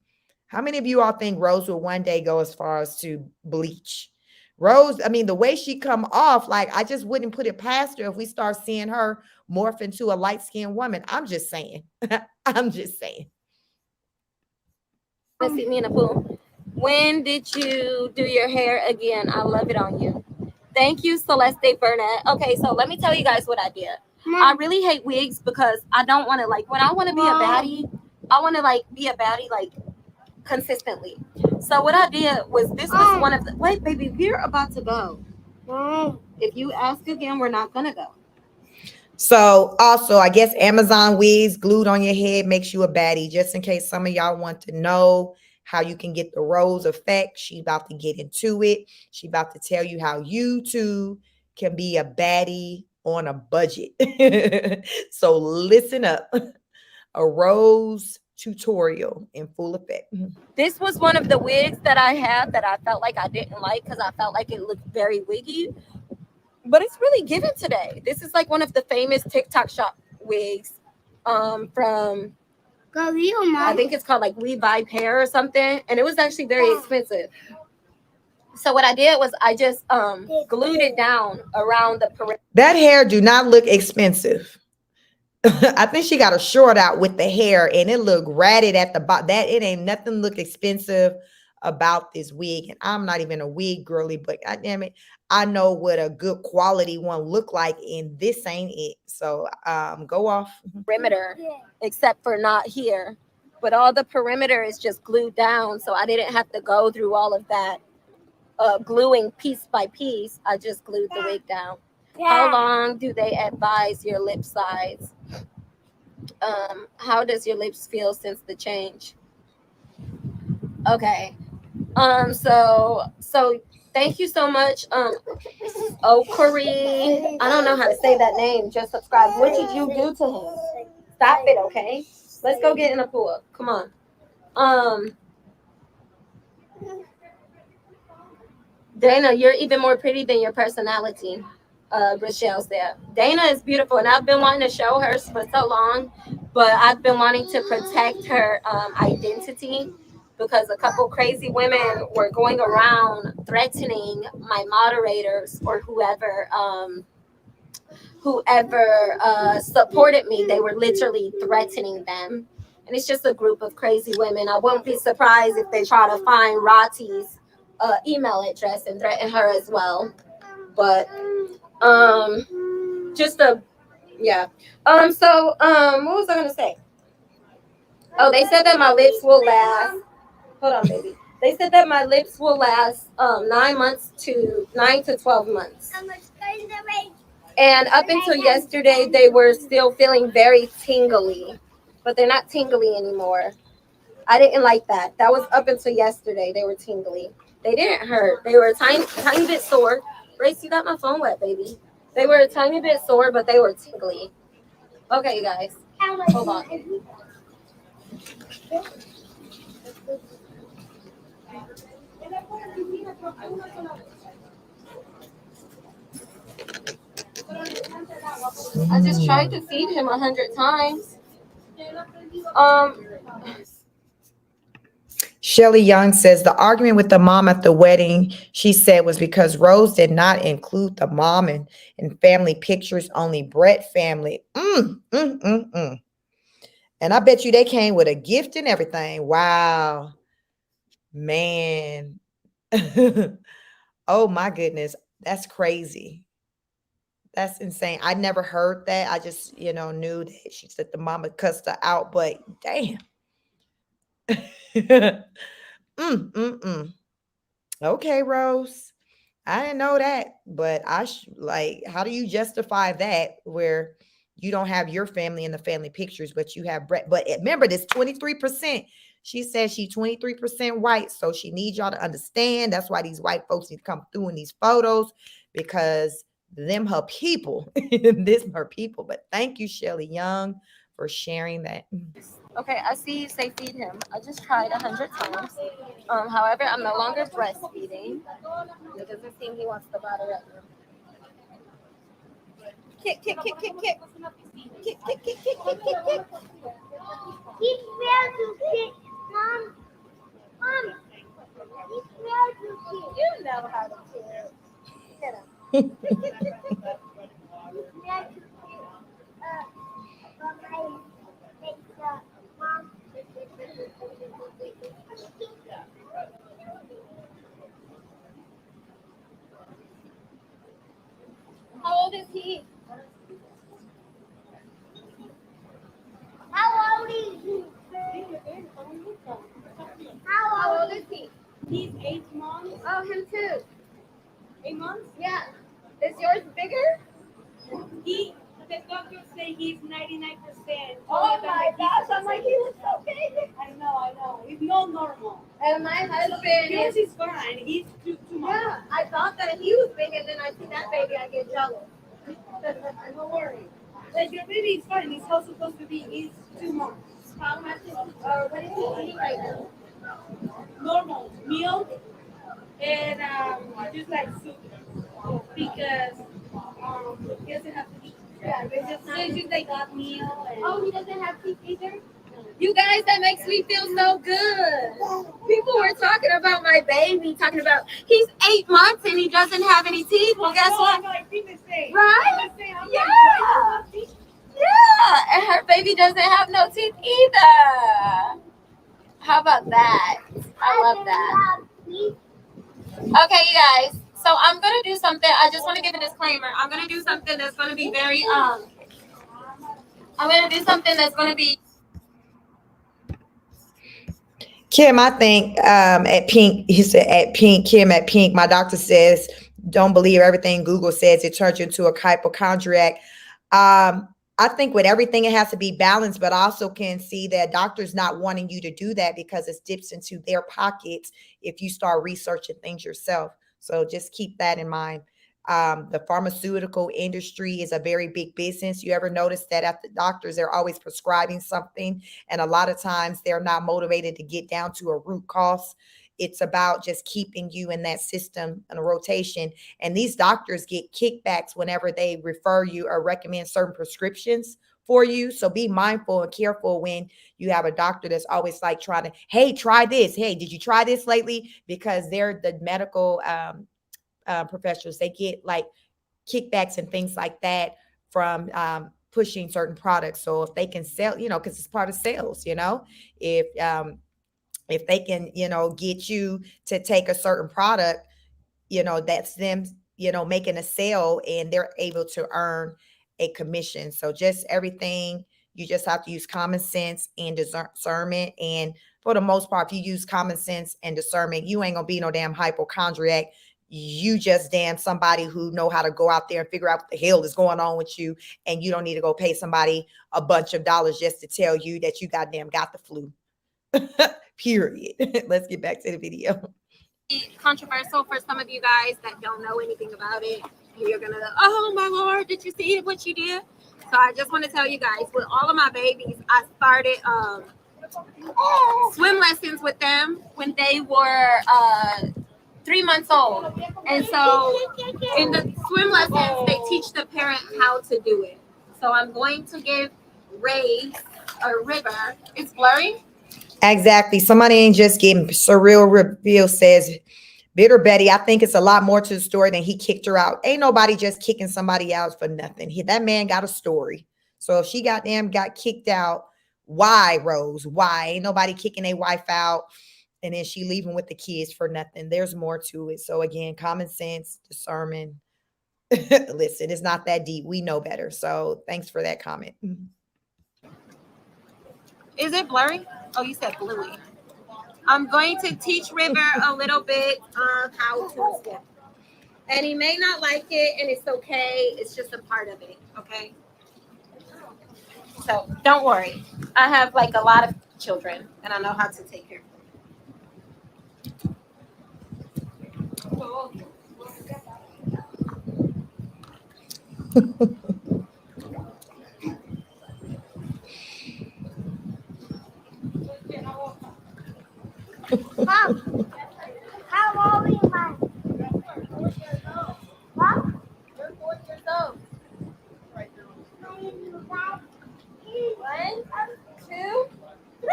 How many of you all think Rose will one day go as far as to bleach? Rose, I mean, the way she come off, like I just wouldn't put it past her if we start seeing her morph into a light-skinned woman. I'm just saying. I'm just saying. See me in the pool. When did you do your hair again? I love it on you. Thank you, Celeste Burnett. Okay, so let me tell you guys what I did. I really hate wigs because I don't want to, like, when I want to be a baddie, I want to like be a baddie like consistently. So what I did was, this was one of the, wait baby, we're about to go. If you ask again, we're not gonna go. So also, I guess Amazon wigs glued on your head makes you a baddie. Just in case some of y'all want to know how you can get the Rose effect, she about to get into it. She about to tell you how you too can be a baddie on a budget. So listen up. A Rose tutorial in full effect. This was one of the wigs that I had that I felt like I didn't like because I felt like it looked very wiggy. But it's really given today. This is like one of the famous TikTok shop wigs from, I think it's called like We Buy Pair or something. And it was actually very expensive. So what I did was I just glued it down around the perimeter. That hair do not look expensive. I think she got a short out with the hair and it looked ratted at the bottom. That it ain't nothing look expensive about this wig. And I'm not even a wig girly, but God damn it, I know what a good quality one look like, and this ain't it. So go off. Perimeter, except for not here. But all the perimeter is just glued down. So I didn't have to go through all of that gluing piece by piece. I just glued the wig down. How long do they advise your lip size? How does your lips feel since the change? Okay. So thank you so much. Okari. I don't know how to say that name. Just subscribe. What did you do to him? Stop it, okay? Let's go get in the pool. Come on. Dana, you're even more pretty than your personality. Rochelle said. Dana is beautiful, and I've been wanting to show her for so long, but I've been wanting to protect her identity because a couple crazy women were going around threatening my moderators or whoever supported me. They were literally threatening them, and it's just a group of crazy women. I wouldn't be surprised if they try to find Rati's email address and threaten her as well. But just a yeah. What was I gonna say? Oh, they said that my lips will last. Hold on, baby. They said that my lips will last 9 to 12 months. And up until yesterday, they were still feeling very tingly, but they're not tingly anymore. I didn't like that. That was up until yesterday. They were tingly. They didn't hurt. They were a tiny bit sore. Grace, you got my phone wet, baby. They were a tiny bit sore, but they were tingly. Okay, you guys. Hold on. I just tried to feed him 100 times. Shelly Young says the argument with the mom at the wedding, she said, was because Rose did not include the mom in family pictures, only Brett family. And I bet you they came with a gift and everything. Wow. Man. Oh my goodness. That's crazy. That's insane. I never heard that. I just, knew that she said the mama cussed her out, but damn. Okay, Rose. I didn't know that, but how do you justify that where you don't have your family in the family pictures, but you have Brett? But remember, this 23%. She says she's 23% white, so she needs y'all to understand. That's why these white folks need to come through in these photos, because them her people. This her people. But thank you, Shelly Young, for sharing that. Okay, I see you say feed him. I just tried 100 times. However, I'm no longer breastfeeding. It doesn't seem he wants the bottle right now. Kick. Kick. He's ready to kick, Mom. He's You know how to care. Get him. How old is he? How old is he? How old is he? He's 8 months. Oh, him too. 8 months? Yeah. Is yours bigger? The doctors say he's 99%. Oh my gosh, I'm like, he looks so big. I know. It's not normal. And my husband Yours is, is fine. He's too much. yeah, I thought that he was big, and then I see that baby, I get jealous. Don't worry. Like your baby is fine. He's how supposed to be. He's 2 months. How much is, what is he eating right now? Normal milk and just like soup because he doesn't have to eat. Yeah, they just So it's just like oatmeal and. Oh, he doesn't have teeth either? You guys, that makes me feel so good. People were talking about my baby, talking about he's 8 months and he doesn't have any teeth. Well, guess what? No, I think the same. Right? The same. I'm Yeah. like, Yeah, and her baby doesn't have no teeth either. How about that? I love that. Okay, you guys. So I'm gonna do something. I just want to give a disclaimer. I'm gonna do something that's gonna be very I'm gonna do something that's gonna be. Kim, I think at Pink, he said at Pink, Kim at Pink, my doctor says, don't believe everything Google says. It turns you into a hypochondriac. I think with everything, it has to be balanced, but I also can see that doctors not wanting you to do that because it dips into their pockets if you start researching things yourself. So just keep that in mind. The pharmaceutical industry is a very big business. You ever notice that at the doctors, they're always prescribing something, and a lot of times they're not motivated to get down to a root cause. It's about just keeping you in that system in a rotation. And these doctors get kickbacks whenever they refer you or recommend certain prescriptions for you. So be mindful and careful when you have a doctor that's always like trying to, hey, try this. Hey, did you try this lately? Because they're the medical professionals. They get like kickbacks and things like that from pushing certain products. So if they can sell, because it's part of sales, if they can, get you to take a certain product, that's them, making a sale and they're able to earn a commission. So just everything, you just have to use common sense and discernment. And for the most part, if you use common sense and discernment, you ain't gonna be no damn hypochondriac. You just damn somebody who know how to go out there and figure out what the hell is going on with you. And you don't need to go pay somebody a bunch of dollars just to tell you that you goddamn got the flu. Period. Let's get back to the video. Controversial for some of you guys that don't know anything about it. You're gonna, oh my Lord, did you see what you did? So I just want to tell you guys, with all of my babies, I started swim lessons with them when they were 3 months old. And so in the swim lessons, they teach the parent how to do it. So I'm going to give Ray a river. It's blurry. Exactly. Somebody ain't just getting surreal reveal says, Bitter Betty, I think it's a lot more to the story than he kicked her out. Ain't nobody just kicking somebody out for nothing. That man got a story. So if she got kicked out, why, Rose? Why? Ain't nobody kicking their wife out and then she leaving with the kids for nothing. There's more to it. So again, common sense, discernment. Listen, it's not that deep. We know better. So thanks for that comment. Is it blurry? Oh, you said bluey. I'm going to teach River a little bit of how to swim. And he may not like it, and it's okay. It's just a part of it, okay? So don't worry. I have like a lot of children, and I know how to take care of them. Mom, how old are you, Mom? Mom? You're 4 years old. 1, 2, 3.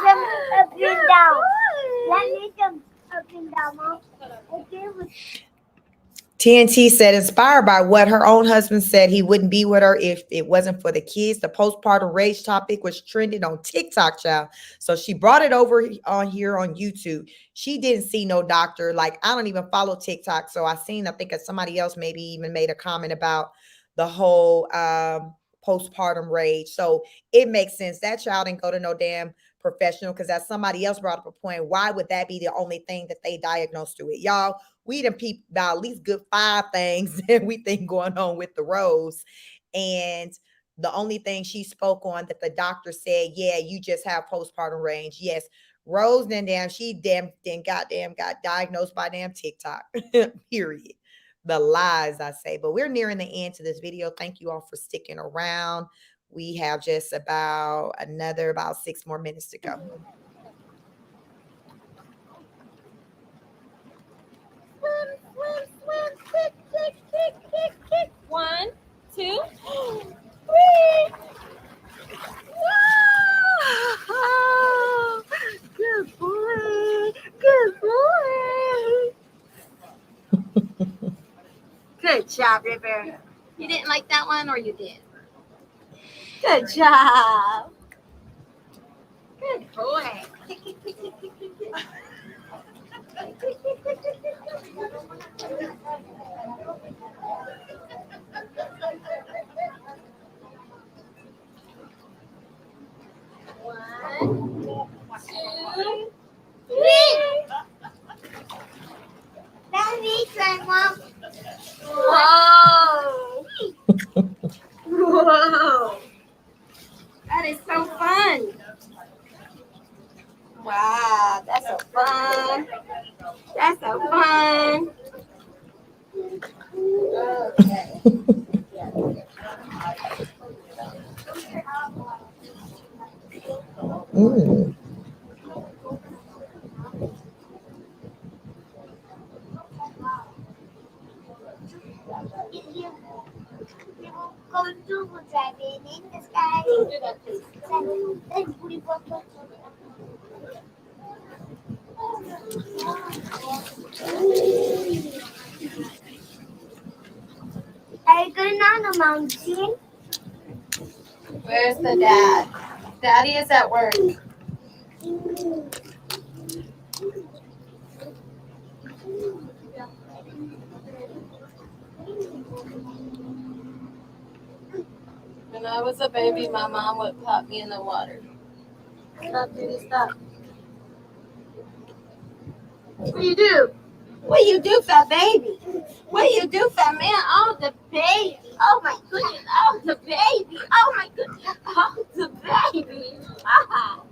jump up and down. Let me jump up and down, Mom. Okay, TNT said, inspired by what her own husband said, he wouldn't be with her if it wasn't for the kids. The postpartum rage topic was trending on TikTok, child. So she brought it over on here on YouTube. She didn't see no doctor. Like, I don't even follow TikTok. So I think somebody else maybe even made a comment about the whole postpartum rage. So it makes sense. That child didn't go to no damn professional, because as somebody else brought up a point, why would that be the only thing that they diagnosed to it? Y'all, we done peeped about at least good 5 things that we think going on with the Rose. And the only thing she spoke on that the doctor said, yeah, you just have postpartum range. Yes, Rose then goddamn got diagnosed by damn TikTok. Period. The lies, I say. But we're nearing the end to this video. Thank you all for sticking around. We have just about 6 more minutes to go. Swim, kick, kick, kick, kick, kick. 1, 2, 3. Whoa! Good boy. Good boy. Good job, River. You didn't like that one, or you did? Good job. Good boy. Kick, kick, kick, kick, kick, kick, kick. One, 2, 3. let me try, Mom. Whoa! Whoa! That is so fun. Wow, that's so fun. That's so fun. Okay. Mm. You go to driving in the sky. Do that, please. Are you going on a mountain? Where's the dad? Daddy is at work. When I was a baby, my mom would pop me in the water. Stop, Judy, stop. What do you do? What do you do, fat baby? What do you do, fat man? Oh, the baby. Oh, my goodness. Oh, the baby. Oh, my goodness. Oh, the baby. Ah.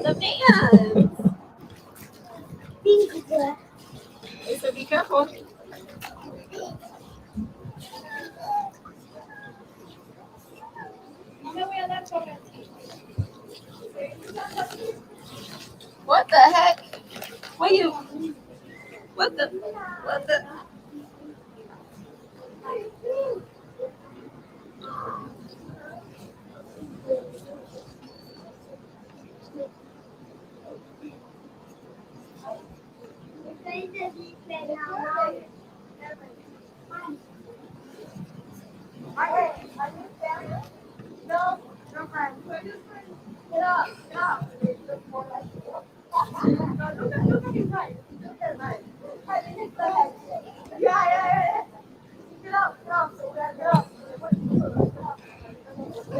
The man. So be careful. What the heck? What the?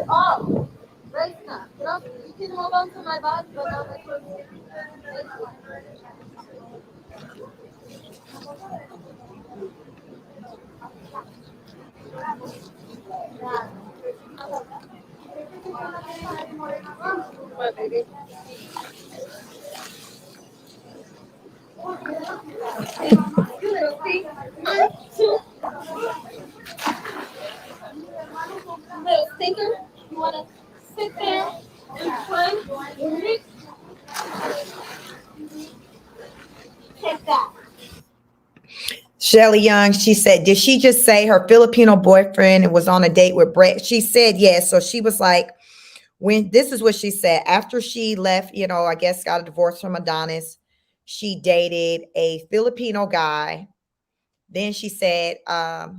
Oh, right now. You can hold on to my bag, but not my foot. What, baby? Little thing. Little stinker. You want to sit there and play? Take that. Shelly Young, she said, did she just say her Filipino boyfriend was on a date with Brett? She said yes. So she was like, when this is what she said, after she left, I guess got a divorce from Adonis, she dated a Filipino guy. Then she said, I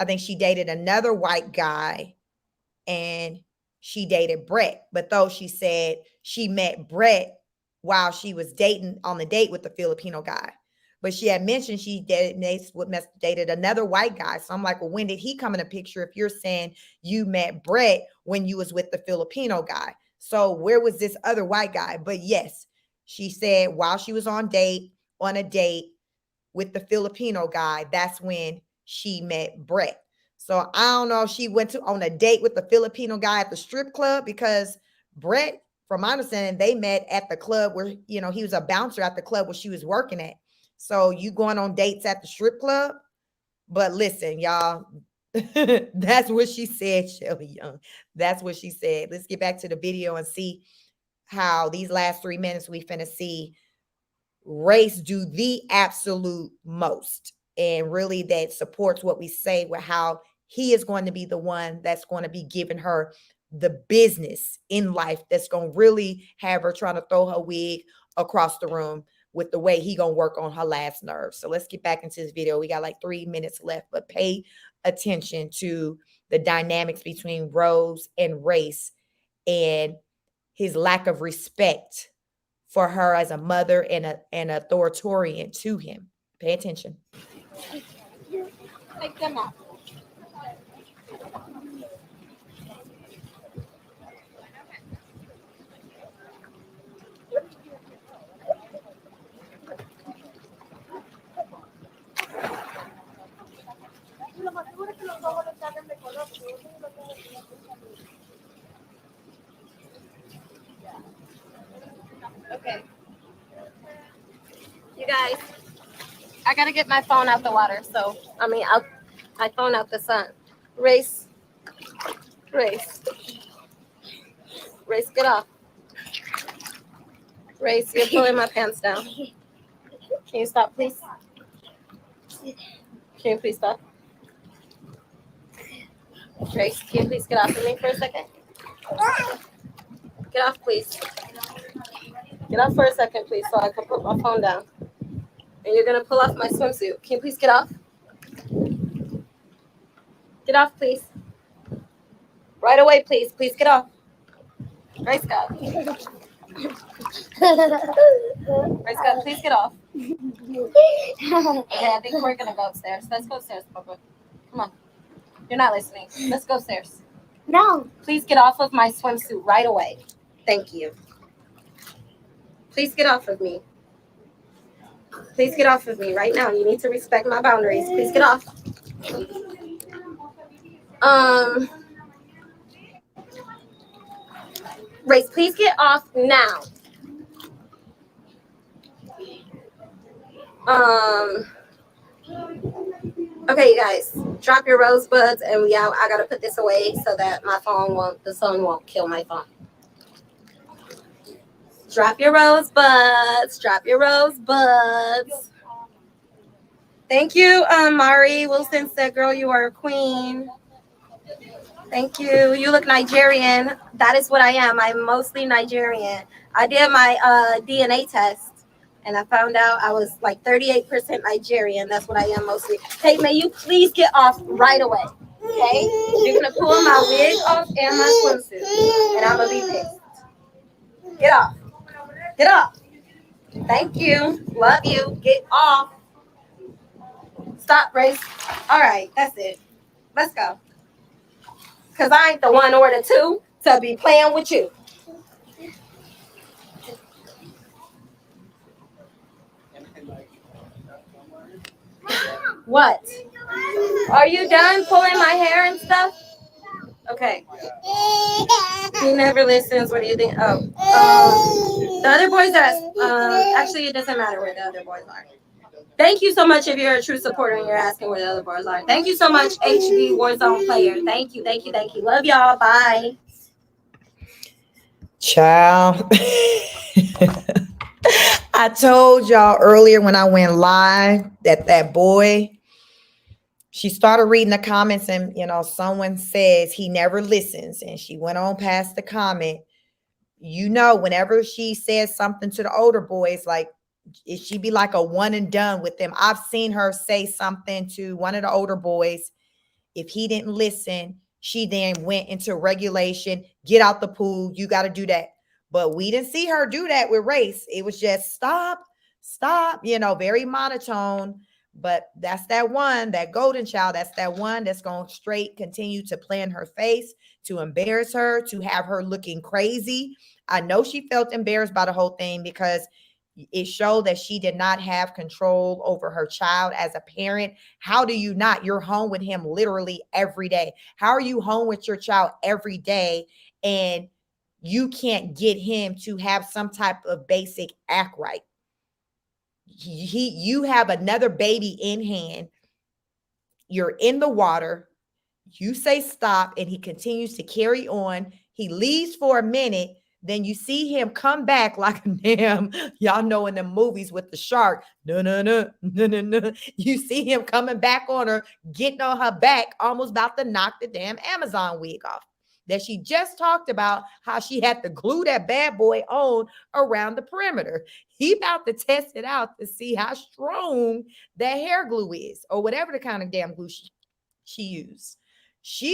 think she dated another white guy, and she dated Brett. But though she said she met Brett while she was dating on the date with the Filipino guy. But she had mentioned she dated another white guy. So I'm like, well, when did he come in the picture if you're saying you met Brett when you was with the Filipino guy? So where was this other white guy? But yes, she said while she was on a date with the Filipino guy, that's when she met Brett. So I don't know if she went on a date with the Filipino guy at the strip club, because Brett, from my understanding, they met at the club where, he was a bouncer at the club where she was working at. So you going on dates at the strip club? But listen, y'all, that's what she said, Shelly Young. That's what she said. Let's get back to the video and see how these last 3 minutes we finna see race do the absolute most, and really that supports what we say with how he is going to be the one that's going to be giving her the business in life, that's going to really have her trying to throw her wig across the room with the way he gonna work on her last nerve. So let's get back into this video. We got like 3 minutes left, but pay attention to the dynamics between Rose and Race and his lack of respect for her as a mother and an authoritarian to him. Pay attention. Take them out. Okay. You guys, I gotta get my phone out the water. So, out my phone out the sun. Race, get off. Race, you're pulling my pants down. Can you stop, please? Can you please stop? Race, can you please get off of me for a second? Get off, please. Get off for a second, please, so I can put my phone down. And you're going to pull off my swimsuit. Can you please get off? Get off, please. Right away, please. Please get off. Race God. Race God, please get off. Okay, I think we're going to go upstairs. Let's go upstairs, Papa. Come on. You're not listening. Let's go upstairs. No. Please get off of my swimsuit right away. Thank you. Please get off of me. Please get off of me right now. You need to respect my boundaries. Please get off. Race, please get off now. Okay, you guys, drop your rosebuds and we out. I gotta put this away so that the sun won't kill my phone. Drop your rosebuds. Drop your rosebuds. Thank you, Mari Wilson said, girl, you are a queen. Thank you. You look Nigerian. That is what I am. I'm mostly Nigerian. I did my DNA test, and I found out I was like 38% Nigerian. That's what I am mostly. Hey, may you please get off right away, okay? You're going to pull my wig off and my swimsuit, and I'm going to be pissed. Get off. Get off. Thank you. Love you. Get off. Stop, Race. All right, that's it. Let's go. Because I ain't the one or the two to be playing with you. What? Are you done pulling my hair and stuff? Okay. He never listens. What do you think? The other boys are, actually, it doesn't matter where the other boys are. Thank you so much if you're a true supporter and you're asking where the other boys are. Thank you so much, HB Warzone player. Thank you, thank you, thank you. Love y'all. Bye. Child. I told y'all earlier when I went live that that boy, she started reading the comments and, someone says he never listens. And she went on past the comment. Whenever she says something to the older boys, like she be like a one and done with them. I've seen her say something to one of the older boys. If he didn't listen, she then went into regulation, get out the pool. You got to do that. But we didn't see her do that with Race. It was just stop, stop, very monotone. But that's that one, that golden child. That's that one that's going to straight continue to play in her face, to embarrass her, to have her looking crazy. I know she felt embarrassed by the whole thing because it showed that she did not have control over her child as a parent. How do you not? You're home with him literally every day. How are you home with your child every day and you can't get him to have some type of basic act right? You have another baby in hand. You're in the water. You say stop and he continues to carry on. He leaves for a minute. Then you see him come back like a damn, y'all know in the movies with the shark. No, no, no, no, no, no. You see him coming back on her, getting on her back, almost about to knock the damn Amazon wig off. That she just talked about how she had to glue that bad boy on around the perimeter. He about to test it out to see how strong that hair glue is, or whatever the kind of damn glue she used.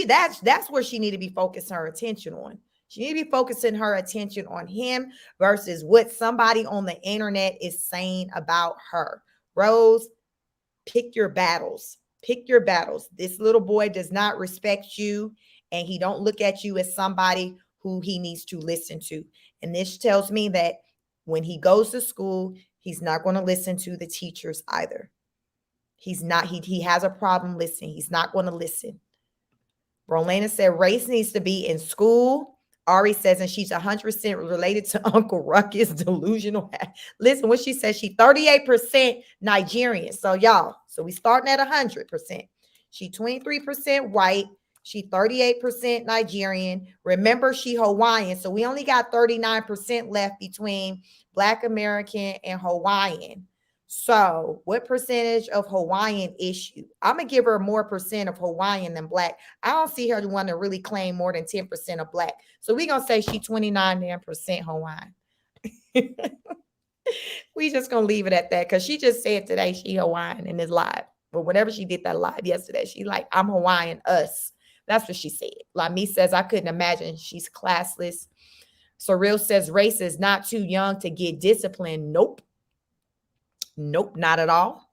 That's where she need to be focusing her attention on. She need to be focusing her attention on him versus what somebody on the internet is saying about her. Rose, pick your battles. Pick your battles. This little boy does not respect you, and he don't look at you as somebody who he needs to listen to. And this tells me that when he goes to school, he's not going to listen to the teachers either. He's not, he has a problem listening. He's not going to listen. Rolena said Race needs to be in school. Ari says, and she's 100% related to Uncle Ruckus, delusional. Listen, what she says, she 38% Nigerian. So y'all, so we starting at 100%. She 23% white. She 38% Nigerian. Remember, she Hawaiian. So we only got 39% left between Black American and Hawaiian. So what percentage of Hawaiian is she? I'm going to give her more percent of Hawaiian than Black. I don't see her the one to really claim more than 10% of Black. So we're going to say she 29% Hawaiian. We just going to leave it at that because she just said today she Hawaiian in this live. But whenever she did that live yesterday, she like, I'm Hawaiian, us. That's what she said. Lami says, I couldn't imagine. She's classless. Surreal says, Race is not too young to get disciplined. Nope. Nope, not at all.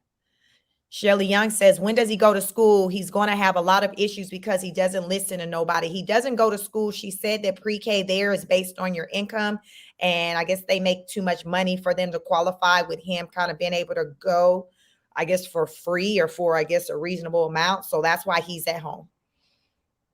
Shelly Young says, when does he go to school? He's going to have a lot of issues because he doesn't listen to nobody. He doesn't go to school. She said that pre-K there is based on your income. And I guess they make too much money for them to qualify with him kind of being able to go, I guess, for free or for, I guess, a reasonable amount. So that's why he's at home.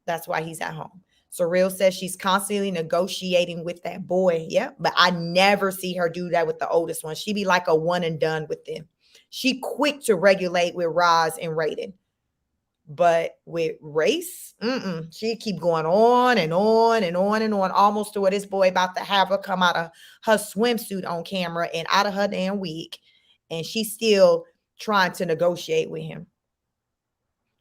That's why he's at home. Surreal says she's constantly negotiating with that boy. Yeah, but I never see her do that with the oldest one. She be like a one and done with them. She quick to regulate with Roz and Raiden. But with Race, she keep going on and on and on and on, almost to where this boy about to have her come out of her swimsuit on camera and out of her damn wig. And she's still trying to negotiate with him.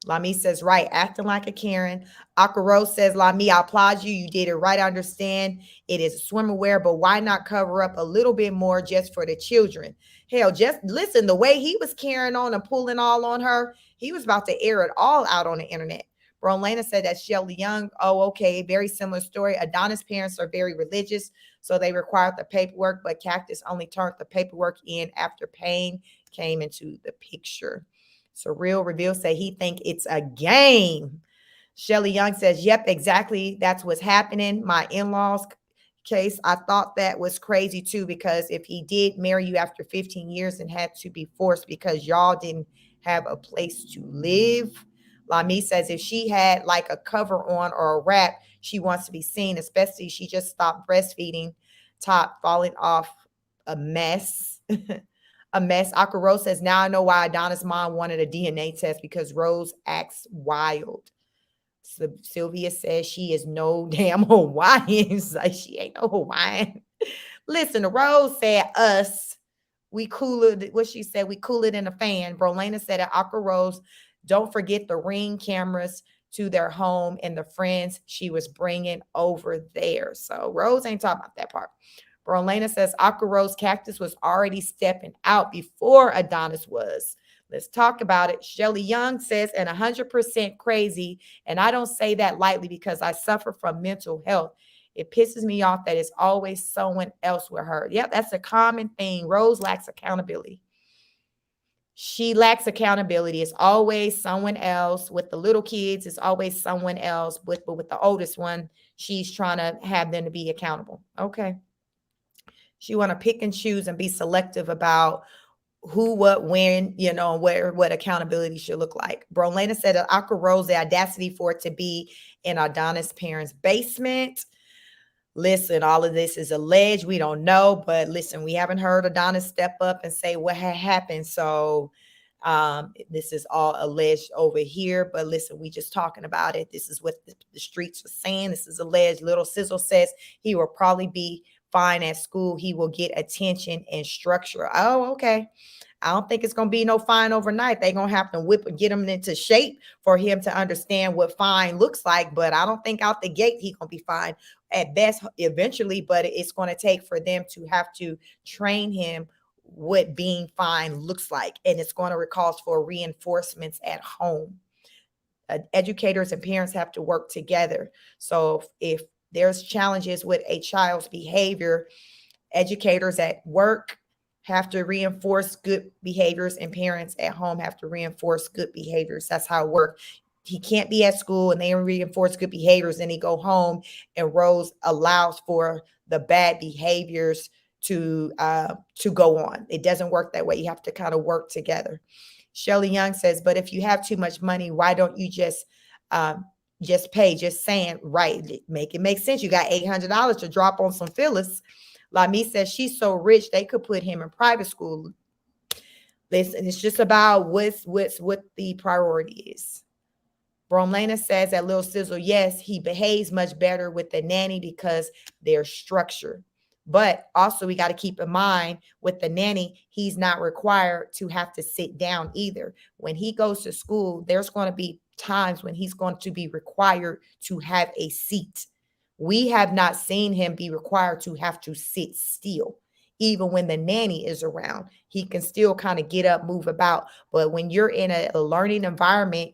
Lami says, right, acting like a Karen. Akaro says, Lami, I applaud you. You did it right. I understand it is swimwear, but why not cover up a little bit more just for the children? Hell, just listen, the way he was carrying on and pulling all on her, he was about to air it all out on the internet. Brolena said that Shelly Young, oh, okay, very similar story. Adonis' parents are very religious, so they required the paperwork, but Cactus only turned the paperwork in after Payne came into the picture. Surreal Reveal say he think it's a game. Shelly Young says, yep, exactly. That's what's happening. My in-laws case, I thought that was crazy too, because if he did marry you after 15 years and had to be forced because y'all didn't have a place to live. Lami says if she had like a cover on or a wrap, she wants to be seen, especially she just stopped breastfeeding, top falling off, a mess. A mess. Akaro says, now I know why Adonis' mom wanted a DNA test because Rose acts wild. So Sylvia says she is no damn Hawaiian. Like she ain't no Hawaiian. Listen, Rose said us We cool it. What she said, we cool it in a fan. Brolena said at Aqua Rose, don't forget the Ring cameras to their home and the friends she was bringing over there. So Rose ain't talking about that part. Brolena says Aqua Rose Cactus was already stepping out before Adonis was. Let's talk about it. Shelly Young says, and 100% crazy. And I don't say that lightly because I suffer from mental health. It pisses me off that it's always someone else with her. Yep, that's a common thing. Rose lacks accountability. She lacks accountability. It's always someone else. With the little kids, it's always someone else. But with the oldest one, she's trying to have them to be accountable. Okay. She want to pick and choose and be selective about who, what, when, where, what accountability should look like. Brolena said that Aqua Rose, the audacity for it to be in Adonis' parents' basement. Listen, all of this is alleged. We don't know, but listen, we haven't heard Adonis step up and say what had happened. So this is all alleged over here. But listen, we just talking about it. This is what the streets are saying. This is alleged. Little Sizzle says he will probably be fine at school. He will get attention and structure. Oh, okay. I don't think it's going to be no fine overnight. They're going to have to get him into shape for him to understand what fine looks like. But I don't think out the gate he's going to be fine at best eventually. But it's going to take for them to have to train him what being fine looks like. And it's going to cause for reinforcements at home. Educators and parents have to work together. So if there's challenges with a child's behavior, educators at work have to reinforce good behaviors and parents at home have to reinforce good behaviors. That's how it works. He can't be at school and they reinforce good behaviors and he go home and Rose allows for the bad behaviors to go on. It doesn't work that way. You have to kind of work together. Shelly Young says, but if you have too much money, why don't you just pay? Just saying, right, make it make sense. You got $800 to drop on some Phyllis. Lami says she's so rich they could put him in private school. Listen, it's just about what the priority is. Bromlena says that Lil Sizzle, yes, he behaves much better with the nanny because they're structured. But also we got to keep in mind with the nanny, he's not required to have to sit down either. When he goes to school, there's going to be times when he's going to be required to have a seat. We have not seen him be required to have to sit still. Even when the nanny is around, he can still kind of get up, move about. But when you're in a learning environment,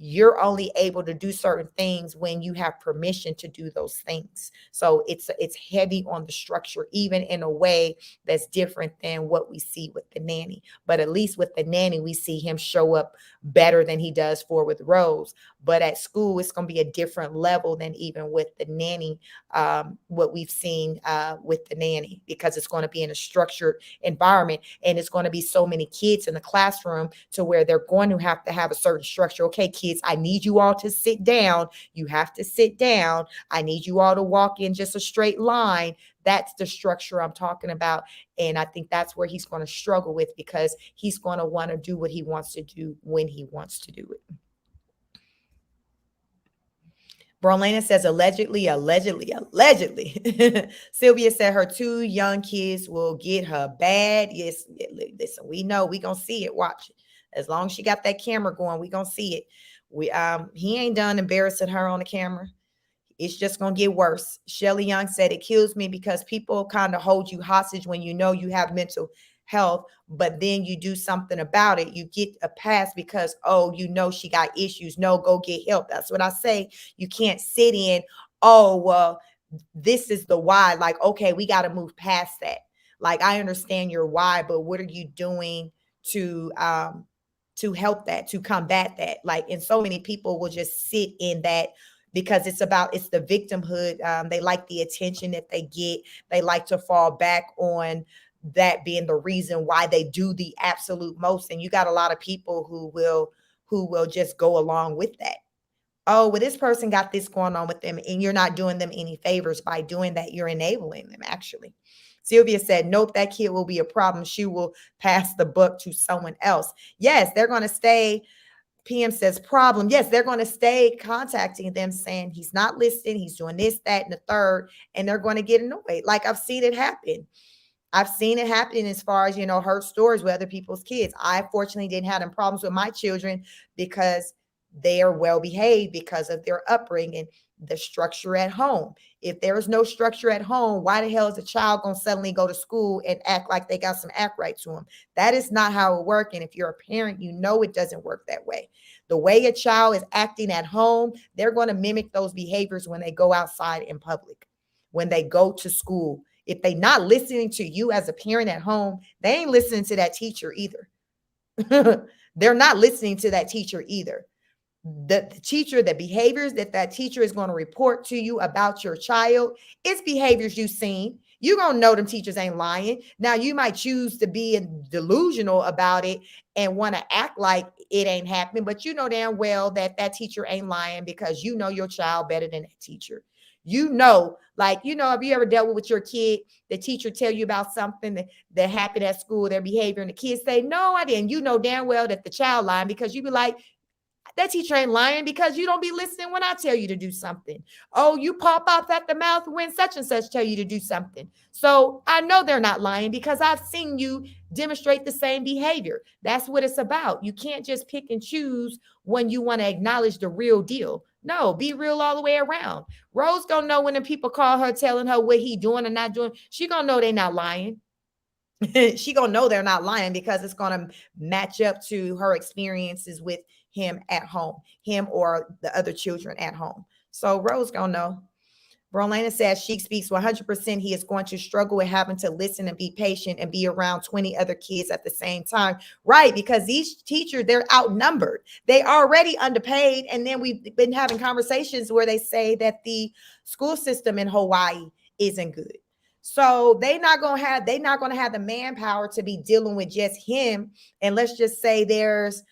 you're only able to do certain things when you have permission to do those things. So it's heavy on the structure, even in a way that's different than what we see with the nanny. But at least with the nanny, we see him show up better than he does with Rose. But at school, it's going to be a different level than even with the nanny, what we've seen with the nanny, because it's going to be in a structured environment and it's going to be so many kids in the classroom to where they're going to have a certain structure. Okay, kids, I need you all to sit down. You have to sit down. I need you all to walk in just a straight line. That's the structure I'm talking about. And I think that's where he's going to struggle with, because he's going to want to do what he wants to do when he wants to do it. Brolena says allegedly. Sylvia said her 2 young kids will get her bad. Yes, listen, we know we gonna see it. Watch it. As long as she got that camera going, we gonna see it. He ain't done embarrassing her on the camera. It's just gonna get worse. Shelly Young said it kills me because people kind of hold you hostage when you know you have mental health, but then you do something about it. You get a pass because, oh, you know she got issues. No, go get help. That's what I say. You can't sit in, oh, well, this is the why. Like, okay, we got to move past that. Like, I understand your why, but what are you doing to help that, to combat that? Like, and so many people will just sit in that because it's the victimhood. They like the attention that they get. They like to fall back on that being the reason why they do the absolute most. And you got a lot of people who will just go along with that. Oh, well, this person got this going on with them, and you're not doing them any favors by doing that. You're enabling them, actually. Sylvia said, nope, that kid will be a problem. She will pass the buck to someone else. Yes, they're going to stay. PM says problem. Yes, they're going to stay contacting them saying he's not listening. He's doing this, that, and the third, and they're going to get annoyed. Like, I've seen it happen. I've seen it happen as far as, her stories with other people's kids. I fortunately didn't have them problems with my children because they are well behaved because of their upbringing, the structure at home. If there is no structure at home, why the hell is a child going to suddenly go to school and act like they got some act right to them? That is not how it works. And if you're a parent, you know it doesn't work that way. The way a child is acting at home, they're going to mimic those behaviors when they go outside in public, when they go to school. If they're not listening to you as a parent at home, they ain't listening to that teacher either. They're not listening to that teacher either. The teacher, the behaviors that teacher is going to report to you about your child, it's behaviors you've seen. You're going to know them teachers ain't lying. Now, you might choose to be delusional about it and want to act like it ain't happening, but you know damn well that teacher ain't lying because you know your child better than that teacher. Have you ever dealt with your kid, the teacher tell you about something that happened at school, their behavior, and the kids say, no, I didn't. You know damn well that the child lying because you be like, that teacher ain't lying because you don't be listening when I tell you to do something. Oh, you pop off at the mouth when such and such tell you to do something. So I know they're not lying because I've seen you demonstrate the same behavior. That's what it's about. You can't just pick and choose when you want to acknowledge the real deal. No, be real all the way around. Rose gonna know when the people call her telling her what he doing or not doing. She gonna know they not lying. She gonna know they're not lying because it's gonna match up to her experiences with him at home, him or the other children at home. So Rose gonna know. Brolana says she speaks 100%. He is going to struggle with having to listen and be patient and be around 20 other kids at the same time. Right, because these teachers, they're outnumbered. They already underpaid. And then we've been having conversations where they say that the school system in Hawaii isn't good. So they're not going to have the manpower to be dealing with just him. And let's just say there's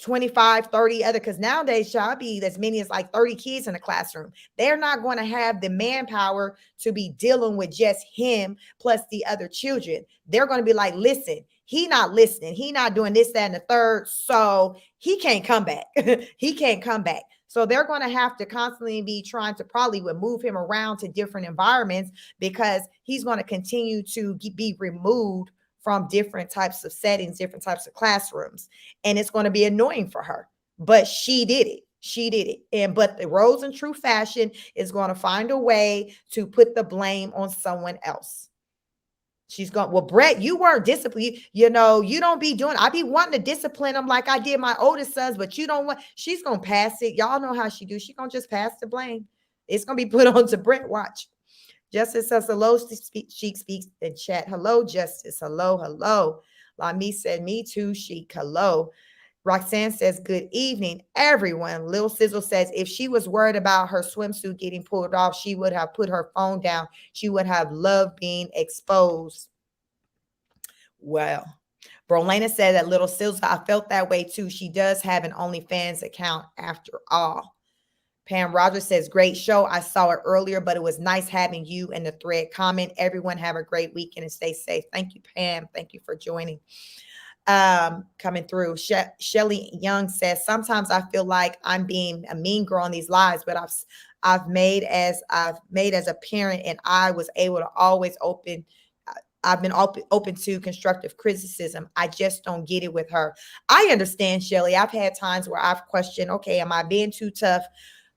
25, 30 other, because nowadays shall be as many as like 30 kids in a classroom. They're not going to have the manpower to be dealing with just him plus the other children. They're going to be like, listen, he not listening. He not doing this, that, and the third. So he can't come back. He can't come back. So they're going to have to constantly be trying to probably move him around to different environments because he's going to continue to be removed from different types of settings, different types of classrooms. And it's going to be annoying for her, but she did it. She did it. But the Rose in true fashion is going to find a way to put the blame on someone else. She's going, well, Brett, you weren't disciplined. You don't be doing, I be wanting to discipline them like I did my oldest sons, but you don't want, she's going to pass it. Y'all know how she do. She's going to just pass the blame. It's going to be put on to Brett. Watch. Justice says hello. Sheik speaks in chat. Hello, Justice. Hello, hello. Lami said, me too, Sheik. Hello. Roxanne says, good evening, everyone. Lil Sizzle says, if she was worried about her swimsuit getting pulled off, she would have put her phone down. She would have loved being exposed. Well, Brolana said that Little Sizzle, I felt that way too. She does have an OnlyFans account after all. Pam Rogers says, great show. I saw it earlier, but it was nice having you in the thread. Comment. Everyone have a great weekend and stay safe. Thank you, Pam. Thank you for joining. Coming through. Shelly Young says, sometimes I feel like I'm being a mean girl on these lives, but I've made as a parent, and I was able to always I've been open to constructive criticism. I just don't get it with her. I understand, Shelly. I've had times where I've questioned, okay, am I being too tough?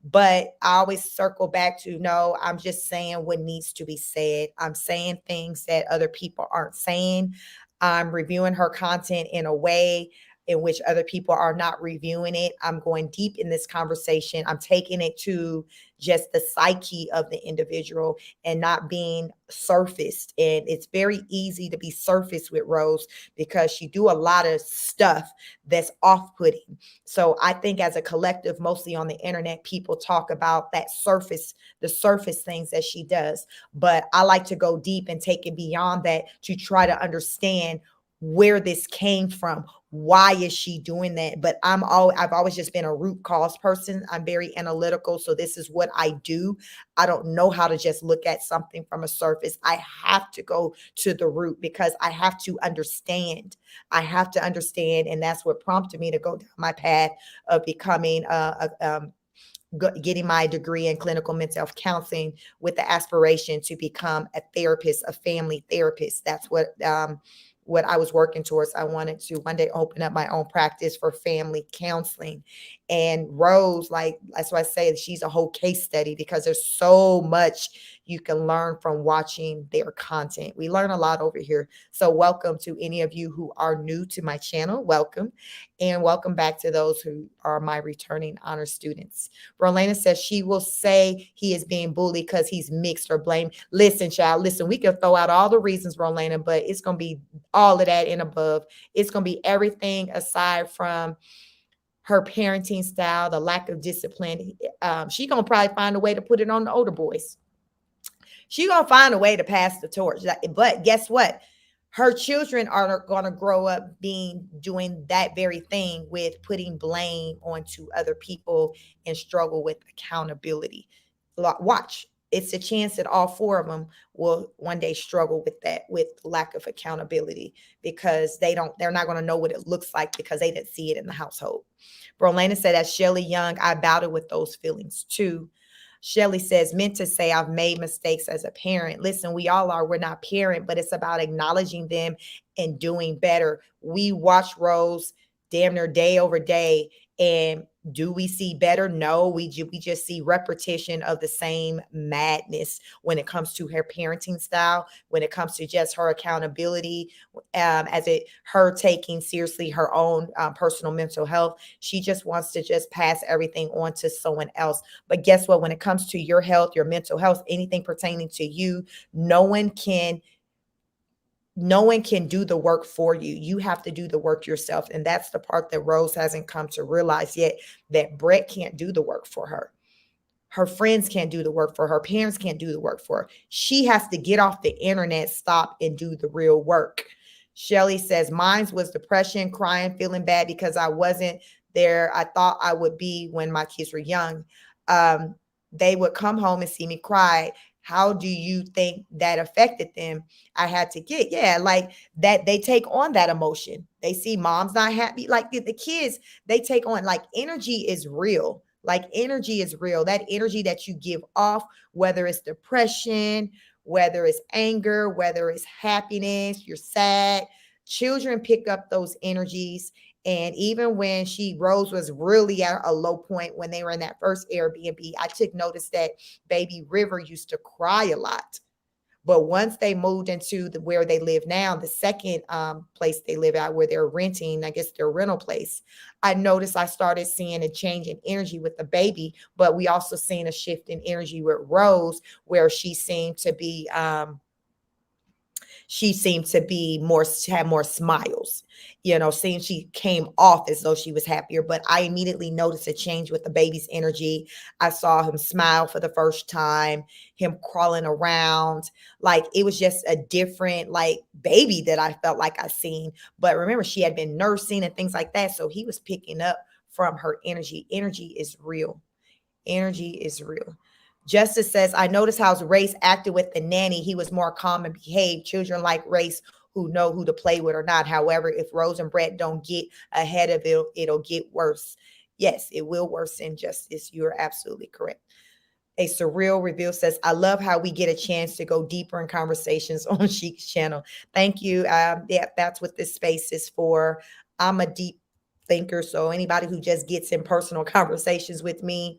But I always circle back to, no, I'm just saying what needs to be said. I'm saying things that other people aren't saying. I'm reviewing her content in a way in which other people are not reviewing it. I'm going deep in this conversation. I'm taking it to just the psyche of the individual and not being surfaced. And it's very easy to be surfaced with Rose because she do a lot of stuff that's off-putting. So I think as a collective, mostly on the internet, people talk about the surface things that she does. But I like to go deep and take it beyond that to try to understand where this came from. Why is she doing that? But I've always just been a root cause person. I'm very analytical. So this is what I do. I don't know how to just look at something from a surface. I have to go to the root because I have to understand. And that's what prompted me to go down my path of becoming getting my degree in clinical mental health counseling with the aspiration to become a therapist, a family therapist. That's what I was working towards. I wanted to one day open up my own practice for family counseling. And Rose, like that's why I say she's a whole case study, because there's so much you can learn from watching their content. We learn a lot over here. So welcome to any of you who are new to my channel. Welcome. And welcome back to those who are my returning honor students. Rolena says she will say he is being bullied because he's mixed or blamed. Listen, child, listen, we can throw out all the reasons, Rolena, but it's going to be all of that and above. It's going to be everything aside from her parenting style, the lack of discipline. She's going to probably find a way to put it on the older boys. She's going to find a way to pass the torch. But guess what? Her children are going to grow up doing that very thing, with putting blame onto other people and struggle with accountability. Watch. It's a chance that all four of them will one day struggle with that, with lack of accountability, because they're not going to know what it looks like because they didn't see it in the household. Brolena said, as Shelly Young, I battled with those feelings too. Shelly says, meant to say I've made mistakes as a parent. Listen, we all are. We're not parent, but it's about acknowledging them and doing better. We watch Rose damn near day over day. And do we see better? No, we just see repetition of the same madness when it comes to her parenting style, when it comes to just her accountability, her taking seriously her own personal mental health. She just wants to just pass everything on to someone else. But guess what? When it comes to your health, your mental health, anything pertaining to you, no one can do the work for you. You have to do the work yourself. And that's the part that Rose hasn't come to realize yet, that Brett can't do the work for her. Her friends can't do the work for her. Parents can't do the work for her. She has to get off the internet, stop, and do the real work. Shelly says, mine was depression, crying, feeling bad because I wasn't there. I thought I would be when my kids were young. They would come home and see me cry. How do you think that affected them? I had to like that. They take on that emotion. They see mom's not happy. Like the kids, they take on, like, energy is real. Like energy is real. That energy that you give off, whether it's depression, whether it's anger, whether it's happiness, you're sad, children pick up those energies. And even when Rose was really at a low point when they were in that first Airbnb, I took notice that baby River used to cry a lot. But once they moved into where they live now, the second place they live at, where they're renting, I guess their rental place, I noticed I started seeing a change in energy with the baby. But we also seen a shift in energy with Rose, where she seemed to be have more smiles, seeing she came off as though she was happier. But I immediately noticed a change with the baby's energy. I saw him smile for the first time, him crawling around. Like, it was just a different, like, baby that I felt like I seen. But remember, she had been nursing and things like that. So he was picking up from her energy. Energy is real. Energy is real. Justice says, I noticed how Race acted with the nanny. He was more calm and behaved. Children like Race who know who to play with or not. However, if Rose and Brett don't get ahead of it, it'll get worse. Yes, it will worsen, Justice. You're absolutely correct. A Surreal Reveal says, I love how we get a chance to go deeper in conversations on Sheik's channel. Thank you. Yeah, that's what this space is for. I'm a deep thinker. So anybody who just gets in personal conversations with me,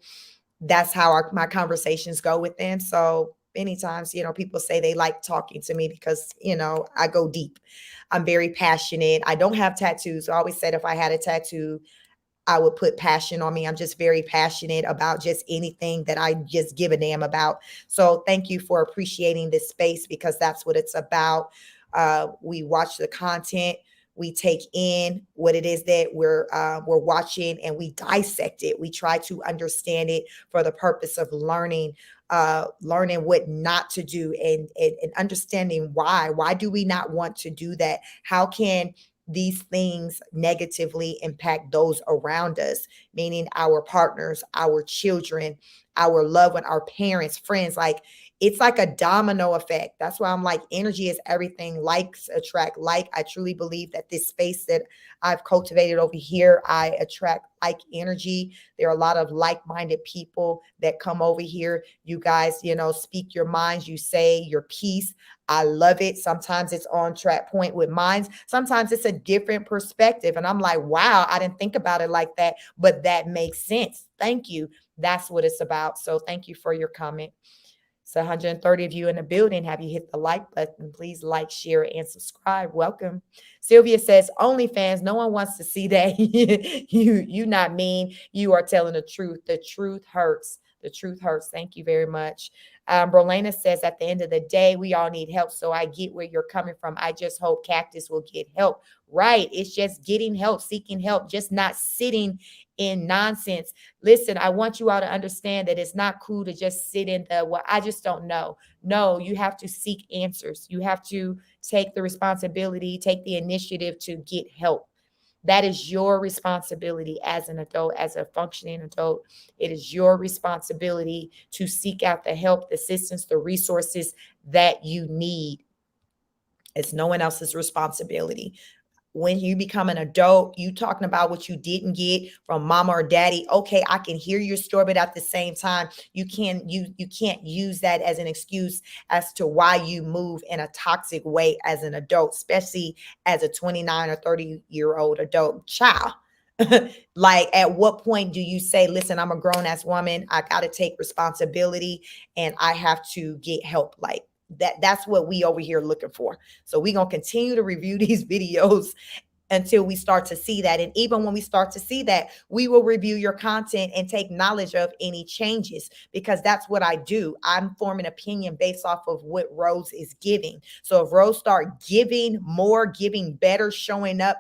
that's how my conversations go with them. So many times, people say they like talking to me because, I go deep. I'm very passionate. I don't have tattoos. I always said if I had a tattoo, I would put passion on me. I'm just very passionate about just anything that I just give a damn about. So thank you for appreciating this space, because that's what it's about. We watch the content. We take in what it is that we're watching, and we dissect it. We try to understand it for the purpose of learning what not to do, and understanding why. Why do we not want to do that? How can these things negatively impact those around us, meaning our partners, our children, our loved one, our parents, friends. Like, it's like a domino effect. That's why I'm like, energy is everything. Likes attract like. I truly believe that this space that I've cultivated over here, I attract like energy. There are a lot of like-minded people that come over here. You guys, speak your minds, you say your piece. I love it. Sometimes it's on track point with minds. Sometimes it's a different perspective. And I'm like, wow, I didn't think about it like that, but that makes sense. Thank you. That's what it's about. So thank you for your comment. So 130 of you in the building. Have you hit the like button? Please like, share, and subscribe. Welcome. Sylvia says, OnlyFans, no one wants to see that. You not mean. You are telling the truth. The truth hurts. The truth hurts. Thank you very much. Brolena says, at the end of the day, we all need help. So I get where you're coming from. I just hope Cactus will get help. Right. It's just getting help, seeking help, just not sitting in nonsense. Listen, I want you all to understand that it's not cool to just sit in the, well, I just don't know. No, you have to seek answers. You have to take the responsibility, take the initiative to get help. That is your responsibility as an adult, as a functioning adult. It is your responsibility to seek out the help, the assistance, the resources that you need. It's no one else's responsibility. When you become an adult, you talking about what you didn't get from mama or daddy. Okay, I can hear your story, but at the same time, you can't use that as an excuse as to why you move in a toxic way as an adult, especially as a 29 or 30-year-old adult child. Like, at what point do you say, listen, I'm a grown-ass woman, I got to take responsibility and I have to get help? Like, that's what we over here looking for. So we're going to continue to review these videos until we start to see that. And even when we start to see that, we will review your content and take knowledge of any changes, because that's what I do. I'm forming opinion based off of what Rose is giving. So if Rose start giving more, giving better, showing up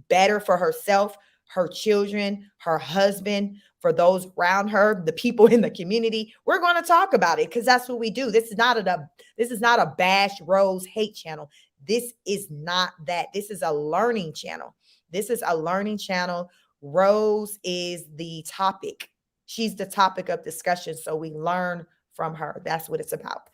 better for herself, her children, her husband, for those around her, the people in the community, we're going to talk about it, because that's what we do. This is not a bash Rose hate channel. This is not that. This is a learning channel. This is a learning channel. Rose is the topic. She's the topic of discussion. So we learn from her. That's what it's about.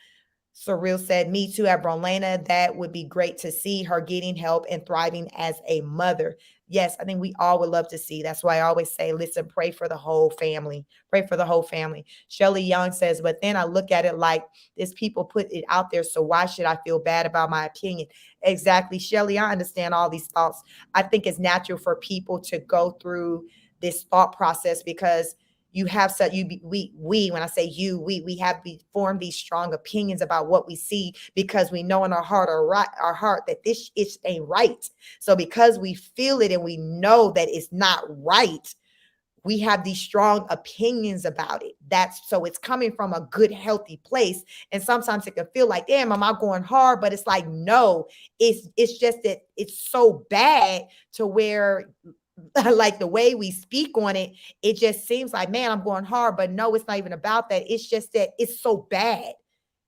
Surreal said, me too, at Brolena. That would be great to see her getting help and thriving as a mother. Yes, I think we all would love to see. That's why I always say, listen, pray for the whole family. Pray for the whole family. Shelly Young says, but then I look at it like this, people put it out there, so why should I feel bad about my opinion? Exactly, Shelly, I understand all these thoughts. I think it's natural for people to go through this thought process, because you have such, we when I say you, we have formed these strong opinions about what we see, because we know in our heart, our heart, that this ain't right. So because we feel it and we know that it's not right, we have these strong opinions about it. So it's coming from a good, healthy place. And sometimes it can feel like, damn, am I going hard? But it's like, no, it's just that it's so bad to where, like, the way we speak on it, it just seems like, man, I'm going hard. But no, it's not even about that. It's just that it's so bad.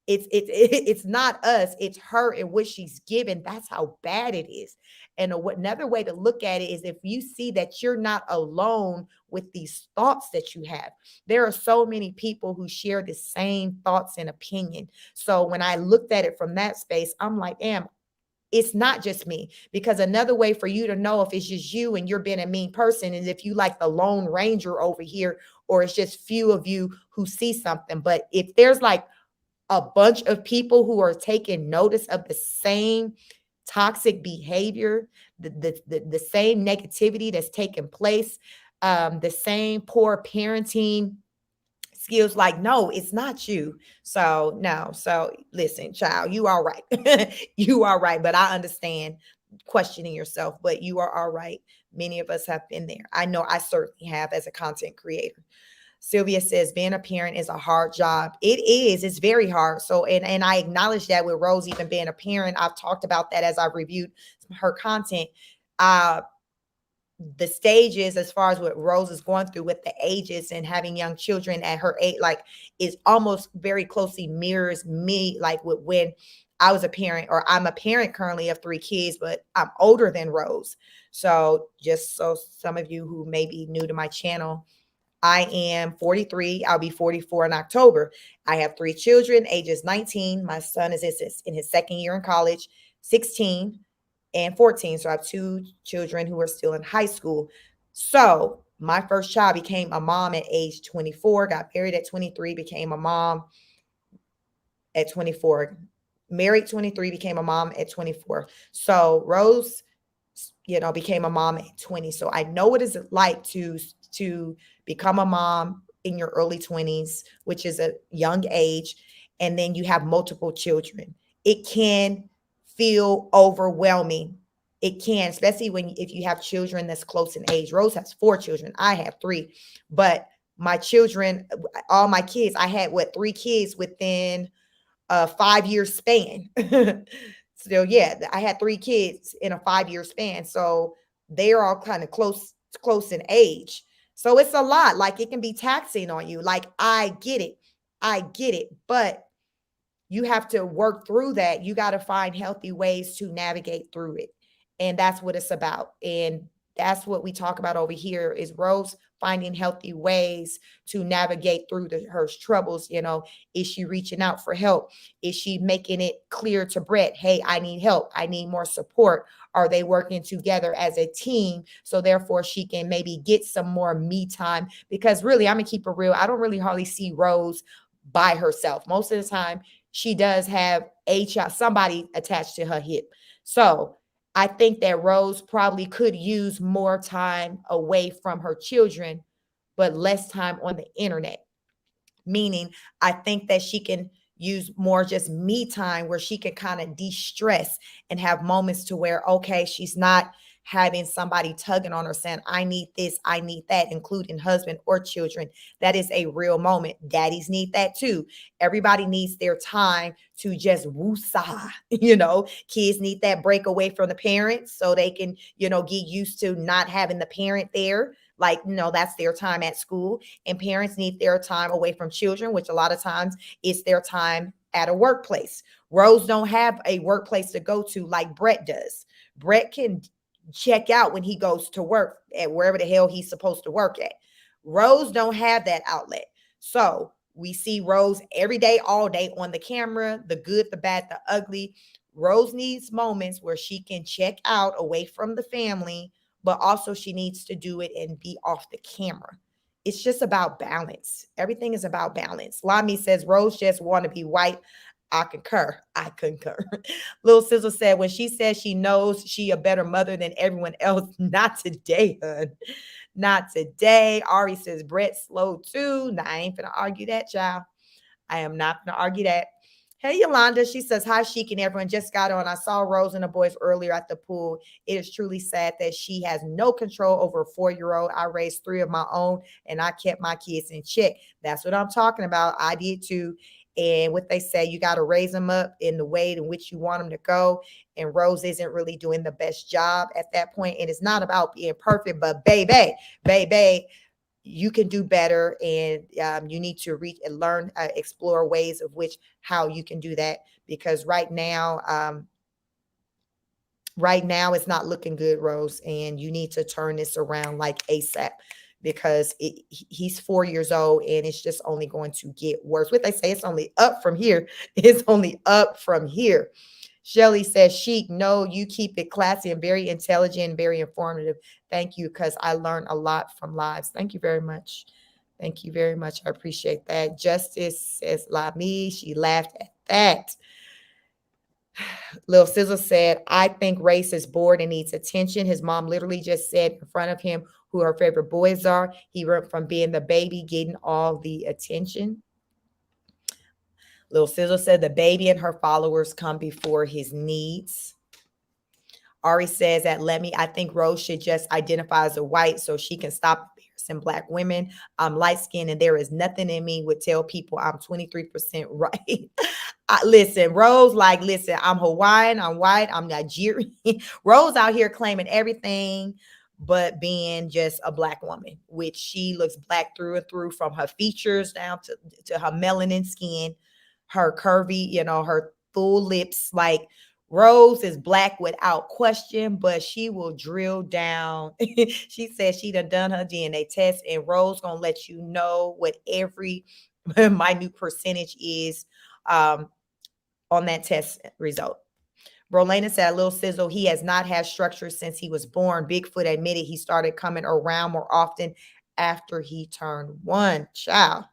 It's not us, it's her and what she's given. That's how bad it is. And another way to look at it is, if you see that you're not alone with these thoughts that you have, there are so many people who share the same thoughts and opinion. So when I looked at it from that space, I'm like, damn, it's not just me. Because another way for you to know if it's just you and you're being a mean person is if you like the Lone Ranger over here, or it's just few of you who see something. But if there's like a bunch of people who are taking notice of the same toxic behavior, the same negativity that's taking place, the same poor parenting skills, like, no, it's not you. So no. So listen, child, you are right. You are right. But I understand questioning yourself, but you are all right. Many of us have been there. I know I certainly have, as a content creator. Sylvia says, being a parent is a hard job. It is. It's very hard. So, and I acknowledge that with Rose even being a parent. I've talked about that as I've reviewed her content. The stages, as far as what Rose is going through with the ages and having young children at her age, like, is almost very closely mirrors me, like with when I was a parent, or I'm a parent currently of 3 kids, but I'm older than Rose. So just so some of you who may be new to my channel, I am 43. I'll be 44 in October. I have 3 children, ages 19. My son is in his second year in college, 16 and 14. So I have 2 children who are still in high school. So my first child became a mom at age 24, got married at 23, became a mom at 24, married 23, became a mom at 24. So Rose, became a mom at 20. So I know what it's like to become a mom in your early 20s, which is a young age, and then you have multiple children. It can feel overwhelming. It can, especially if you have children that's close in age. Rose has 4 children. I have 3. But my children, all my kids, I had 3 kids within a 5-year span. So yeah, I had 3 kids in a 5-year span. So they're all kind of close in age. So it's a lot. Like, it can be taxing on you. Like, I get it. I get it. But you have to work through that. You got to find healthy ways to navigate through it. And that's what it's about. And that's what we talk about over here is Rose finding healthy ways to navigate through her troubles. Is she reaching out for help? Is she making it clear to Brett, hey, I need help. I need more support. Are they working together as a team? So therefore she can maybe get some more me time, because really, I'm gonna keep it real. I don't really hardly see Rose by herself. Most of the time she does have a child, somebody attached to her hip. So I think that Rose probably could use more time away from her children, but less time on the internet. Meaning, I think that she can use more just me time where she can kind of de-stress and have moments to where, okay, she's not having somebody tugging on her saying, I need this, I need that, including husband or children. That is a real moment. Daddies need that too. Everybody needs their time to just woosah. Kids need that break away from the parents so they can, get used to not having the parent there. Like, that's their time at school. And parents need their time away from children, which a lot of times is their time at a workplace. Rose don't have a workplace to go to like Brett does. Brett can check out when he goes to work at wherever the hell he's supposed to work at. Rose don't have that outlet. So we see Rose every day, all day on the camera, the good, the bad, the ugly. Rose needs moments where she can check out away from the family, but also she needs to do it and be off the camera. It's just about balance. Everything is about balance. Lami says Rose just want to be white. I concur. I concur. Little Sizzle said when she says she knows she a better mother than everyone else, not today, hun. Not today. Ari says Brett slow too. Nah, I ain't gonna argue that, child. I am not gonna argue that. Hey, Yolanda, she says, hi, Sheik and everyone. Just got on. I saw Rose and the boys earlier at the pool. It is truly sad that she has no control over a 4-year-old. I raised 3 of my own, and I kept my kids in check. That's what I'm talking about. I did too. And what they say, you got to raise them up in the way in which you want them to go. And Rose isn't really doing the best job at that point. And it's not about being perfect, but baby, you can do better, and you need to reach and learn, explore ways of how you can do that, because right now it's not looking good, Rose, and you need to turn this around like ASAP, because he's 4 years old and it's just only going to get worse. What they say, it's only up from here. It's only up from here. Shelly says, Sheik, no, you keep it classy and very intelligent, very informative. Thank you, because I learned a lot from lives. Thank you very much. Thank you very much. I appreciate that. Justice says, la me. She laughed at that. Lil Sizzle said, I think Race is bored and needs attention. His mom literally just said in front of him who her favorite boys are. He went from being the baby, getting all the attention. Lil Sizzle said the baby and her followers come before his needs. Ari says that I think Rose should just identify as a white so she can stop embarrassing Black women. I'm light-skinned and there is nothing in me would tell people I'm 23% right. Listen, Rose, listen, I'm Hawaiian, I'm white, I'm Nigerian. Rose out here claiming everything but being just a Black woman, which she looks Black through and through, from her features down to her melanin skin, her curvy, her full lips. Like, Rose is black without question, but she will drill down. She said she done her DNA test, and Rose gonna let you know what every minute percentage is um, on that test result. Rolena said, a little sizzle, he has not had structure since he was born. Bigfoot admitted he started coming around more often after he turned one. Child.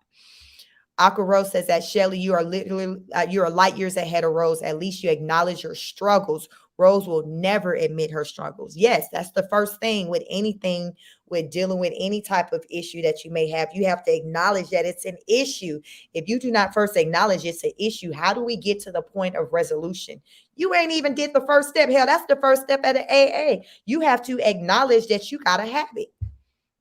Aqua Rose says that Shelly, you are literally you are light years ahead of Rose. At least you acknowledge your struggles. Rose will never admit her struggles. Yes, that's the first thing with anything, with dealing with any type of issue that you may have. You have to acknowledge that it's an issue. If you do not first acknowledge it's an issue, how do we get to the point of resolution? You ain't even did the first step. Hell, that's the first step at the AA. You have to acknowledge that you got a habit.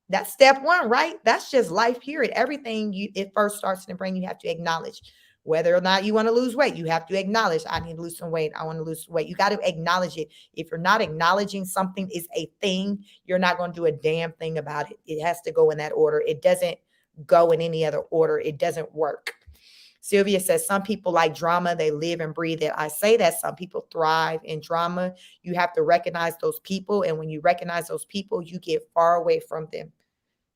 That's step one, right? That's just life, period. Everything it first starts in the brain, you have to acknowledge. Whether or not you want to lose weight, you have to acknowledge, I need to lose some weight. I want to lose some weight. You got to acknowledge it. If you're not acknowledging something is a thing, you're not going to do a damn thing about it. It has to go in that order. It doesn't go in any other order. It doesn't work. Sylvia says, some people like drama. They live and breathe it. I say that some people thrive in drama. You have to recognize those people. And when you recognize those people, you get far away from them.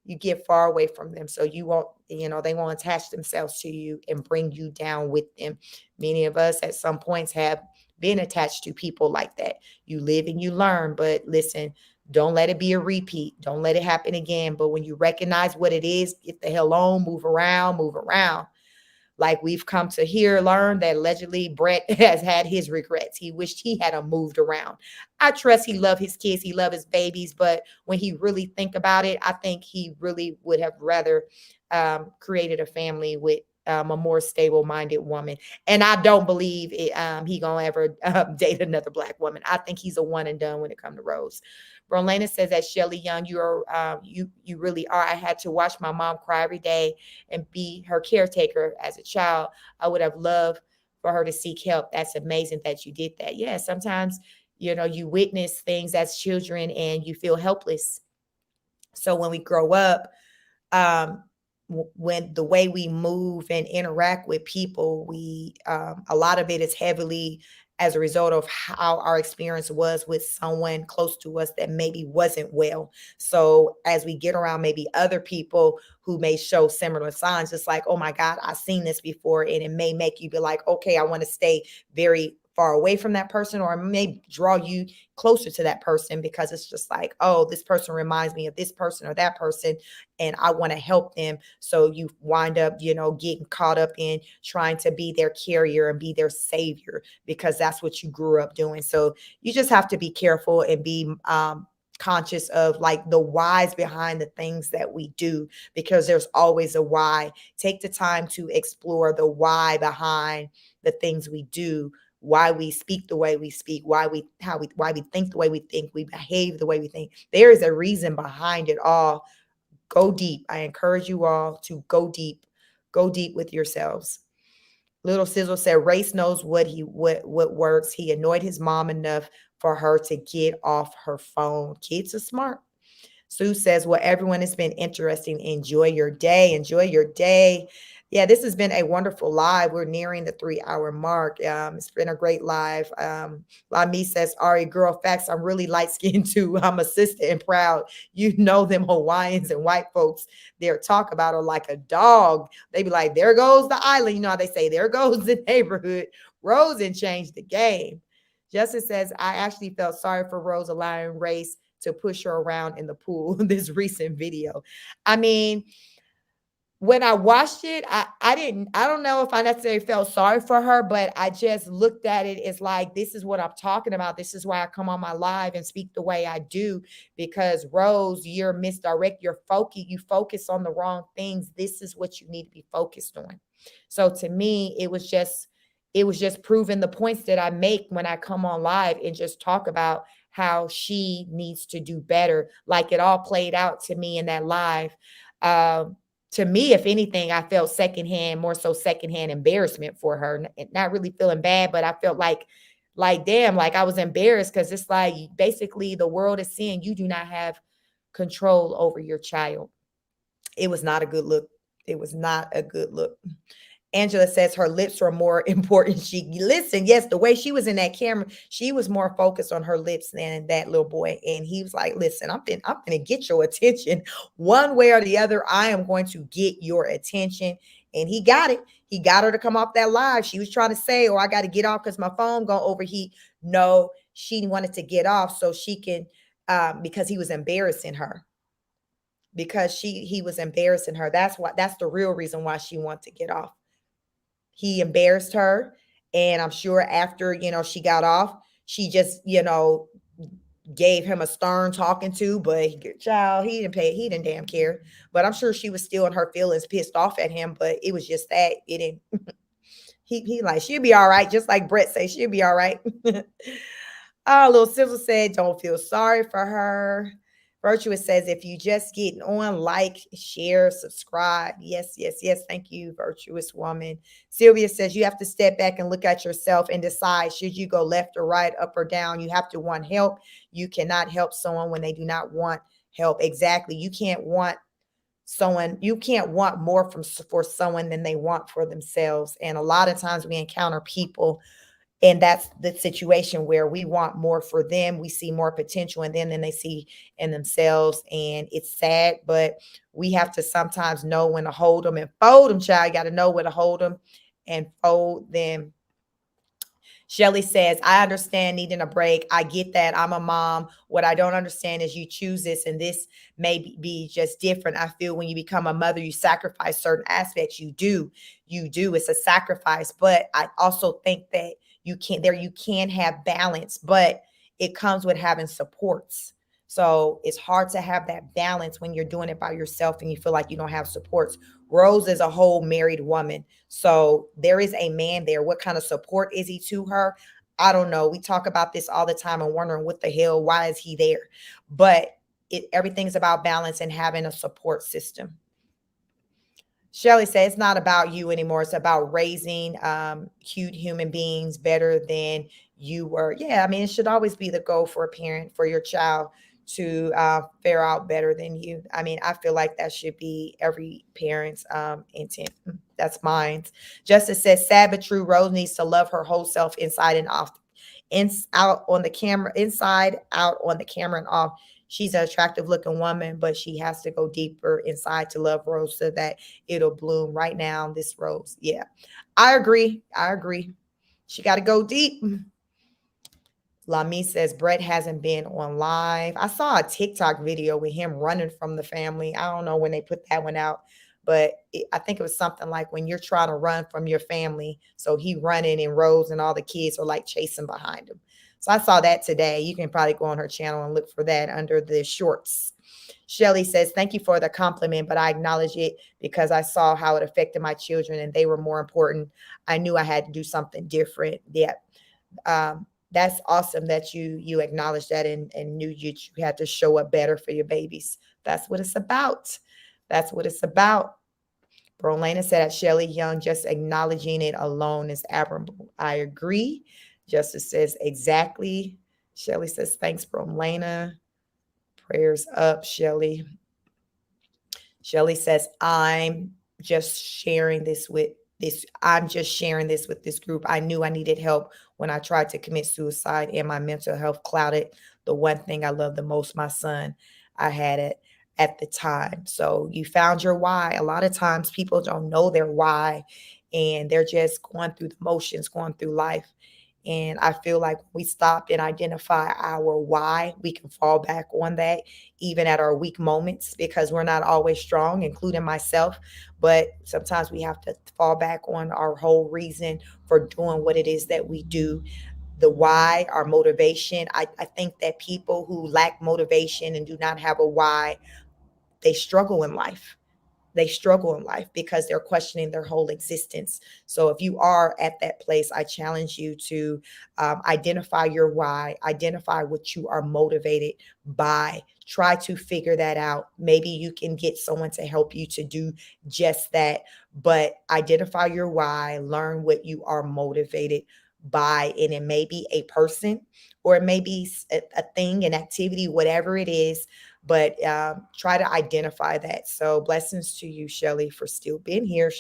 You get far away from them. So you won't, they won't attach themselves to you and bring you down with them. Many of us at some points have been attached to people like that. You live and you learn, but listen, don't let it be a repeat. Don't let it happen again. But when you recognize what it is, get the hell on, move around, move around. Like we've come to learn that allegedly Brett has had his regrets. He wished he had moved around. I trust he loved his kids. He loved his babies. But when he really think about it, I think he really would have rather created a family with a more stable-minded woman. And I don't believe he gonna ever date another Black woman. I think he's a one and done when it comes to Rose. Brolena says that Shelly Young, you are you really are. I had to watch my mom cry every day and be her caretaker as a child. I would have loved for her to seek help. That's amazing that you did that. Yeah, sometimes you witness things as children and you feel helpless. So when we grow up, um, when the way we move and interact with people, we a lot of it is heavily as a result of how our experience was with someone close to us that maybe wasn't well. So as we get around maybe other people who may show similar signs, it's like, oh my God, I've seen this before. And it may make you be like, okay, I want to stay very far away from that person, or it may draw you closer to that person because it's just like, oh, this person reminds me of this person or that person, and I want to help them. So you wind up, getting caught up in trying to be their carrier and be their savior because that's what you grew up doing. So you just have to be careful and be conscious of like the whys behind the things that we do, because there's always a why. Take the time to explore the why behind the things we do, why we speak the way we speak, why we think the way we think, we behave the way we think. There is a reason behind it all. Go deep. I encourage you all to go deep. Go deep with yourselves. Little Sizzle said Race knows what works. He annoyed his mom enough for her to get off her phone. Kids are smart. Sue says, well, everyone, has been interesting. Enjoy your day. Enjoy your day. Yeah, this has been a wonderful live. We're nearing the 3-hour mark. It's been a great live. Lami says, Ari, girl, facts, I'm really light-skinned too. I'm a sister and proud. You know them Hawaiians and white folks, they'll talk about her like a dog. They be like, there goes the island. You know how they say, there goes the neighborhood. Rose and changed the game. Justice says, I actually felt sorry for Rose allowing Race to push her around in the pool in this recent video. I mean, when I watched it, I don't know if I necessarily felt sorry for her, but I just looked at it as like, this is what I'm talking about. This is why I come on my live and speak the way I do, because Rose, you're misdirect, you focus on the wrong things. This is what you need to be focused on. So to me, it was just proving the points that I make when I come on live and just talk about how she needs to do better. Like it all played out to me in that live. To me, if anything, I felt more so secondhand embarrassment for her. Not really feeling bad, but I felt like damn, like I was embarrassed, because it's like basically the world is seeing you do not have control over your child. It was not a good look. It was not a good look. Angela says her lips were more important. She listen, yes, the way she was in that camera, she was more focused on her lips than that little boy. And he was like, listen, I'm gonna get your attention one way or the other. I am going to get your attention. And he got it. He got her to come off that live. She was trying to say, oh, I got to get off because my phone gonna overheat. No, she wanted to get off so she can because he was embarrassing her. Because he was embarrassing her. That's the real reason why she wanted to get off. He embarrassed her. And I'm sure after, she got off, she just, gave him a stern talking to, but child, he didn't damn care. But I'm sure she was still in her feelings, pissed off at him. But it was just that it didn't, he like, she'll be all right. Just like Brett say, she'll be all right. Little Sizzle said, don't feel sorry for her. Virtuous says, if you just get on, like, share, subscribe. Yes, yes, yes. Thank you, virtuous woman. Sylvia says, you have to step back and look at yourself and decide, should you go left or right, up or down? You have to want help. You cannot help someone when they do not want help. Exactly. You can't want more for someone than they want for themselves. And a lot of times we encounter people, and that's the situation where we want more for them. We see more potential in them than they see in themselves. And it's sad, but we have to sometimes know when to hold them and fold them, child. You got to know when to hold them and fold them. Shelly says, I understand needing a break. I get that. I'm a mom. What I don't understand is you choose this, and this may be just different. I feel when you become a mother, you sacrifice certain aspects. You do. It's a sacrifice. But I also think that you can have balance, but it comes with having supports. So it's hard to have that balance when you're doing it by yourself and you feel like you don't have supports. Rose is a whole married woman. So there is a man there. What kind of support is he to her? I don't know. We talk about this all the time and wondering what the hell, why is he there? But everything's about balance and having a support system. Shelly says it's not about you anymore. It's about raising cute human beings better than you were. Yeah, I mean, it should always be the goal for a parent, for your child to fare out better than you. I mean, I feel like that should be every parent's intent. That's mine. Justice says, sad but true, Rose needs to love her whole self inside and off. Out on the camera, inside, out on the camera and off. She's an attractive looking woman, but she has to go deeper inside to love Rose so that it'll bloom. Right now, this rose. Yeah, I agree. She got to go deep. Lami says Brett hasn't been on live. I saw a TikTok video with him running from the family. I don't know when they put that one out, but I think it was something like when you're trying to run from your family. So he running and Rose and all the kids are like chasing behind him. So I saw that today. You can probably go on her channel and look for that under the shorts. Shelly says, thank you for the compliment, but I acknowledge it because I saw how it affected my children and they were more important. I knew I had to do something different. Yeah. That's awesome that you acknowledge that and knew you had to show up better for your babies. That's what it's about. That's what it's about. Brolena said at Shelly Young, just acknowledging it alone is admirable. I agree. Justice says exactly. Shelly says, thanks, Brolena. Prayers up, Shelly. Shelly says, I'm just sharing this with this group. I knew I needed help when I tried to commit suicide and my mental health clouded the one thing I love the most, my son. I had it at the time. So you found your why. A lot of times people don't know their why and they're just going through the motions, going through life. And I feel like when we stop and identify our why, we can fall back on that, even at our weak moments, because we're not always strong, including myself. But sometimes we have to fall back on our whole reason for doing what it is that we do, the why, our motivation. I think that people who lack motivation and do not have a why, they struggle in life. They struggle in life because they're questioning their whole existence. So if you are at that place, I challenge you to identify your why, identify what you are motivated by. Try to figure that out. Maybe you can get someone to help you to do just that, but identify your why, learn what you are motivated by, and it may be a person or it may be a thing, an activity, whatever it is, but try to identify that. So blessings to you, Shelly, for still being here.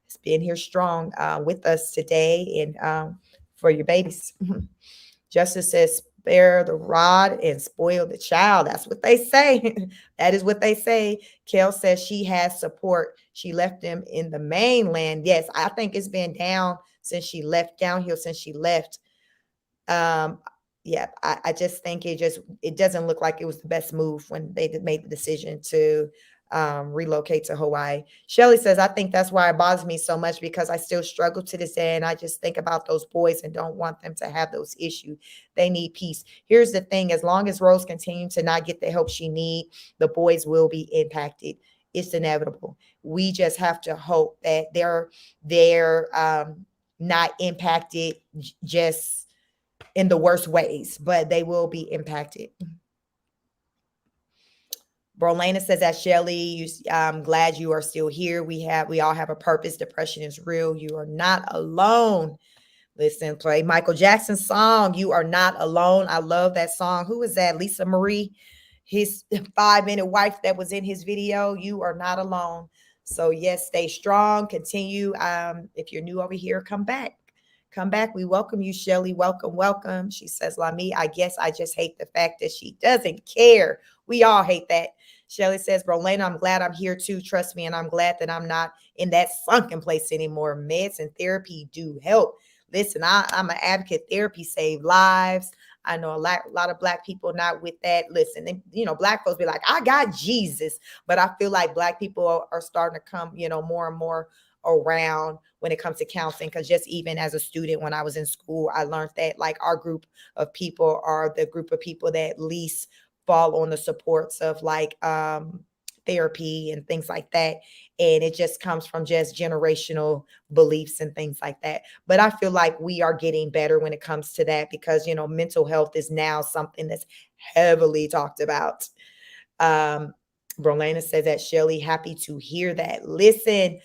It's being here strong with us today and for your babies. Justice says, spare the rod and spoil the child. That's what they say. That is what they say. Kel says she has support. She left them in the mainland. Yes, I think it's been down since she left, downhill since she left. Um, yeah, I just think it doesn't look like it was the best move when they made the decision to relocate to Hawaii. Shelly says, I think that's why it bothers me so much because I still struggle to this day. And I just think about those boys and don't want them to have those issues. They need peace. Here's the thing. As long as Rose continues to not get the help she needs, the boys will be impacted. It's inevitable. We just have to hope that they're not impacted just in the worst ways, but they will be impacted. Brolena says that Shelly, I'm glad you are still here. We all have a purpose. Depression is real. You are not alone. Listen, play Michael Jackson's song. You are not alone. I love that song. Who is that? Lisa Marie, his 5-minute wife that was in his video. You are not alone. So yes, stay strong. Continue. If you're new over here, come back. Come back. We welcome you, Shelly. Welcome, welcome. She says, Lami, I guess I just hate the fact that she doesn't care. We all hate that. Shelly says, Brolena, I'm glad I'm here too. Trust me. And I'm glad that I'm not in that sunken place anymore. Meds and therapy do help. Listen, I'm an advocate. Therapy save lives. I know a lot of Black people not with that. Listen, Black folks be like, I got Jesus. But I feel like Black people are starting to come, more and more around when it comes to counseling. Because just even as a student, when I was in school, I learned that like our group of people are the group of people that least fall on the supports of like therapy and things like that. And it just comes from just generational beliefs and things like that. But I feel like we are getting better when it comes to that because, mental health is now something that's heavily talked about. Brolena says that, Shelly, happy to hear that. Listen,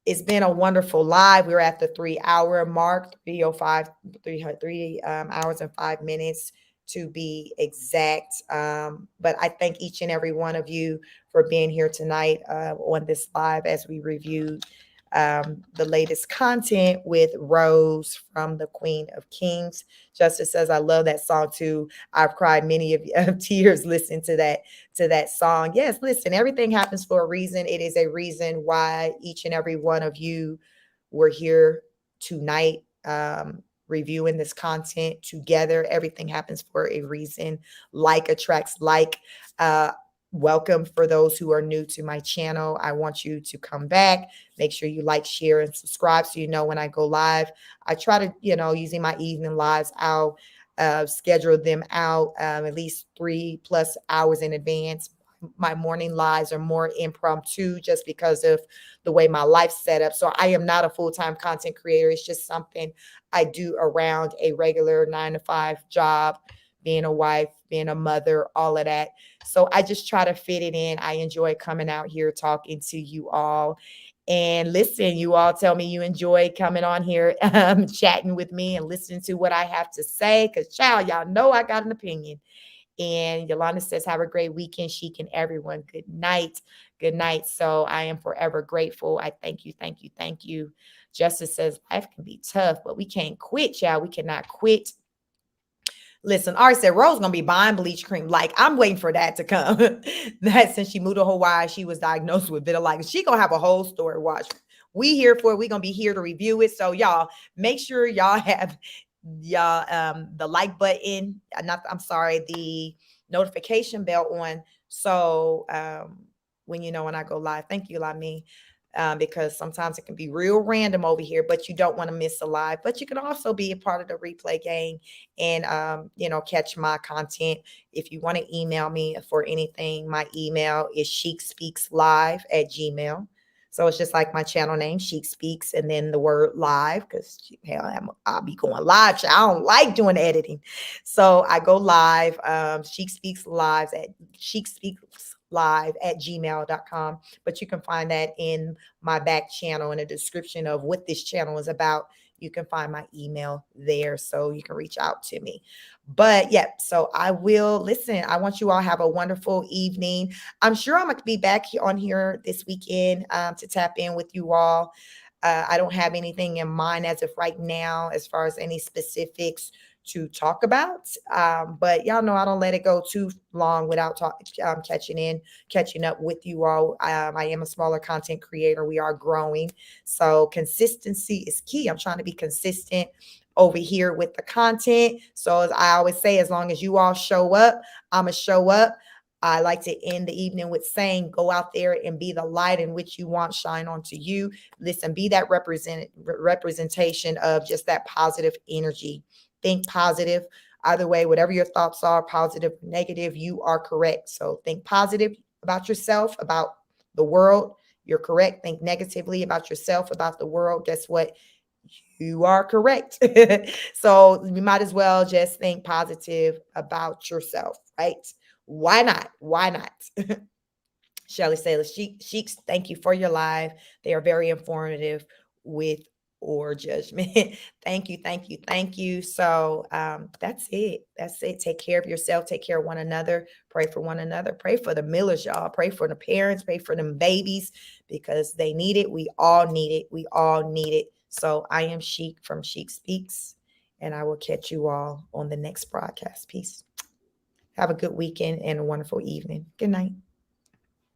it's been a wonderful live. We're at the 3-hour mark, 3:05, 3 hours and 5 minutes to be exact. But I thank each and every one of you for being here tonight on this live as we reviewed the latest content with Rose from the Queen of Kings. Justice says, I love that song too. I've cried many of tears listening to that song. Yes, listen, everything happens for a reason. It is a reason why each and every one of you were here tonight reviewing this content together. Everything happens for a reason. Like attracts like. Welcome for those who are new to my channel. I want you to come back. Make sure you like, share, and subscribe so you know when I go live. I try to, using my evening lives, I'll schedule them out at least 3+ hours in advance. My morning lives are more impromptu just because of the way my life's set up. So I am not a full-time content creator. It's just something I do around a regular 9-to-5 job, being a wife, being a mother, all of that. So I just try to fit it in. I enjoy coming out here talking to you all. And listen, you all tell me you enjoy coming on here, chatting with me and listening to what I have to say. Because, child, y'all know I got an opinion. And Yolanda says, have a great weekend, Sheik and everyone. Good night. Good night. So I am forever grateful. I thank you, thank you, thank you. Justice says, life can be tough, but we can't quit, y'all. We cannot quit. Listen, Ari said Rose gonna be buying bleach cream. Like, I'm waiting for that to come. That since she moved to Hawaii, she was diagnosed with vitiligo. She gonna have a whole story. Watch. We here for it. We gonna be here to review it. So y'all make sure y'all have the like button. The notification bell on. So when I go live. Thank you, Lami. Because sometimes it can be real random over here, but you don't want to miss a live. But you can also be a part of the replay game and, catch my content. If you want to email me for anything, my email is cheikspeakslive@gmail.com. So it's just like my channel name, Sheik Speaks, and then the word live, because I'll be going live. I don't like doing editing. So I go live, cheikspeakslive@gmail.com. But you can find that in my back channel in the description of what this channel is about. You can find my email there so you can reach out to me. But yeah, so I will listen. I want you all to have a wonderful evening. I'm sure I'm going to be back on here this weekend to tap in with you all. I don't have anything in mind as of right now, as far as any specifics to talk about. But y'all know I don't let it go too long without catching up with you all. I am a smaller content creator. We are growing. So consistency is key. I'm trying to be consistent over here with the content. So as I always say, as long as you all show up, I'm going to show up. I like to end the evening with saying, go out there and be the light in which you want shine onto you. Listen, be that representation of just that positive energy. Think positive. Either way, whatever your thoughts are, positive, negative, you are correct. So think positive about yourself, about the world. You're correct. Think negatively about yourself, about the world. Guess what? You are correct. So you might as well just think positive about yourself, right? Why not? Why not? Shelly Sailor Sheiks, thank you for your live. They are very informative with or judgment. Thank you, thank you, thank you. So that's it. That's it. Take care of yourself. Take care of one another. Pray for one another. Pray for the Millers, y'all. Pray for the parents. Pray for them babies because they need it. We all need it. We all need it. So I am Sheik from Sheik Speaks, and I will catch you all on the next broadcast. Peace. Have a good weekend and a wonderful evening. Good night.